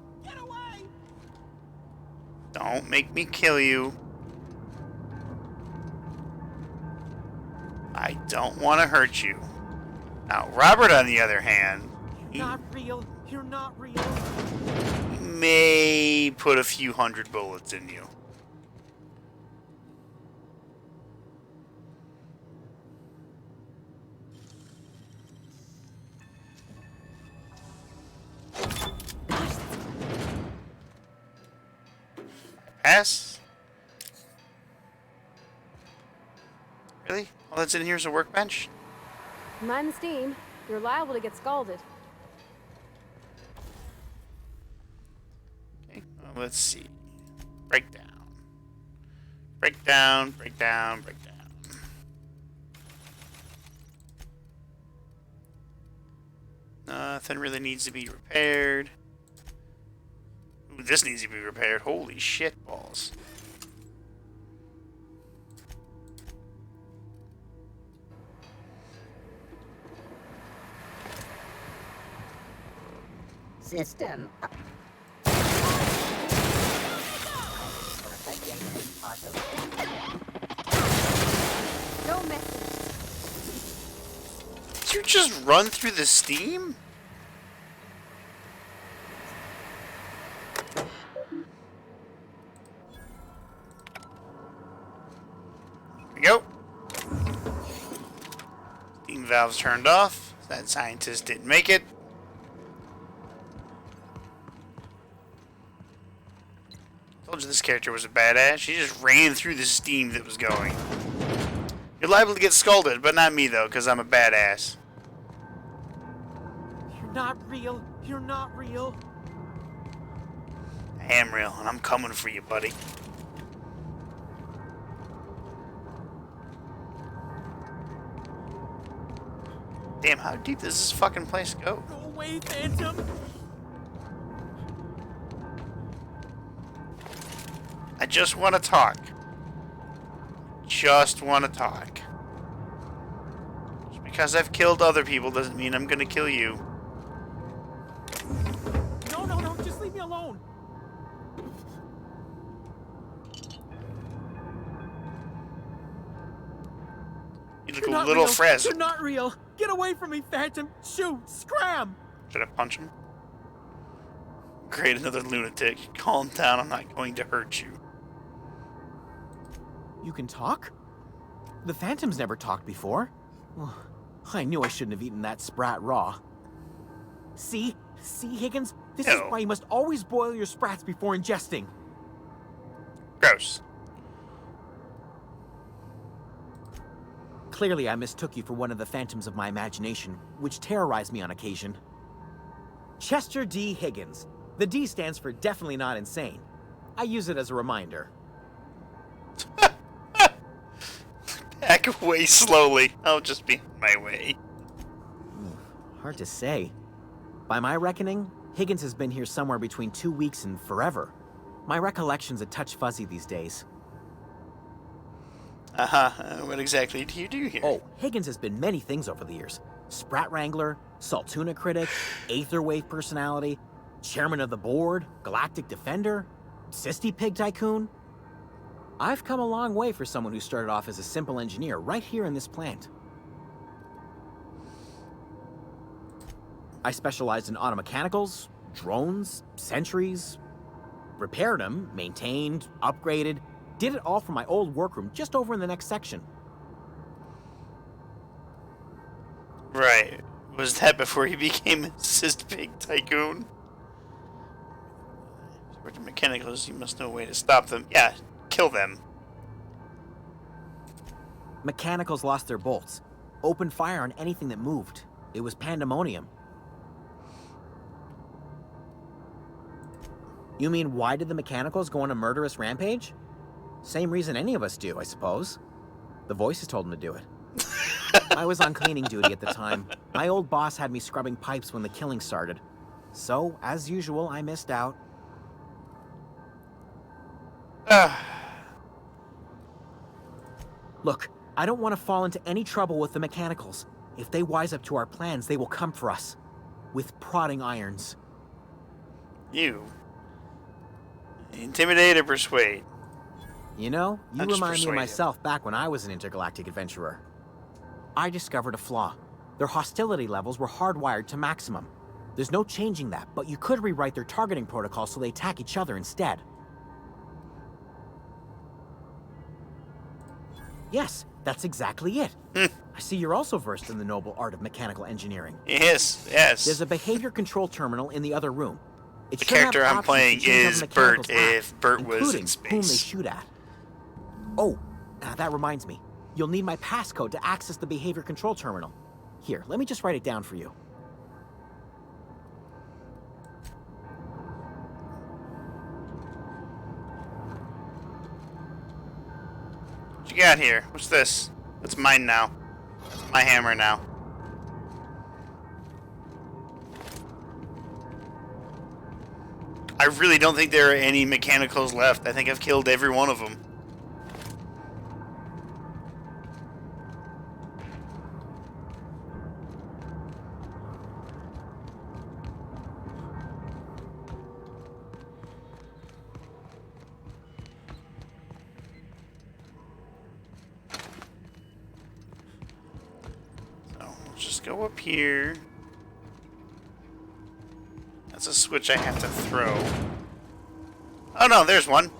Don't make me kill you. I don't want to hurt you. Now, Robert, on the other hand, Not real. You're not real. may put a few hundred bullets in you. Pass? Really? All that's in here is a workbench? Mind the steam. You're liable to get scalded. Okay, well, let's see. Breakdown. Breakdown, breakdown, breakdown. Nothing really needs to be repaired. Ooh, this needs to be repaired. Holy shit balls. System. No message. Did you just run through the steam? Here we go. Steam valves turned off. That scientist didn't make it. Told you this character was a badass. She just ran through the steam that was going. You're liable to get scalded, but not me, though, because I'm a badass. You're not real. You're not real. I am real, and I'm coming for you, buddy. Damn, how deep does this fucking place go? Go away, Phantom. I just want to talk. Just want to talk. Just because I've killed other people doesn't mean I'm gonna kill you. No, just leave me alone. You look You're a not little real. frazzled. You're not real. Get away from me, Phantom. Shoot, scram. Should I punch him? Great, another lunatic. Calm down, I'm not going to hurt you. You can talk? The Phantom's never talked before. Well, I knew I shouldn't have eaten that sprat raw. See, Higgins? This is why you must always boil your sprats before ingesting. Gross. Clearly, I mistook you for one of the phantoms of my imagination, which terrorized me on occasion. Chester D. Higgins. The D stands for definitely not insane. I use it as a reminder. Back away slowly. I'll just be on my way. Hard to say. By my reckoning, Higgins has been here somewhere between 2 weeks and forever. My recollection's a touch fuzzy these days. What exactly do you do here? Oh, Higgins has been many things over the years. Sprat Wrangler, Saltuna critic, Aetherwave personality, chairman of the board, Galactic Defender, Sisty Pig Tycoon. I've come a long way for someone who started off as a simple engineer right here in this plant. I specialized in automechanicals, drones, sentries, repaired them, maintained, upgraded, did it all from my old workroom just over in the next section. Right. Was that before he became a Sisty Pig Tycoon? With mechanicals, you must know a way to stop them. Yeah, kill them. Mechanicals lost their bolts. Opened fire on anything that moved. It was pandemonium. You mean, why did the mechanicals go on a murderous rampage? Same reason any of us do, I suppose. The voices told them to do it. I was on cleaning duty at the time. My old boss had me scrubbing pipes when the killing started. So, as usual, I missed out. Look, I don't want to fall into any trouble with the mechanicals. If they wise up to our plans, they will come for us. With prodding irons. You. Intimidate or persuade? You know, you I'll just remind me persuade of him. myself back when I was an intergalactic adventurer. I discovered a flaw. Their hostility levels were hardwired to maximum. There's no changing that, but you could rewrite their targeting protocol so they attack each other instead. Yes, that's exactly it. I see you're also versed in the noble art of mechanical engineering. Yes, yes. There's a behavior control terminal in the other room. It The should have character I'm options to playing change how the is mechanicals Bert act, if Bert was including in space. whom they shoot at. Oh, that reminds me. You'll need my passcode to access the behavior control terminal. Here, let me just write it down for you. What you got here? What's this? That's mine now. That's my hammer now. I really don't think there are any mechanicals left. I think I've killed every one of them. So, let's just go up here. That's a switch I have to throw. Oh no, there's one.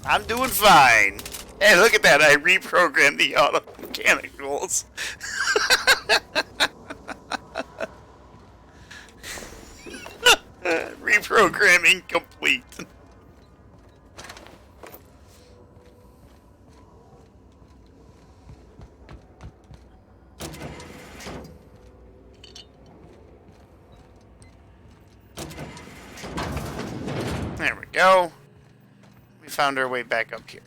I'm doing fine. Hey, look at that. I reprogrammed the auto mechanicals. Reprogramming complete. There we go. We found our way back up here.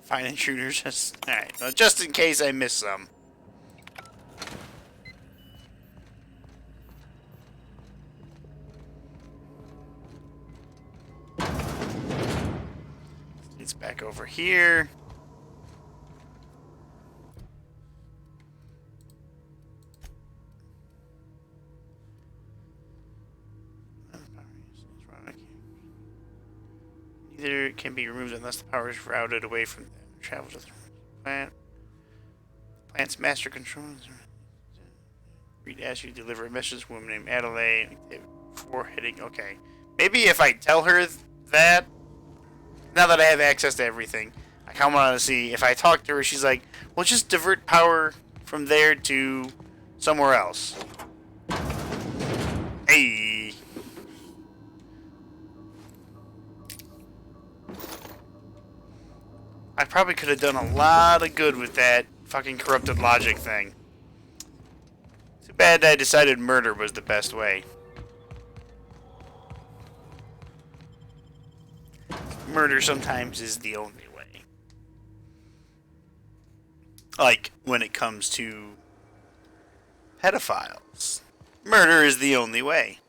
Find intruders. Alright, well, just in case I miss some. It's back over here. Either can be removed unless the power is routed away from travel to the plant. Plant's master controls. Reed asks you to deliver a message to a woman named Adelaide before hitting. Okay. Maybe if I tell her that, now that I have access to everything, I kind of want to see if I talk to her, she's like, well, just divert power from there to somewhere else. Hey. I probably could have done a lot of good with that fucking corrupted logic thing. Too bad I decided murder was the best way. Murder sometimes is the only way. Like, when it comes to pedophiles. Murder is the only way.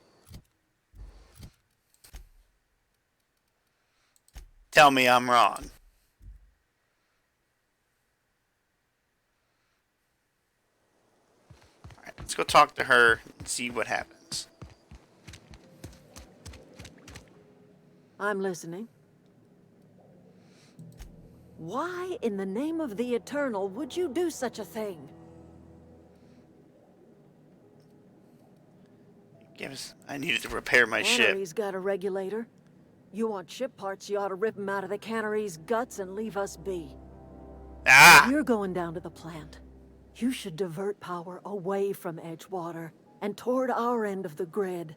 Tell me I'm wrong. Alright, let's go talk to her and see what happens. I'm listening. Why in the name of the Eternal would you do such a thing? I needed to repair my ship. Cannery's got a regulator. You want ship parts, you ought to rip them out of the cannery's guts and leave us be. Ah! If you're going down to the plant, you should divert power away from Edgewater and toward our end of the grid.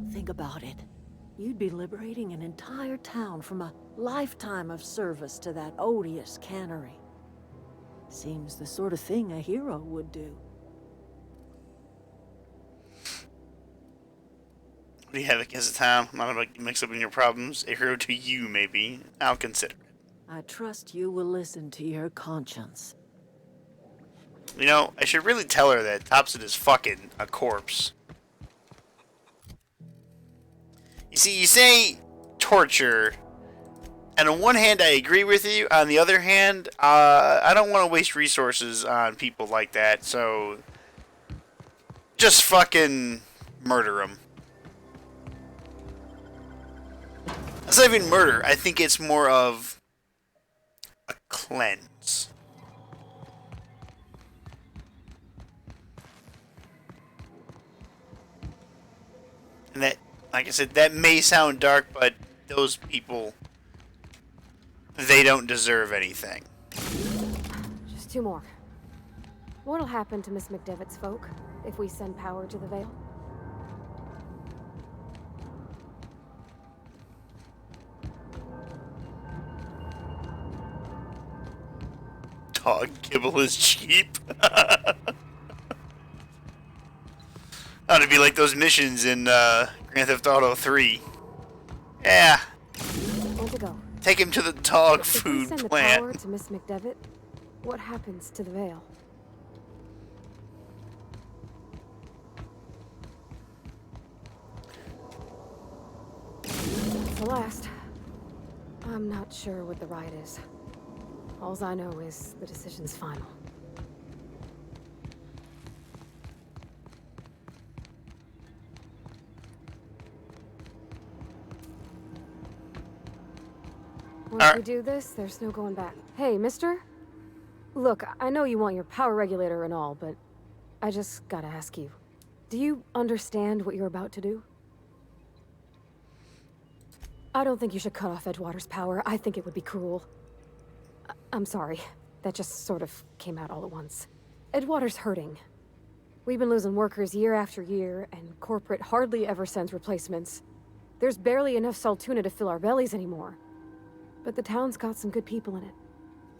Think about it. You'd be liberating an entire town from a lifetime of service to that odious cannery. Seems the sort of thing a hero would do. What do you have against the town? I'm not about to mix up in your problems. A hero to you, maybe. I'll consider it. I trust you will listen to your conscience. You know, I should really tell her that Topson is fucking a corpse. You see, you say torture, and on one hand I agree with you, on the other hand, I don't want to waste resources on people like that, so just fucking murder them. It's not even murder, I think it's more of a cleanse. And that, like I said, that may sound dark, but those people, they don't deserve anything. Just two more. What'll happen to Miss McDevitt's folk if we send power to the Vale? Dog kibble is cheap. Ought to be like those missions in Grand Theft Auto 3. Yeah. Want to go? Take him to the dog If we food send the plant. power to Miss McDevitt, what happens to the Vale? It's the last. I'm not sure what the right is. Alls I know is the decision's final. Once we do this, there's no going back. Hey, mister? Look, I know you want your power regulator and all, but I just gotta ask you. Do you understand what you're about to do? I don't think you should cut off Edgewater's power. I think it would be cruel. I'm sorry. That just sort of came out all at once. Edgewater's hurting. We've been losing workers year after year, and corporate hardly ever sends replacements. There's barely enough Saltuna to fill our bellies anymore. But the town's got some good people in it.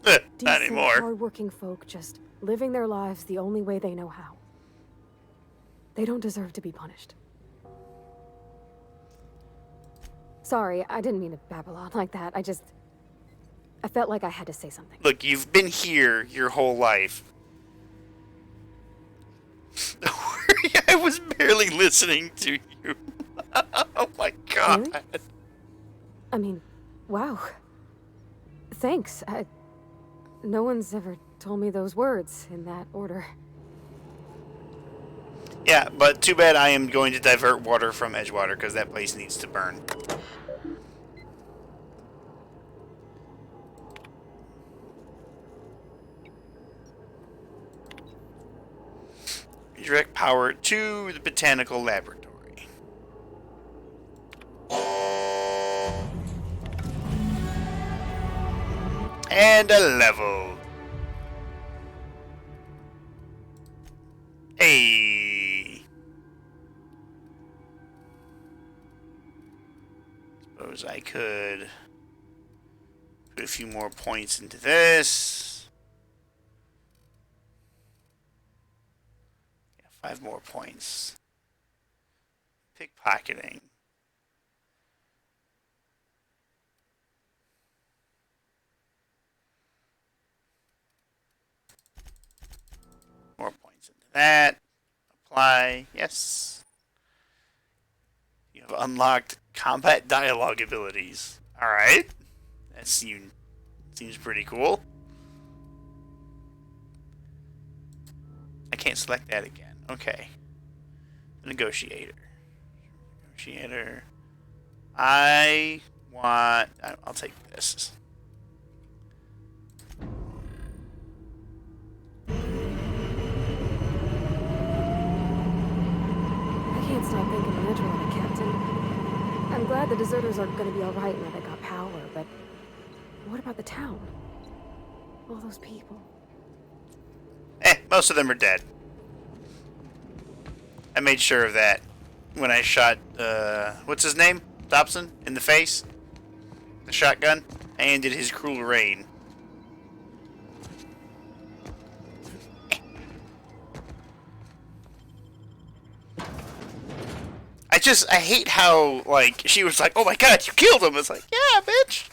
Not Decent, anymore. hard-working folk just living their lives the only way they know how. They don't deserve to be punished. Sorry, I didn't mean to babble on like that. I felt like I had to say something. Look, you've been here your whole life. I was barely listening to you. Oh my god. Really? I mean, wow. Thanks. No one's ever told me those words in that order. Yeah, but too bad I am going to divert water from Edgewater because that place needs to burn. direct power to the botanical laboratory. And a level. Hey. Suppose I could put a few more points into this. Yeah, 5 more points. Pickpocketing. More points into that. Apply. Yes. You have unlocked combat dialogue abilities. Alright. That seems pretty cool. I can't select that again. Okay. Negotiator. Negotiator. I'll take this. I can't stop thinking of Edgewater, Captain. I'm glad the deserters are gonna be alright now they got power, but what about the town? All those people. Most of them are dead. I made sure of that when I shot, what's his name? Dobson? In the face? The shotgun? I ended his cruel reign. I hate how, like, she was like, oh my god, you killed him! It's like, yeah, bitch!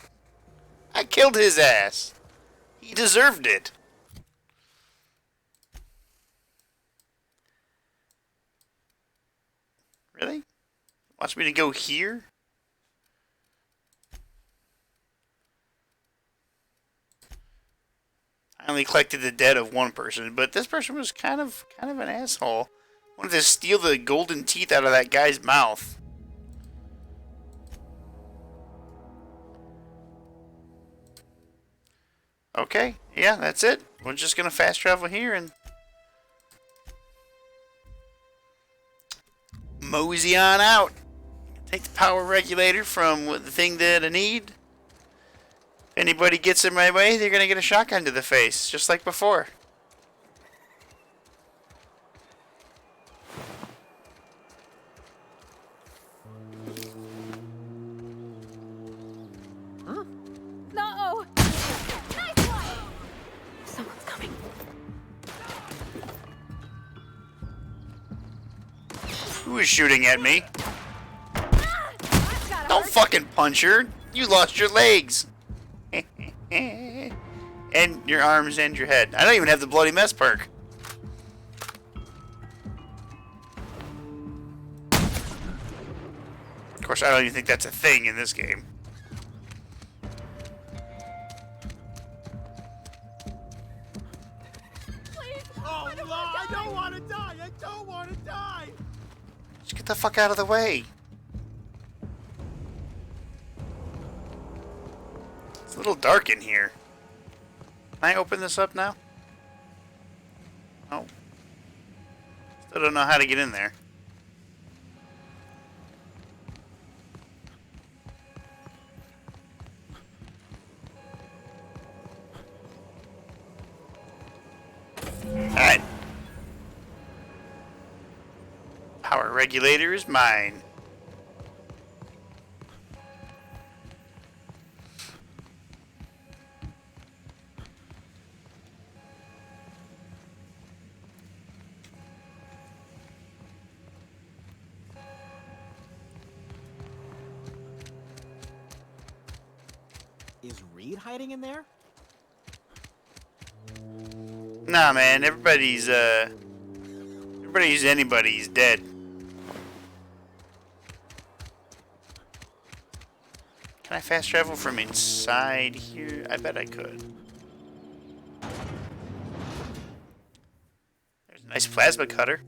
I killed his ass. He deserved it. Really? Wants me to go here? I only collected the dead of one person, but this person was kind of an asshole. Wanted to steal the golden teeth out of that guy's mouth. Okay, yeah, that's it. We're just gonna fast travel here and mosey on out. Take the power regulator from the thing that I need. If anybody gets in my way, they're gonna get a shotgun to the face, just like before. No! Someone's coming. Who is shooting at me? Don't fucking punch her. You lost your legs. And your arms and your head. I don't even have the bloody mess perk. Of course, I don't even think that's a thing in this game. Oh, no, I don't want to die! I don't want to die! Just get the fuck out of the way. It's a little dark in here. Can I open this up now? Oh. Still don't know how to get in there. Alright. Power regulator is mine. Is Reed hiding in there? Nah, man, everybody's anybody's dead. Can I fast travel from inside here? I bet I could. There's a nice plasma cutter.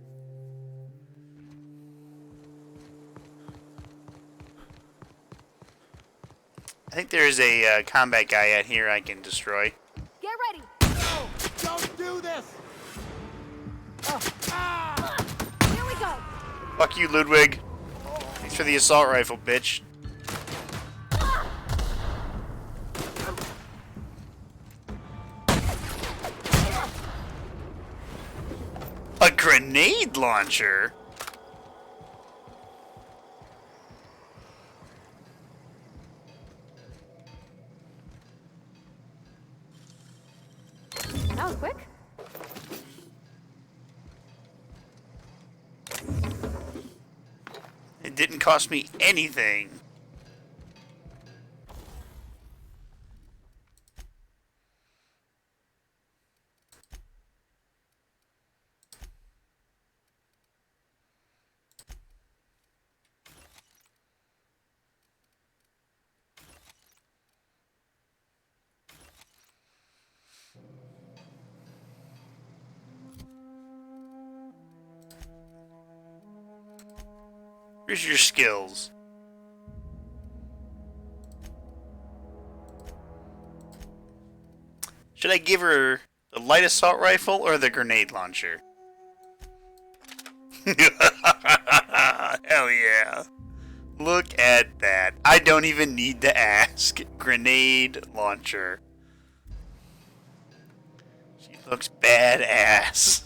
I think there's a combat guy out here I can destroy. Get ready! No! Don't do this! Ah! Fuck you, Ludwig. Thanks for the assault rifle, bitch. A grenade launcher? That was quick. It didn't cost me anything. Here's your skills. Should I give her the light assault rifle or the grenade launcher? Hell yeah. Look at that. I don't even need to ask. Grenade launcher. She looks badass.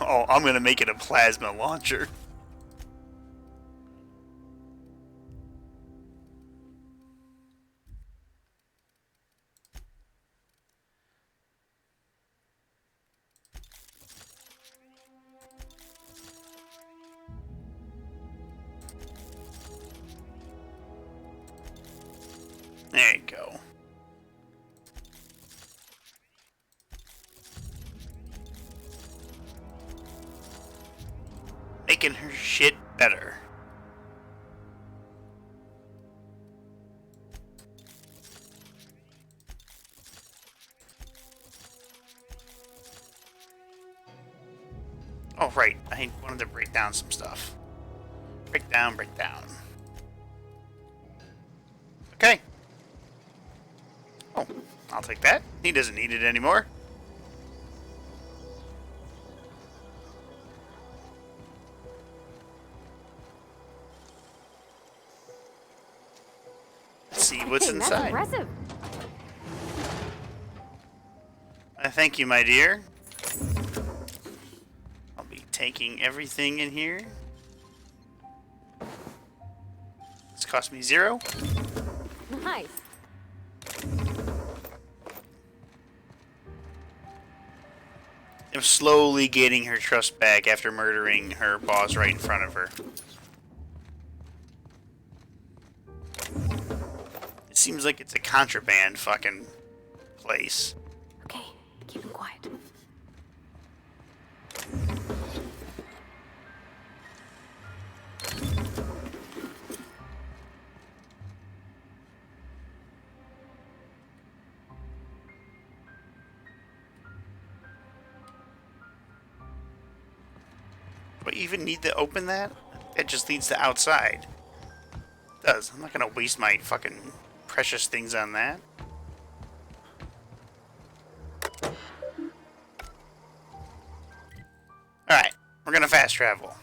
Oh, I'm gonna make it a plasma launcher. There you go. Making her shit better. Oh, right. I wanted to break down some stuff. Break down, break down. Okay. Oh, I'll take that. He doesn't need it anymore. Let's see what's Dang, inside. That's impressive. Thank you, my dear. I'll be taking everything in here. This cost me 0. Nice. I'm slowly gaining her trust back after murdering her boss right in front of her. It seems like it's a contraband fucking place. Okay, keep him quiet. Do I even need to open that? It just leads to outside. It does. I'm not gonna waste my fucking precious things on that. Alright, we're gonna fast travel.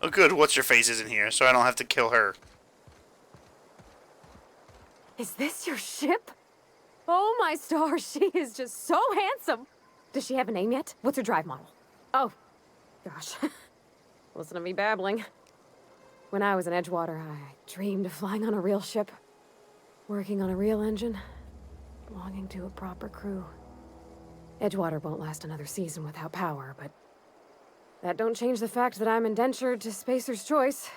Oh good, what's-her-face isn't here, so I don't have to kill her. Is this your ship? Oh my stars, she is just so handsome. Does she have a name yet? What's her drive model? Oh, gosh. Listen to me babbling. When I was in Edgewater, I dreamed of flying on a real ship, working on a real engine, belonging to a proper crew. Edgewater won't last another season without power, but that don't change the fact that I'm indentured to Spacer's Choice.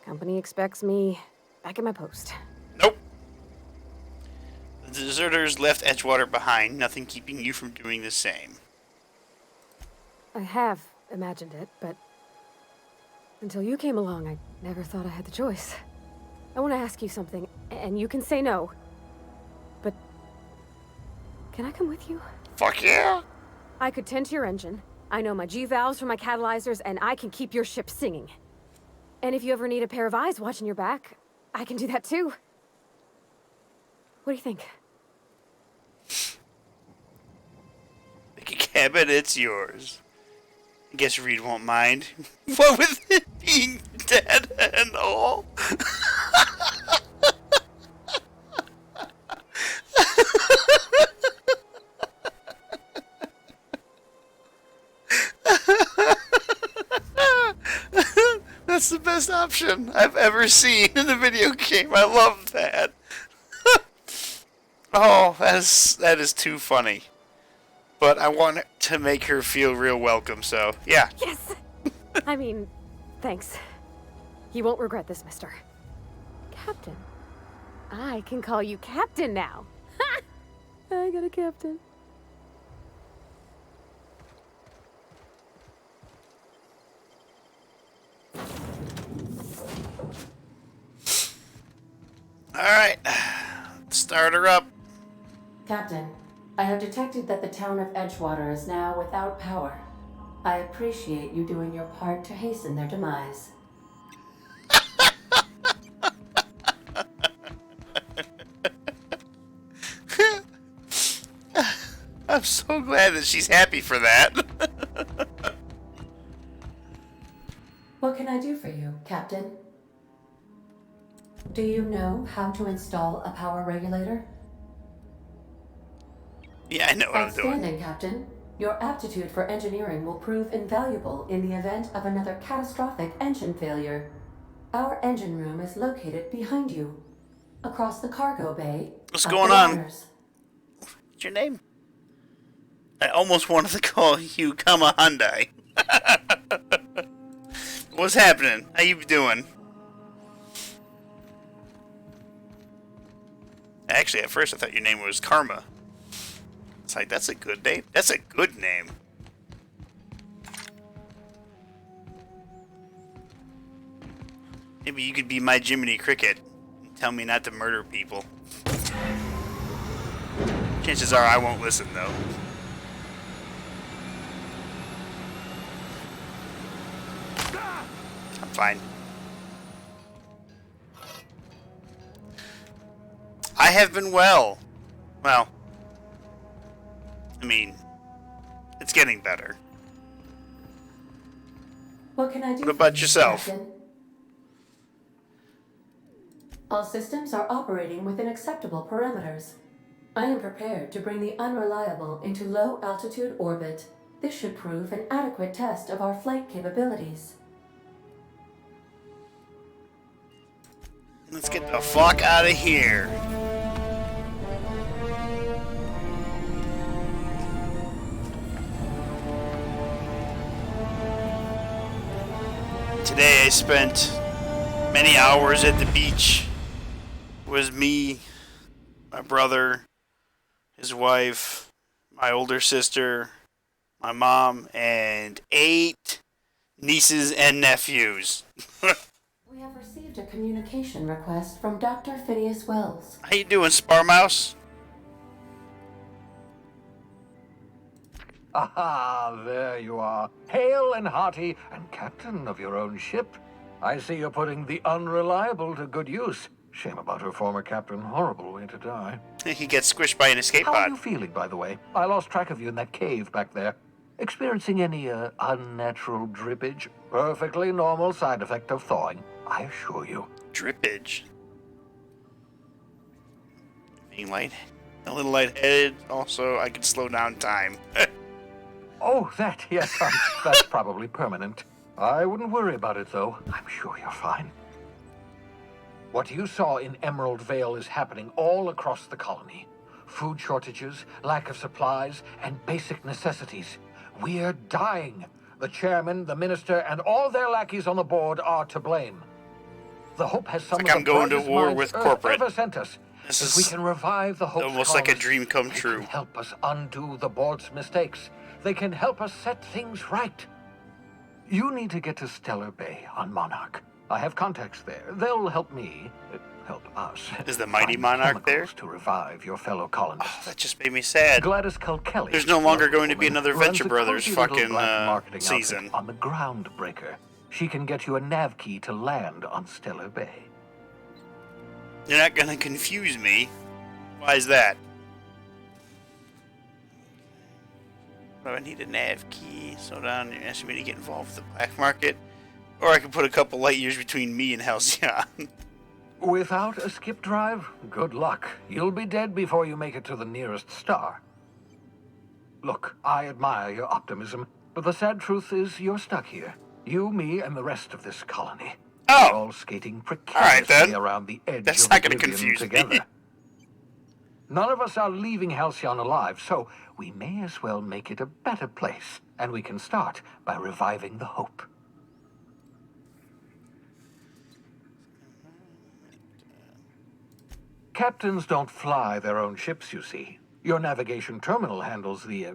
Company expects me back at my post. Nope. The deserters left Edgewater behind, nothing keeping you from doing the same. I have imagined it, but until you came along, I never thought I had the choice. I want to ask you something, and you can say no, but can I come with you? Fuck yeah! I could tend to your engine, I know my G-valves from my catalyzers, and I can keep your ship singing. And if you ever need a pair of eyes watching your back, I can do that too. What do you think? Pick a cabin, it's yours. I guess Reed won't mind. What with it being dead and all? That's the best option I've ever seen in a video game. I love that. Oh, that is too funny. But I want to make her feel real welcome, so yeah. Yes! I mean, thanks. You won't regret this, mister. Captain. I can call you Captain now. Ha! I got a captain. Alright. Start her up. Captain, I have detected that the town of Edgewater is now without power. I appreciate you doing your part to hasten their demise. I'm so glad that she's happy for that. What can I do for you, Captain? Do you know how to install a power regulator? Yeah, I know what I'm doing. Outstanding, Captain. Your aptitude for engineering will prove invaluable in the event of another catastrophic engine failure. Our engine room is located behind you, across the cargo bay. What's going on? What's your name? I almost wanted to call you Kama Hyundai. What's happening? How you doing? Actually, at first I thought your name was Karma. It's like, that's a good name. That's a good name. Maybe you could be my Jiminy Cricket and tell me not to murder people. Chances are I won't listen, though. I'm fine. I have been well. Well, I mean, it's getting better. What can I do? What about yourself? Captain? All systems are operating within acceptable parameters. I am prepared to bring the Unreliable into low-altitude orbit. This should prove an adequate test of our flight capabilities. Let's get the fuck out of here. Today I spent many hours at the beach. It was me, my brother, his wife, my older sister, my mom, and 8 nieces and nephews. We have received a communication request from Dr. Phineas Wells. How you doing, Sparmouse? Aha, there you are. Hale and hearty, and captain of your own ship. I see you're putting the Unreliable to good use. Shame about her former captain. Horrible way to die. He gets squished by an escape pod. How are you feeling, by the way? I lost track of you in that cave back there. Experiencing any, unnatural drippage? Perfectly normal side effect of thawing, I assure you. Drippage? Being a little lightheaded. Also, I can slow down time. Oh, that, yes, that's probably permanent. I wouldn't worry about it, though. I'm sure you're fine. What you saw in Emerald Vale is happening all across the colony. Food shortages, lack of supplies, and basic necessities. We're dying. The chairman, the minister, and all their lackeys on the board are to blame. The Hope has some It's of like the I'm going to brightest war minds with Earth corporate. ever sent us. This If is we can revive the Hope's almost like a cause, dream come they true. can help us undo the board's mistakes. They can help us set things right. You need to get to Stellar Bay on Monarch. I have contacts there. They'll help me, help us. Is the Mighty find Monarch there? chemicals to revive your fellow colonists. That just made me sad. Gladys Kilkelly. There's no longer going to be woman, another runs Venture a Brothers cozy little fucking black marketing outfit season. on the Groundbreaker. She can get you a nav key to land on Stellar Bay. You're not gonna confuse me. Why is that? Do I need a nav key? Slow down, you're asking me to get involved with the black market? Or I could put a couple light years between me and Halcyon. Without a skip drive, good luck. You'll be dead before you make it to the nearest star. Look, I admire your optimism, but the sad truth is you're stuck here. You, me, and the rest of this colony. Oh! We're all skating precariously around the edge That's of not gonna oblivion confuse together. me. None of us are leaving Halcyon alive, so we may as well make it a better place. And we can start by reviving the hope. Captains don't fly their own ships, you see. Your navigation terminal handles the,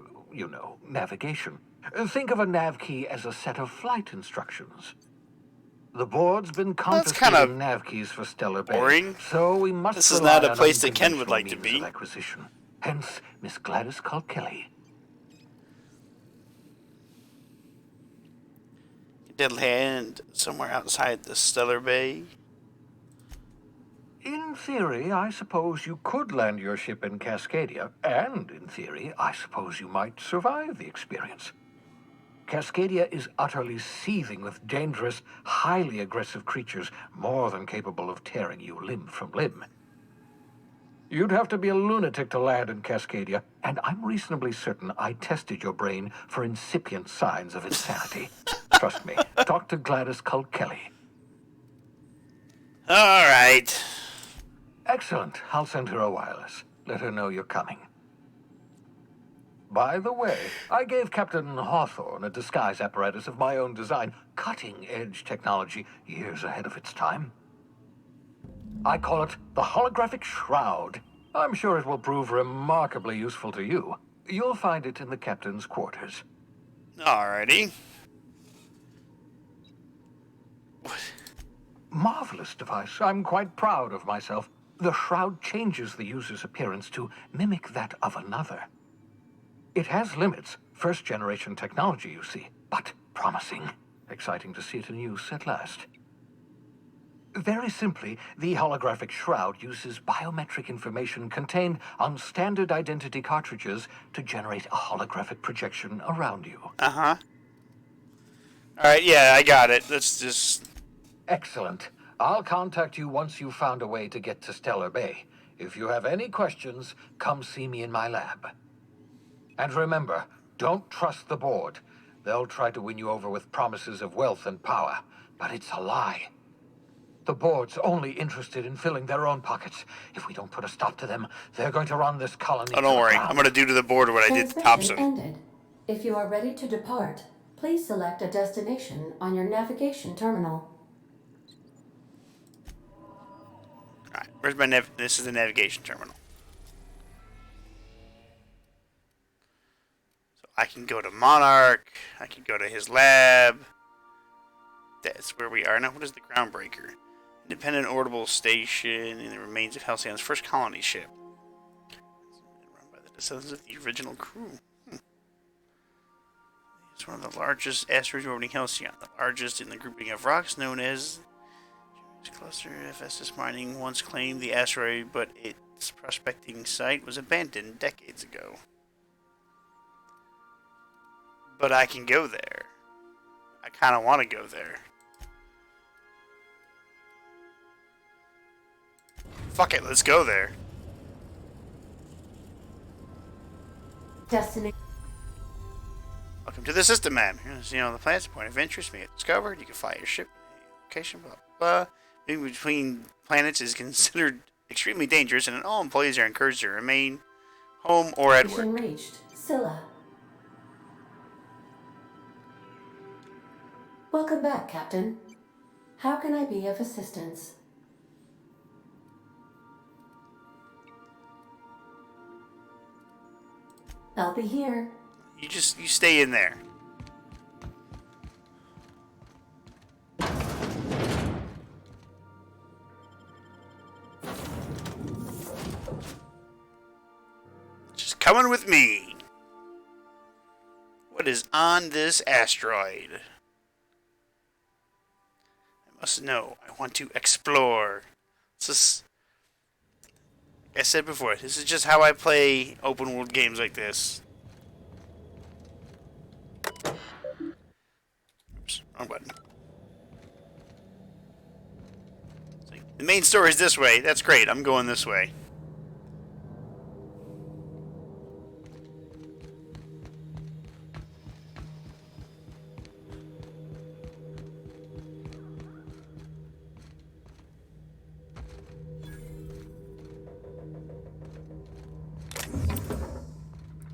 navigation. Think of a nav key as a set of flight instructions. The board's been confiscating nav keys for Stellar Bay, boring. so we must. This is rely not a on place that Ken would like to unconventional be. means of acquisition. Hence, Miss Gladys Kilkelly. Did land somewhere outside the Stellar Bay? In theory, I suppose you could land your ship in Cascadia, and in theory, I suppose you might survive the experience. Cascadia is utterly seething with dangerous, highly aggressive creatures more than capable of tearing you limb from limb. You'd have to be a lunatic to land in Cascadia, and I'm reasonably certain I tested your brain for incipient signs of insanity. Trust me, talk to Gladys Kilkelly. All right. Excellent. I'll send her a wireless. Let her know you're coming. By the way, I gave Captain Hawthorne a disguise apparatus of my own design, cutting-edge technology years ahead of its time. I call it the Holographic Shroud. I'm sure it will prove remarkably useful to you. You'll find it in the captain's quarters. Alrighty. Marvelous device. I'm quite proud of myself. The shroud changes the user's appearance to mimic that of another. It has limits. First-generation technology, you see, but promising. Exciting to see it in use at last. Very simply, the holographic shroud uses biometric information contained on standard identity cartridges to generate a holographic projection around you. Uh-huh. Alright, yeah, I got it. Let's just... Excellent. I'll contact you once you've found a way to get to Stellar Bay. If you have any questions, come see me in my lab. And remember, don't trust the board. They'll try to win you over with promises of wealth and power, but it's a lie. The board's only interested in filling their own pockets. If we don't put a stop to them, they're going to run this colony. Oh, don't worry. I'm going to do to the board what I did to Transmission Thompson. ended. If you are ready to depart, please select a destination on your navigation terminal. Alright, where's my this is the navigation terminal. So I can go to Monarch. I can go to his lab. That's where we are now. What is the Groundbreaker? Independent orbital station in the remains of Halcyon's first colony ship. Run by the descendants of the original crew. It's one of the largest asteroids orbiting Halcyon. The largest in the grouping of rocks known as Cluster. FSS Mining once claimed the asteroid, but its prospecting site was abandoned decades ago. But I can go there. I kind of want to go there. Fuck it, let's go there. Destination. Welcome to the system map. Here's, the planet's point of interest may have discovered. You can fly your ship. Location, blah, blah, blah. Moving between planets is considered extremely dangerous, and all employees are encouraged to remain home or at work. Mission reached. Scylla. Welcome back, Captain. How can I be of assistance? I'll be here. You stay in there. coming with me. What is on this asteroid? I must know. I want to explore. This is, like I said before, this is just how I play open world games like this. Oops, wrong button. The main story is this way. That's great. I'm going this way.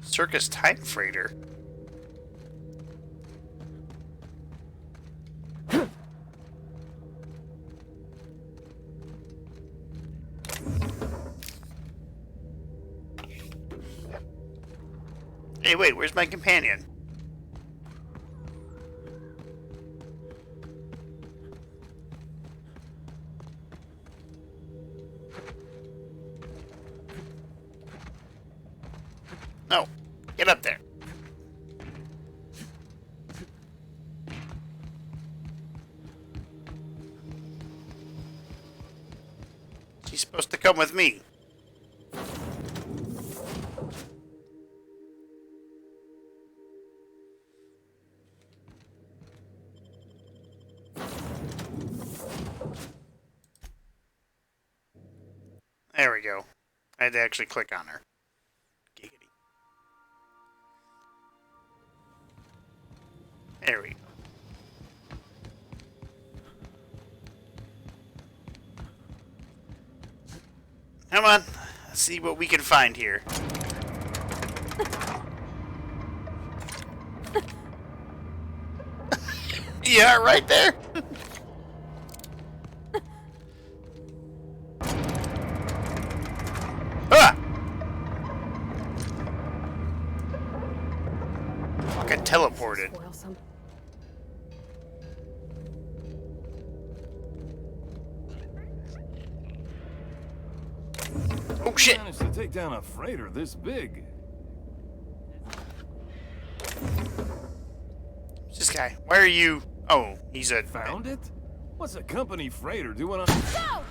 Circus Time Freighter. Hey, wait, where's my companion? No, get up there. She's supposed to come with me. There we go. I had to actually click on her. Giggity. There we go. Come on. Let's see what we can find here. Yeah, right there. Ah! Fucking teleported. Oh shit! Managed to take down a freighter this big. Who's this guy? Why are you? Oh, he's a. Found it? What's a company freighter doing on? Go!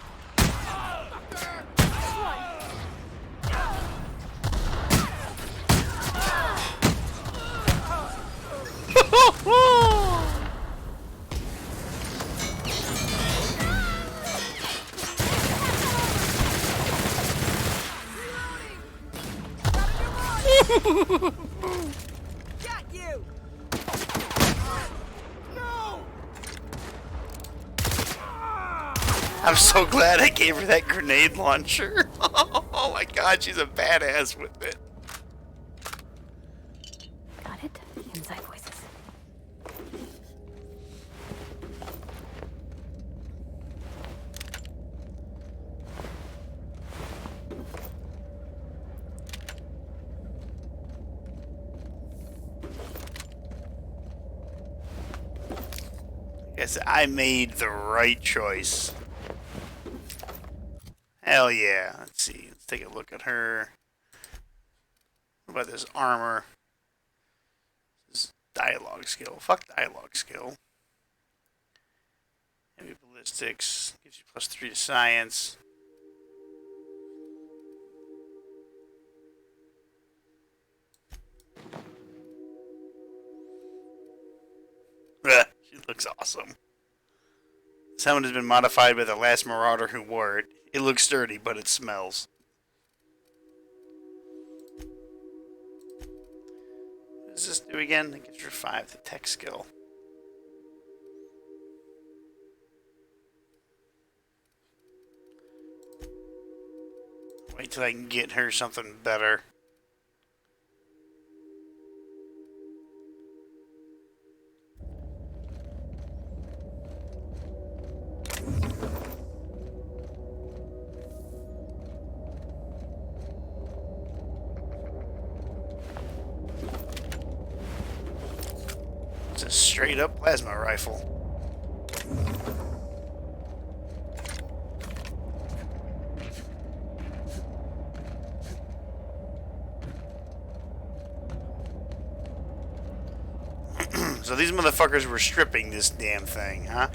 Got you! No! I'm so glad I gave her that grenade launcher. Oh my god, she's a badass with it. Got it? Inside voices. Guess I made the right choice. Hell yeah. Let's see. Let's take a look at her. What about this armor? This is dialogue skill. Fuck dialogue skill. Heavy ballistics. Gives you +3 to science. She looks awesome. This helmet has been modified by the last marauder who wore it. It looks sturdy, but it smells. What does this do again? It gives you 5, the tech skill. Wait till I can get her something better. It's a straight up plasma rifle. So these motherfuckers were stripping this damn thing, huh?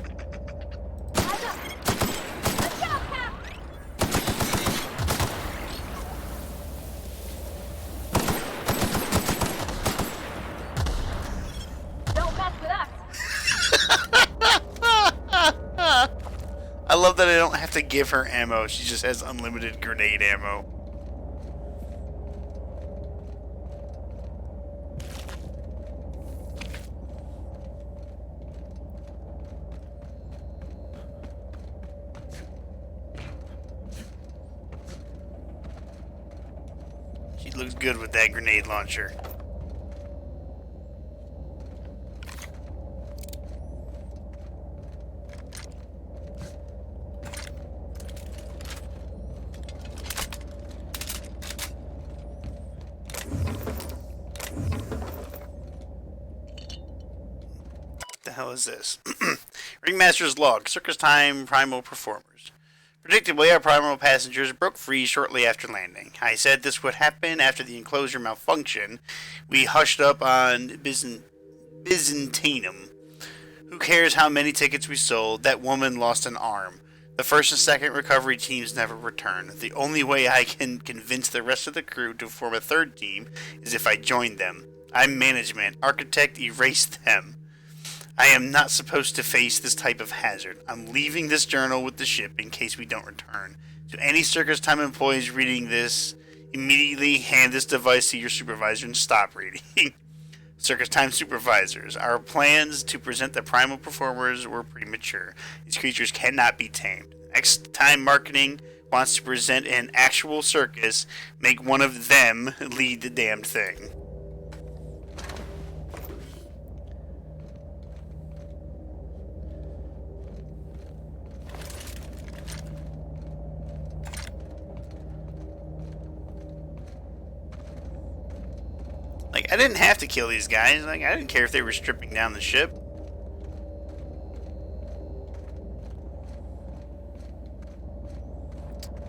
Don't mess with us. I love that I don't have to give her ammo. She just has unlimited grenade ammo. She looks good with that grenade launcher. The hell is this? Ringmaster's log. Circus time. Primal performers. Predictably, our primal passengers broke free shortly after landing. I said this would happen after the enclosure malfunction. We hushed up on Byzantinum. Who cares how many tickets we sold? That woman lost an arm. The first and second recovery teams never returned. The only way I can convince the rest of the crew to form a third team is if I join them. I'm management. Architect, erase them. I am not supposed to face this type of hazard. I'm leaving this journal with the ship in case we don't return. To any Circus Time employees reading this, immediately hand this device to your supervisor and stop reading. Circus Time supervisors. Our plans to present the primal performers were premature. These creatures cannot be tamed. Next time marketing wants to present an actual circus, make one of them lead the damned thing. Like, I didn't have to kill these guys. Like, I didn't care if they were stripping down the ship.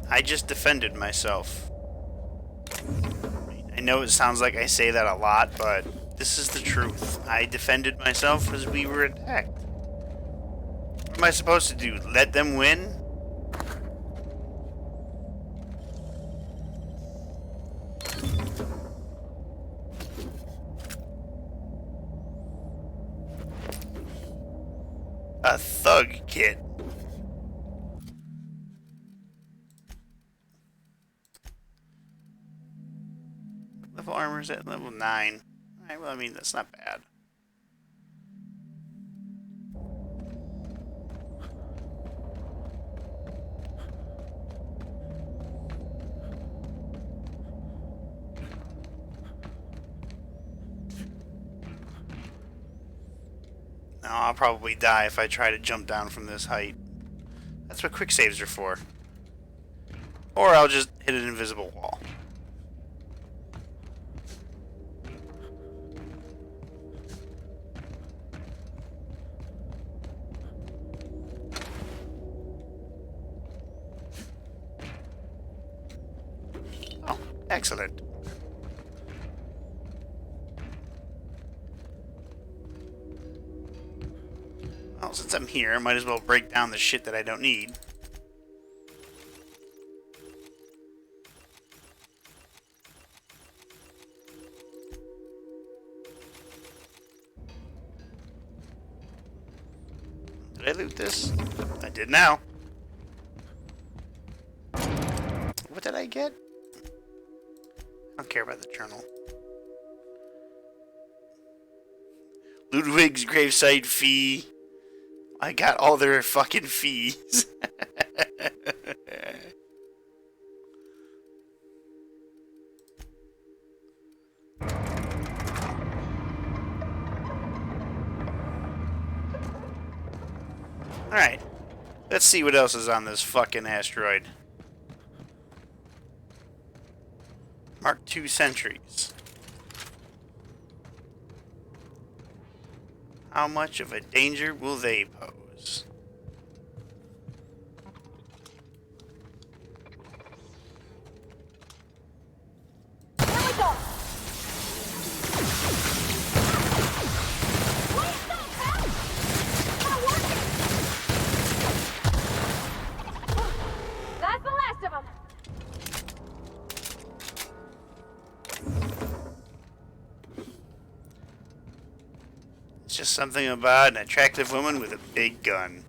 I just defended myself. I know it sounds like I say that a lot, but this is the truth. I defended myself as we were attacked. What am I supposed to do? Let them win? A thug kit. Level armor is at level 9. Alright, well, I mean, that's not bad. Now, I'll probably die if I try to jump down from this height. That's what quick saves are for. Or I'll just hit an invisible wall. Oh, excellent. Well, since I'm here, I might as well break down the shit that I don't need. Did I loot this? I did now. What did I get? I don't care about the journal. Ludwig's gravesite fee. I got all their fucking fees. Alright. Let's see what else is on this fucking asteroid. Mark II sentries. How much of a danger will they pose? Here we go. It's just something about an attractive woman with a big gun.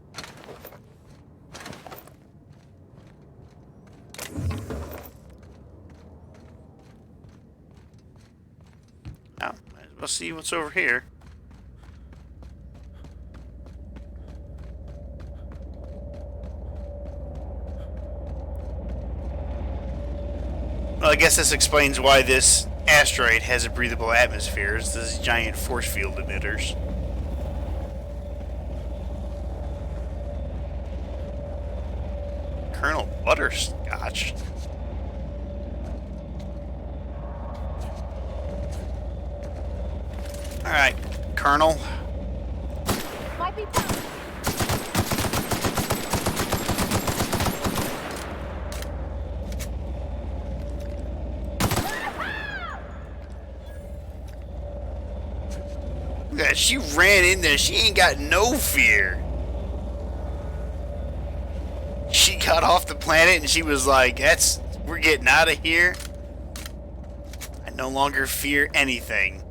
Now, might as well see what's over here. Well, I guess this explains why this asteroid has a breathable atmosphere. It's these giant force field emitters. Colonel Butterscotch. Alright, Colonel. Might be Look at that, she ran in there. She ain't got no fear. She got off the planet and she was like, we're getting out of here. I no longer fear anything.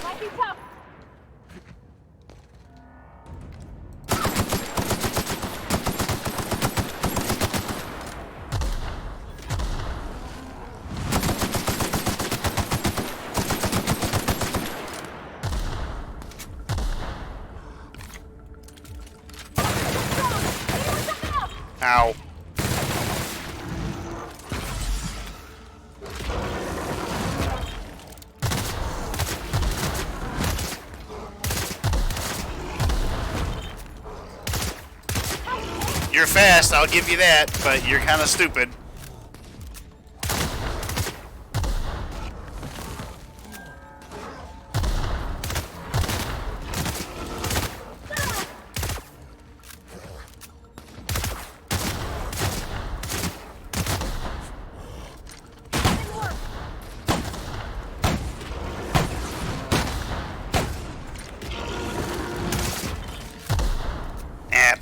Might be tough. Ow. You're fast, I'll give you that, but you're kind of stupid.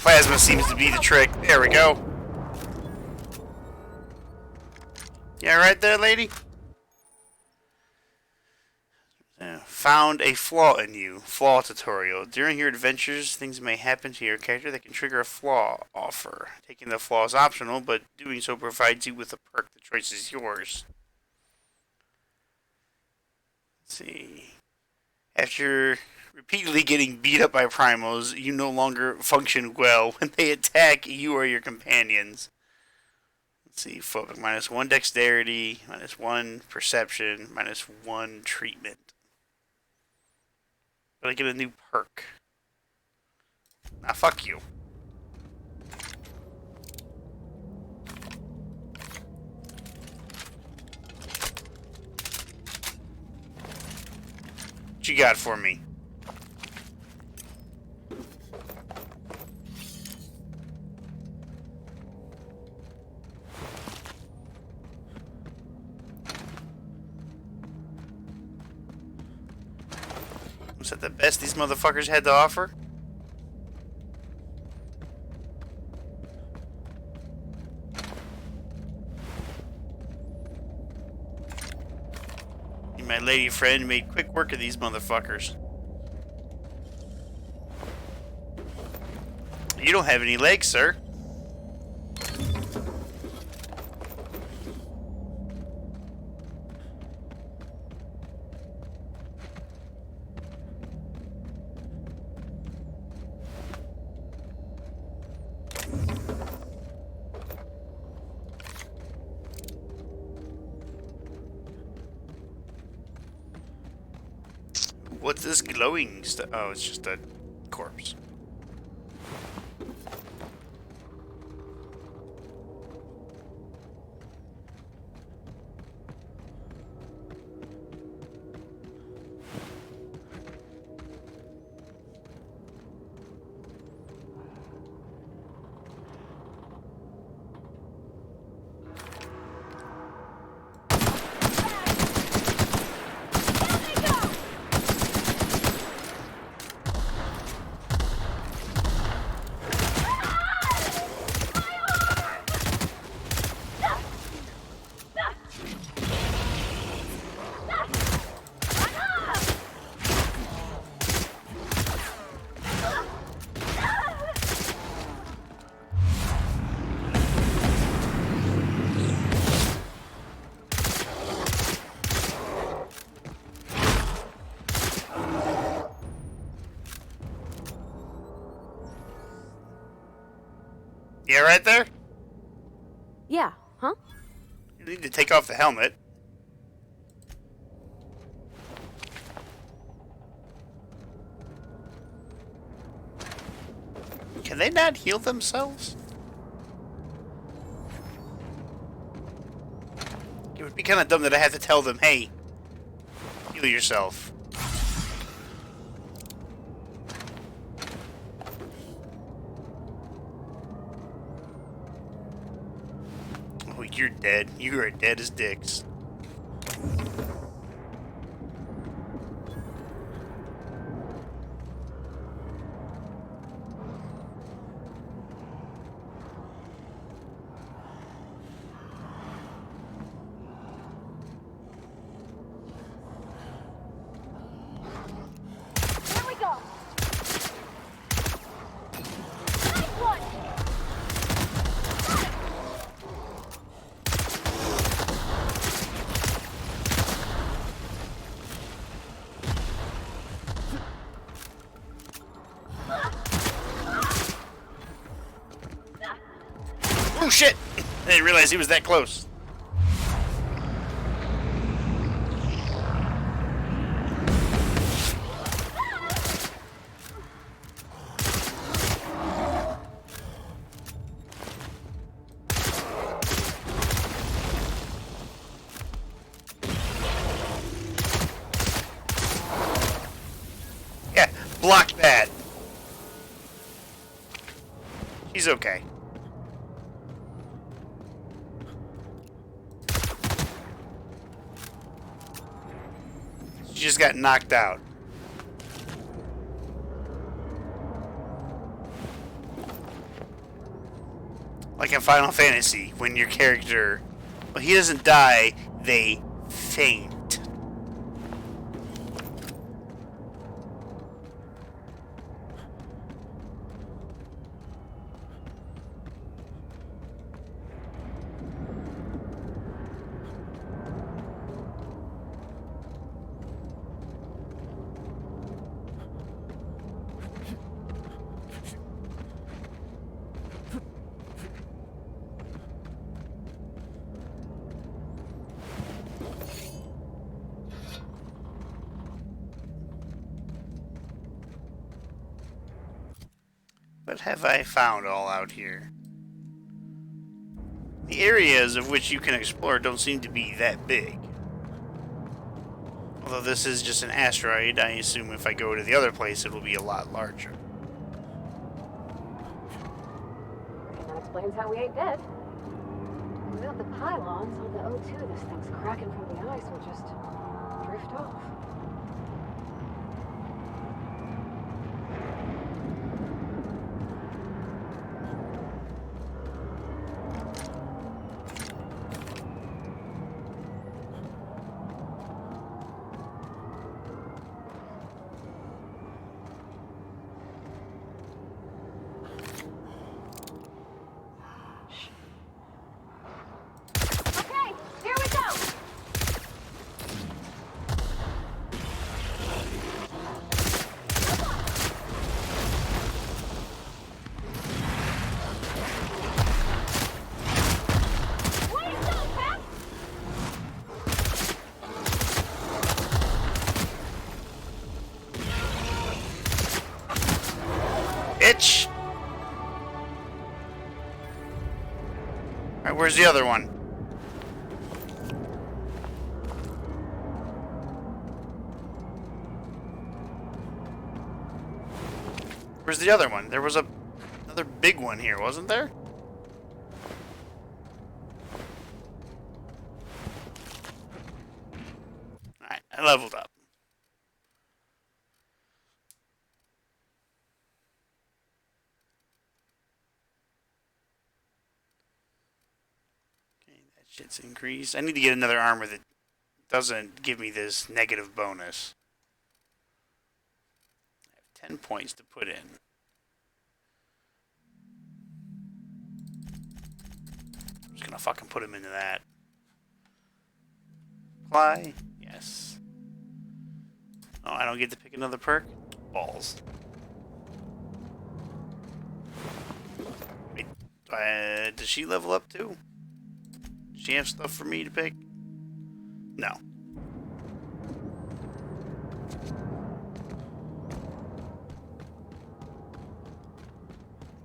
Plasma seems to be the trick. There we go. Yeah, right there, lady? Found a flaw in you. Flaw tutorial. During your adventures, things may happen to your character that can trigger a flaw offer. Taking the flaw is optional, but doing so provides you with a perk. The choice is yours. Let's see. After repeatedly getting beat up by primals, you no longer function well when they attack you or your companions. Let's see, phobic, -1 dexterity, -1 perception, -1 treatment. But I get a new perk. Nah, fuck you. What you got for me? Was that the best these motherfuckers had to offer? My lady friend made quick work of these motherfuckers. You don't have any legs, sir. What's this glowing stuff? Oh, it's just a corpse. Yeah, right there? Yeah, huh? You need to take off the helmet. Can they not heal themselves? It would be kind of dumb that I have to tell them, hey, heal yourself. Oh, you're dead. You are dead as dicks. Here we go. Nice one. Oh shit! I didn't realize he was that close. Yeah, block that. He's okay. She just got knocked out. Like in Final Fantasy, when your character, well, he doesn't die, they faint. What have I found all out here? The areas of which you can explore don't seem to be that big. Although this is just an asteroid, I assume if I go to the other place it will be a lot larger. That explains how we ain't dead. Without the pylons, all the O2 this thing's cracking from the ice will just drift off. Okay, here we go. Way to go, Pep. Bitch! Alright, where's the other one? Where's the other one? There was another big one here, wasn't there? Alright, I leveled up. Okay, that shit's increased. I need to get another armor that doesn't give me this negative bonus. I have 10 points to put in. I'm just gonna fucking put him into that. Apply. Yes. Oh, I don't get to pick another perk? Balls. Wait, Does she level up too? Does she have stuff for me to pick? No.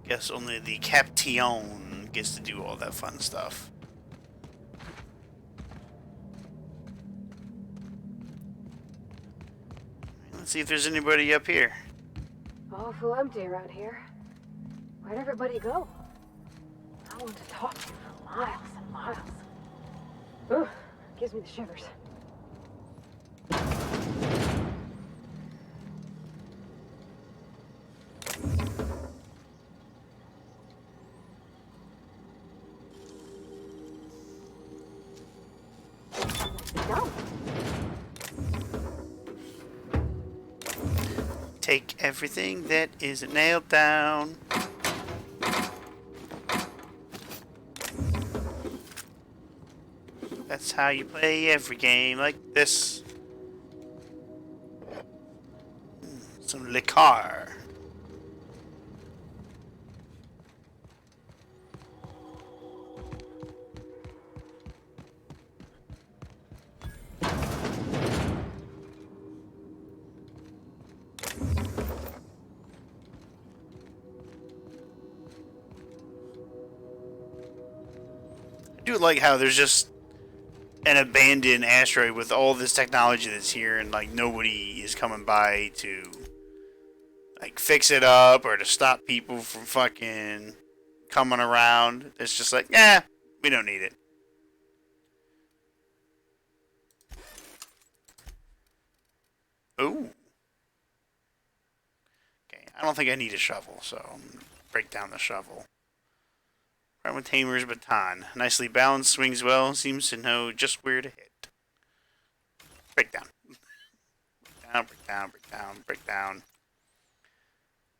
Guess only the Captain gets to do all that fun stuff. Let's see if there's anybody up here. Awful empty around here. Where'd everybody go? I want to talk to you for miles and miles. Ooh, gives me the shivers. No. Take everything that isn't nailed down. That's how you play every game like this. Some liquor. I do like how there's just an abandoned asteroid with all this technology that's here, and like nobody is coming by to like fix it up or to stop people from fucking coming around. It's just like, yeah, we don't need it. Ooh. Okay, I don't think I need a shovel, so I'm gonna break down the shovel. Right with Tamer's baton. Nicely balanced, swings well, seems to know just where to hit. Break down. Break down, break down, break down, break down.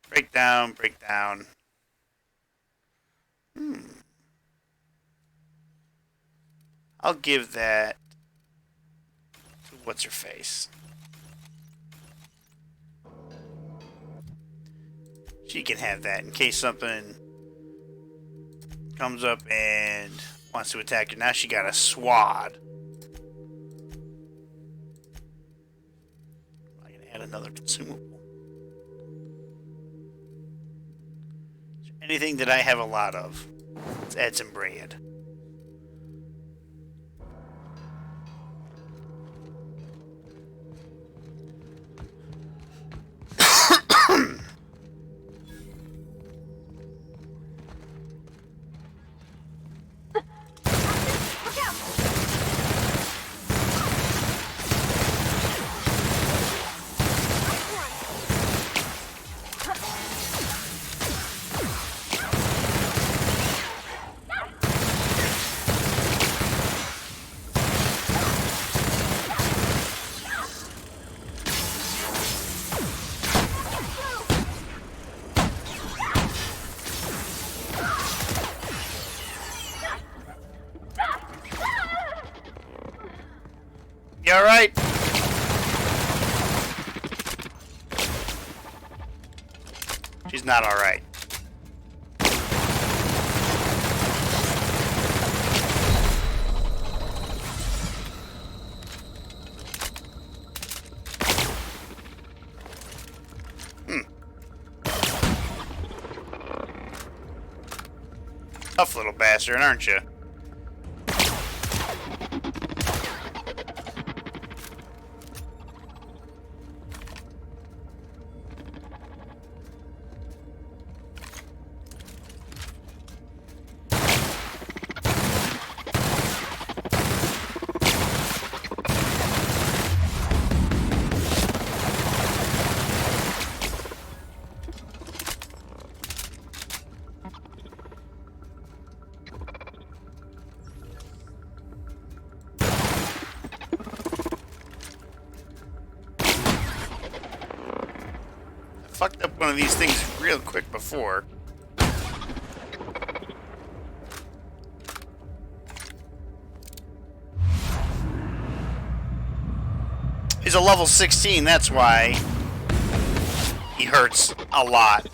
Break down, break down. I'll give that to what's her face. She can have that in case something comes up and wants to attack her. Now she got a swad. I can add another consumable. Anything that I have a lot of. Let's add some bread. You alright? She's not alright. Tough little bastard, aren't you? Fucked up one of these things real quick before. He's a level 16, that's why he hurts a lot.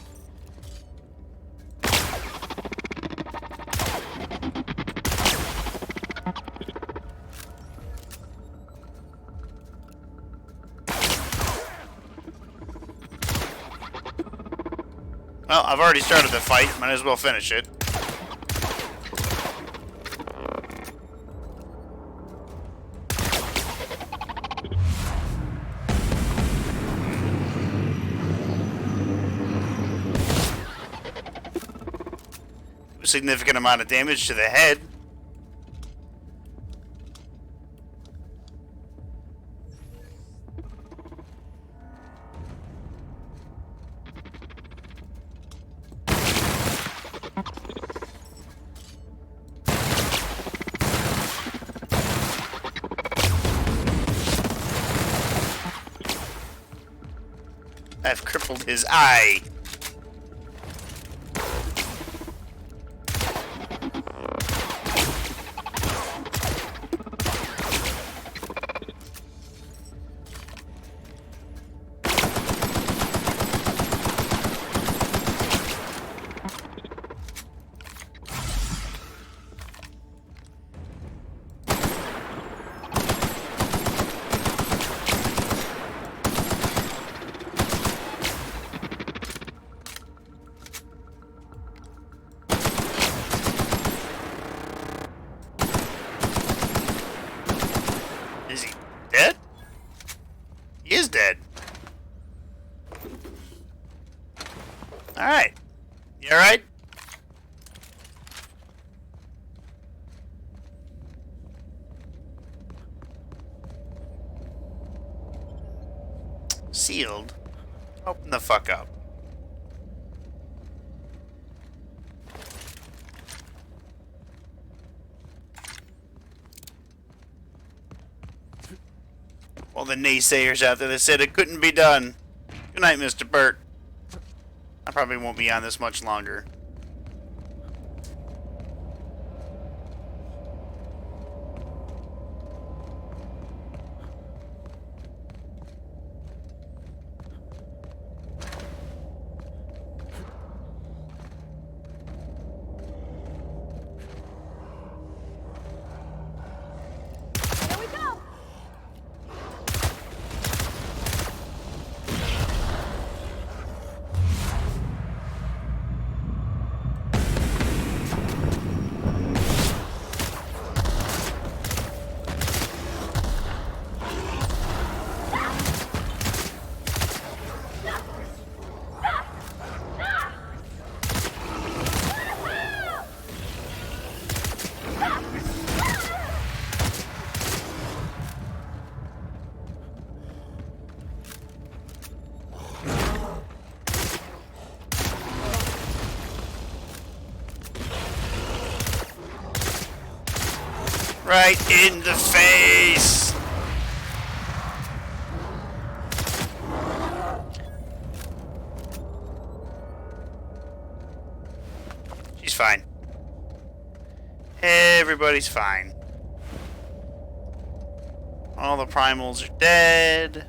Well, I've already started the fight. Might as well finish it. A significant amount of damage to the head. I've crippled his eye. Is he dead? He is dead. Alright. You alright? Sealed? Open the fuck up. All the naysayers out there that said it couldn't be done. Good night, Mr. Burt. I probably won't be on this much longer. Right in the face! She's fine. Everybody's fine. All the primals are dead.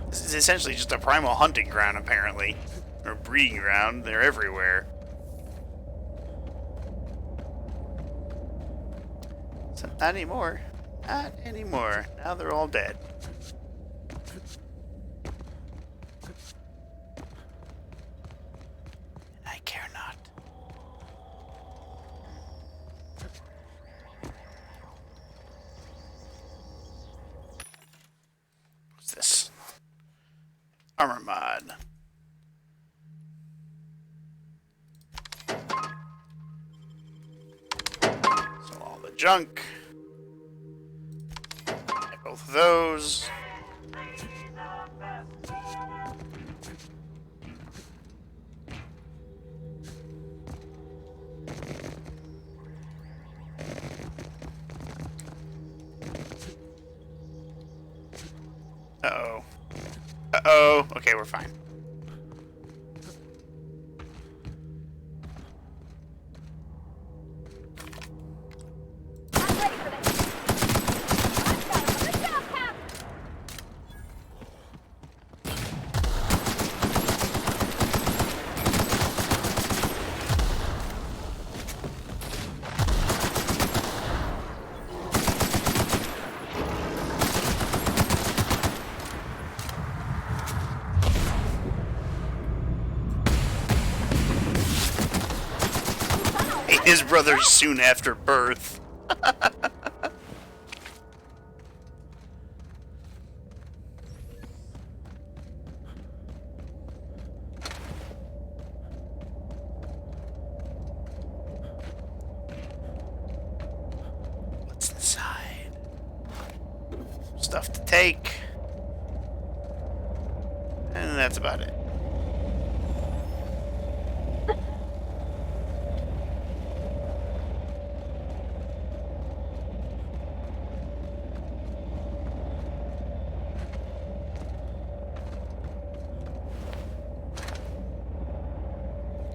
This is essentially just a primal hunting ground, apparently. Or breeding ground. They're everywhere. So not anymore. Not anymore. Now they're all dead. I care not. What's this? Armor mod. Junk. Both of those. Uh-oh. Uh-oh. Okay, we're fine. his brother soon after birth. What's inside? Stuff to take. And that's about it.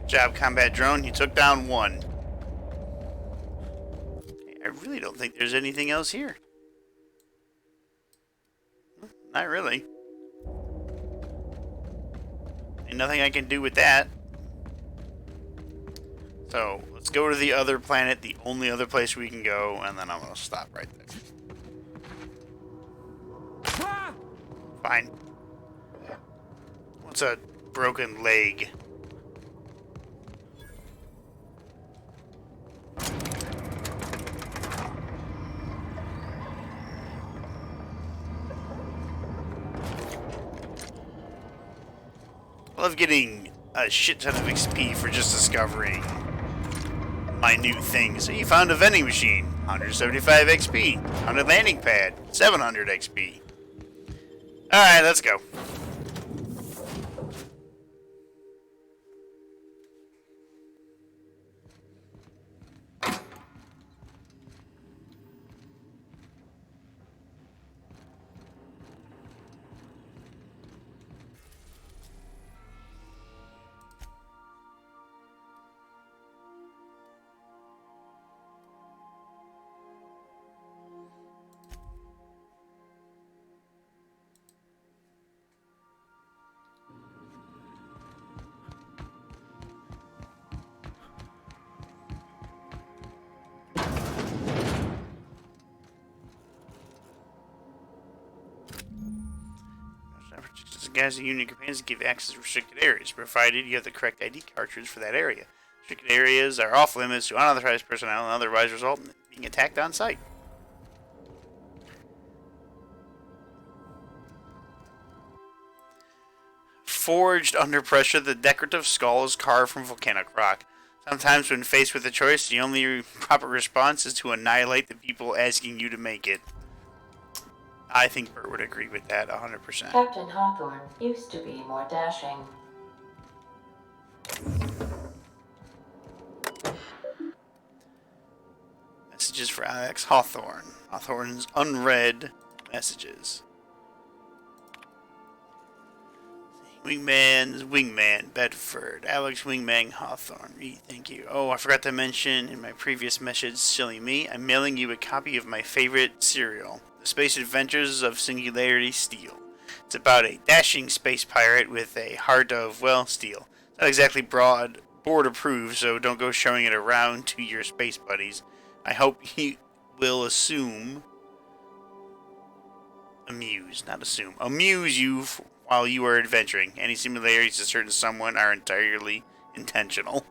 Good job, combat drone. You took down one. I really don't think there's anything else here. Not really. Ain't nothing I can do with that. So, let's go to the other planet, the only other place we can go, and then I'm gonna stop right there. Fine. What's a broken leg? I love getting a shit ton of XP for just discovering my new thing. So you found a vending machine, 175 XP. On a landing pad, 700 XP. Alright, let's go. As the Union commands give access to restricted areas, provided you have the correct ID cartridge for that area. Restricted areas are off limits to unauthorized personnel and otherwise result in being attacked on site. Forged under pressure, the decorative skull is carved from volcanic rock. Sometimes when faced with a choice, the only proper response is to annihilate the people asking you to make it. I think Bert would agree with that 100%. Captain Hawthorne used to be more dashing. Messages for Alex Hawthorne. Hawthorne's unread messages. Wingman, Bedford. Alex Wingman Hawthorne. Thank you. Oh, I forgot to mention in my previous message, silly me, I'm mailing you a copy of my favorite serial. The Space Adventures of Singularity Steel. It's about a dashing space pirate with a heart of, well, steel. It's not exactly board approved, so don't go showing it around to your space buddies. I hope he will amuse you while you are adventuring. Any similarities to certain someone are entirely intentional.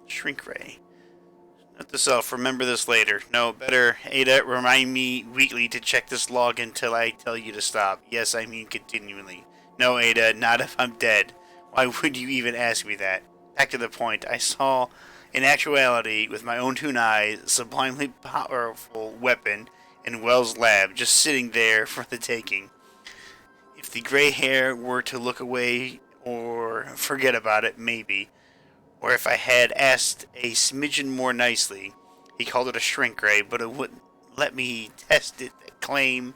Shrink ray. Note to self, remember this later. No, better, Ada, remind me weekly to check this log until I tell you to stop. Yes, I mean continually. No, Ada, not if I'm dead. Why would you even ask me that? Back to the point, I saw, in actuality, with my own 2 eyes, a sublimely powerful weapon in Wells' lab, just sitting there for the taking. If the gray hair were to look away or forget about it, maybe. Or if I had asked a smidgen more nicely, he called it a shrink ray, but it wouldn't let me test that claim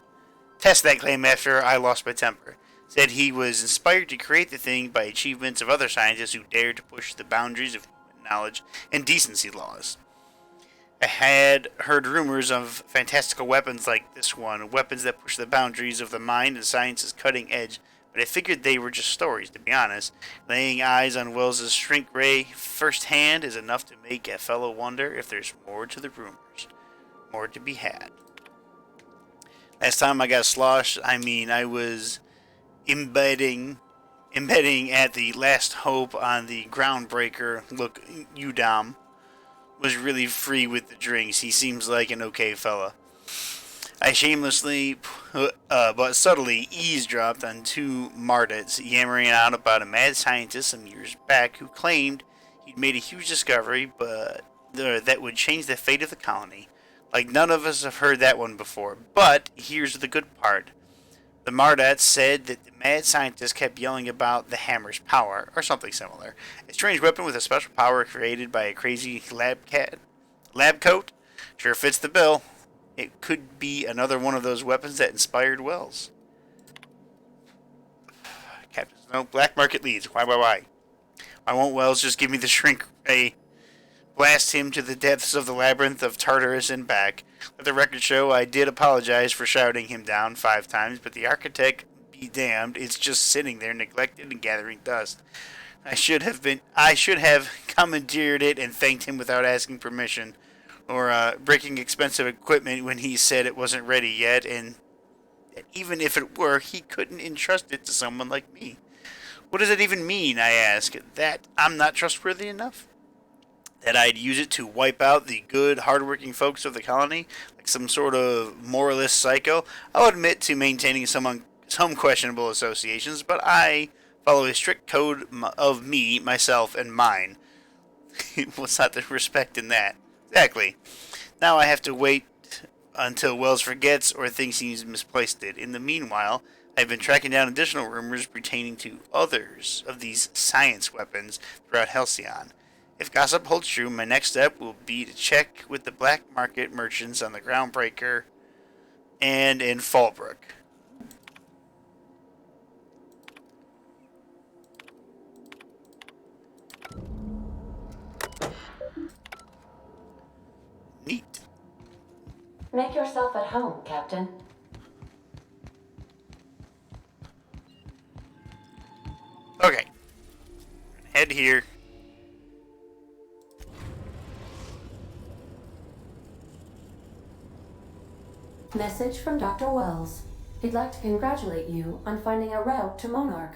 after I lost my temper. Said he was inspired to create the thing by achievements of other scientists who dared to push the boundaries of human knowledge and decency laws. I had heard rumors of fantastical weapons like this one, weapons that push the boundaries of the mind and science's cutting edge, but I figured they were just stories, to be honest. Laying eyes on Wells' shrink ray firsthand is enough to make a fellow wonder if there's more to the rumors. More to be had. Last time I got sloshed, I was embedding embedding at the last hope on the groundbreaker. Look, Udom was really free with the drinks. He seems like an okay fella. I shamelessly, but subtly, eavesdropped on two Mardets yammering on about a mad scientist some years back who claimed he'd made a huge discovery, but that would change the fate of the colony. Like, none of us have heard that one before. But here's the good part. The Mardets said that the mad scientist kept yelling about the hammer's power, or something similar. A strange weapon with a special power created by a crazy lab coat? Sure fits the bill. It could be another one of those weapons that inspired Wells. Captain Snow, black market leads. Why? Why won't Wells just give me the shrink ray? Blast him to the depths of the labyrinth of Tartarus and back. Let the record show I did apologize for shouting him down 5 times, but the architect be damned, it's just sitting there neglected and gathering dust. I should have commandeered it and thanked him without asking permission, or breaking expensive equipment when he said it wasn't ready yet, and even if it were, he couldn't entrust it to someone like me. What does it even mean, I ask? That I'm not trustworthy enough? That I'd use it to wipe out the good, hardworking folks of the colony, like some sort of moralist psycho? I'll admit to maintaining some questionable associations, but I follow a strict code of me, myself, and mine. What's not the respect in that? Exactly. Now I have to wait until Wells forgets or thinks he's misplaced it. In the meanwhile, I've been tracking down additional rumors pertaining to others of these science weapons throughout Halcyon. If gossip holds true, my next step will be to check with the black market merchants on the Groundbreaker and in Fallbrook. Neat. Make yourself at home, Captain. Okay. Head here. Message from Dr. Wells. He'd like to congratulate you on finding a route to Monarch.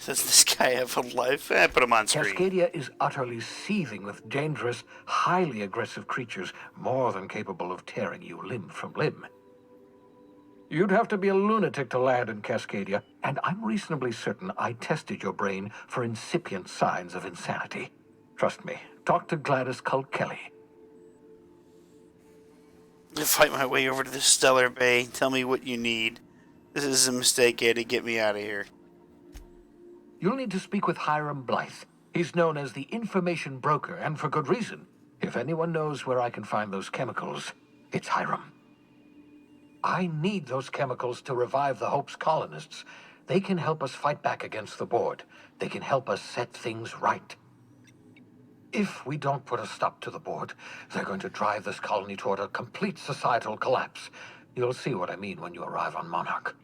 Does this guy have a life? Put him on screen. Cascadia is utterly seething with dangerous, highly aggressive creatures, more than capable of tearing you limb from limb. You'd have to be a lunatic to land in Cascadia, and I'm reasonably certain I tested your brain for incipient signs of insanity. Trust me, talk to Gladys Culkelly. I'll fight my way over to the Stellar Bay. Tell me what you need. This is a mistake, Eddie. Get me out of here. You'll need to speak with Hiram Blythe. He's known as the information broker, and for good reason. If anyone knows where I can find those chemicals, it's Hiram. I need those chemicals to revive the Hope's colonists. They can help us fight back against the Board. They can help us set things right. If we don't put a stop to the Board, they're going to drive this colony toward a complete societal collapse. You'll see what I mean when you arrive on Monarch.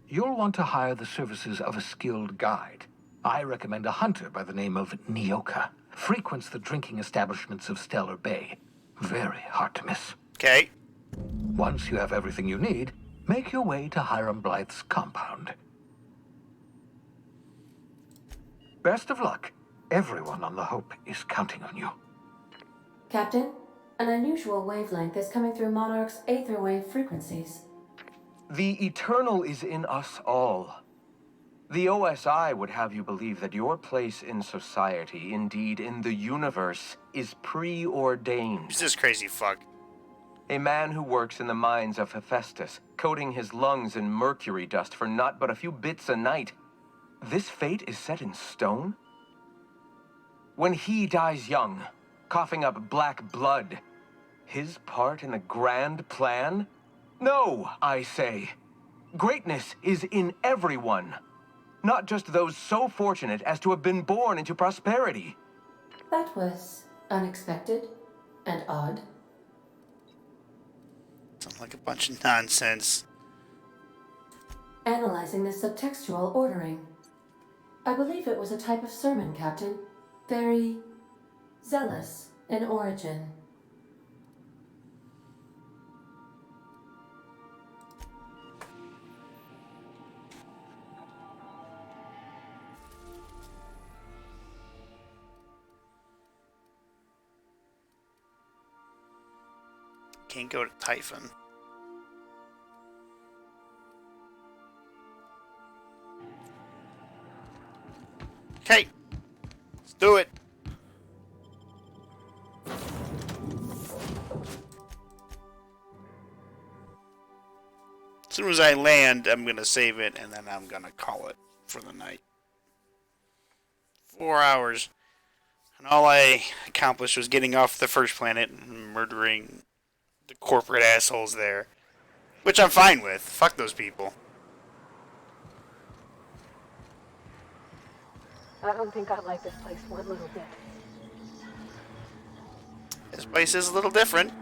You'll want to hire the services of a skilled guide. I recommend a hunter by the name of Nyoka. Frequents the drinking establishments of Stellar Bay. Very hard to miss. Okay. Once you have everything you need, make your way to Hiram Blythe's compound. Best of luck. Everyone on the Hope is counting on you. Captain, an unusual wavelength is coming through Monarch's aether wave frequencies. The eternal is in us all. The OSI would have you believe that your place in society, indeed in the universe, is preordained. Who's this crazy fuck? A man who works in the mines of Hephaestus, coating his lungs in mercury dust for not but a few bits a night. This fate is set in stone? When he dies young, coughing up black blood, his part in the grand plan? No, I say. Greatness is in everyone. Not just those so fortunate as to have been born into prosperity. That was unexpected and odd. Sounds like a bunch of nonsense. Analyzing the subtextual ordering. I believe it was a type of sermon, Captain. Very zealous in origin. can't go to Typhon. Okay, let's do it. As soon as I land, I'm gonna save it, and then I'm gonna call it for the night. 4 hours. And all I accomplished was getting off the first planet and murdering the corporate assholes there. Which I'm fine with. Fuck those people. I don't think I like this place one little bit. This place is a little different.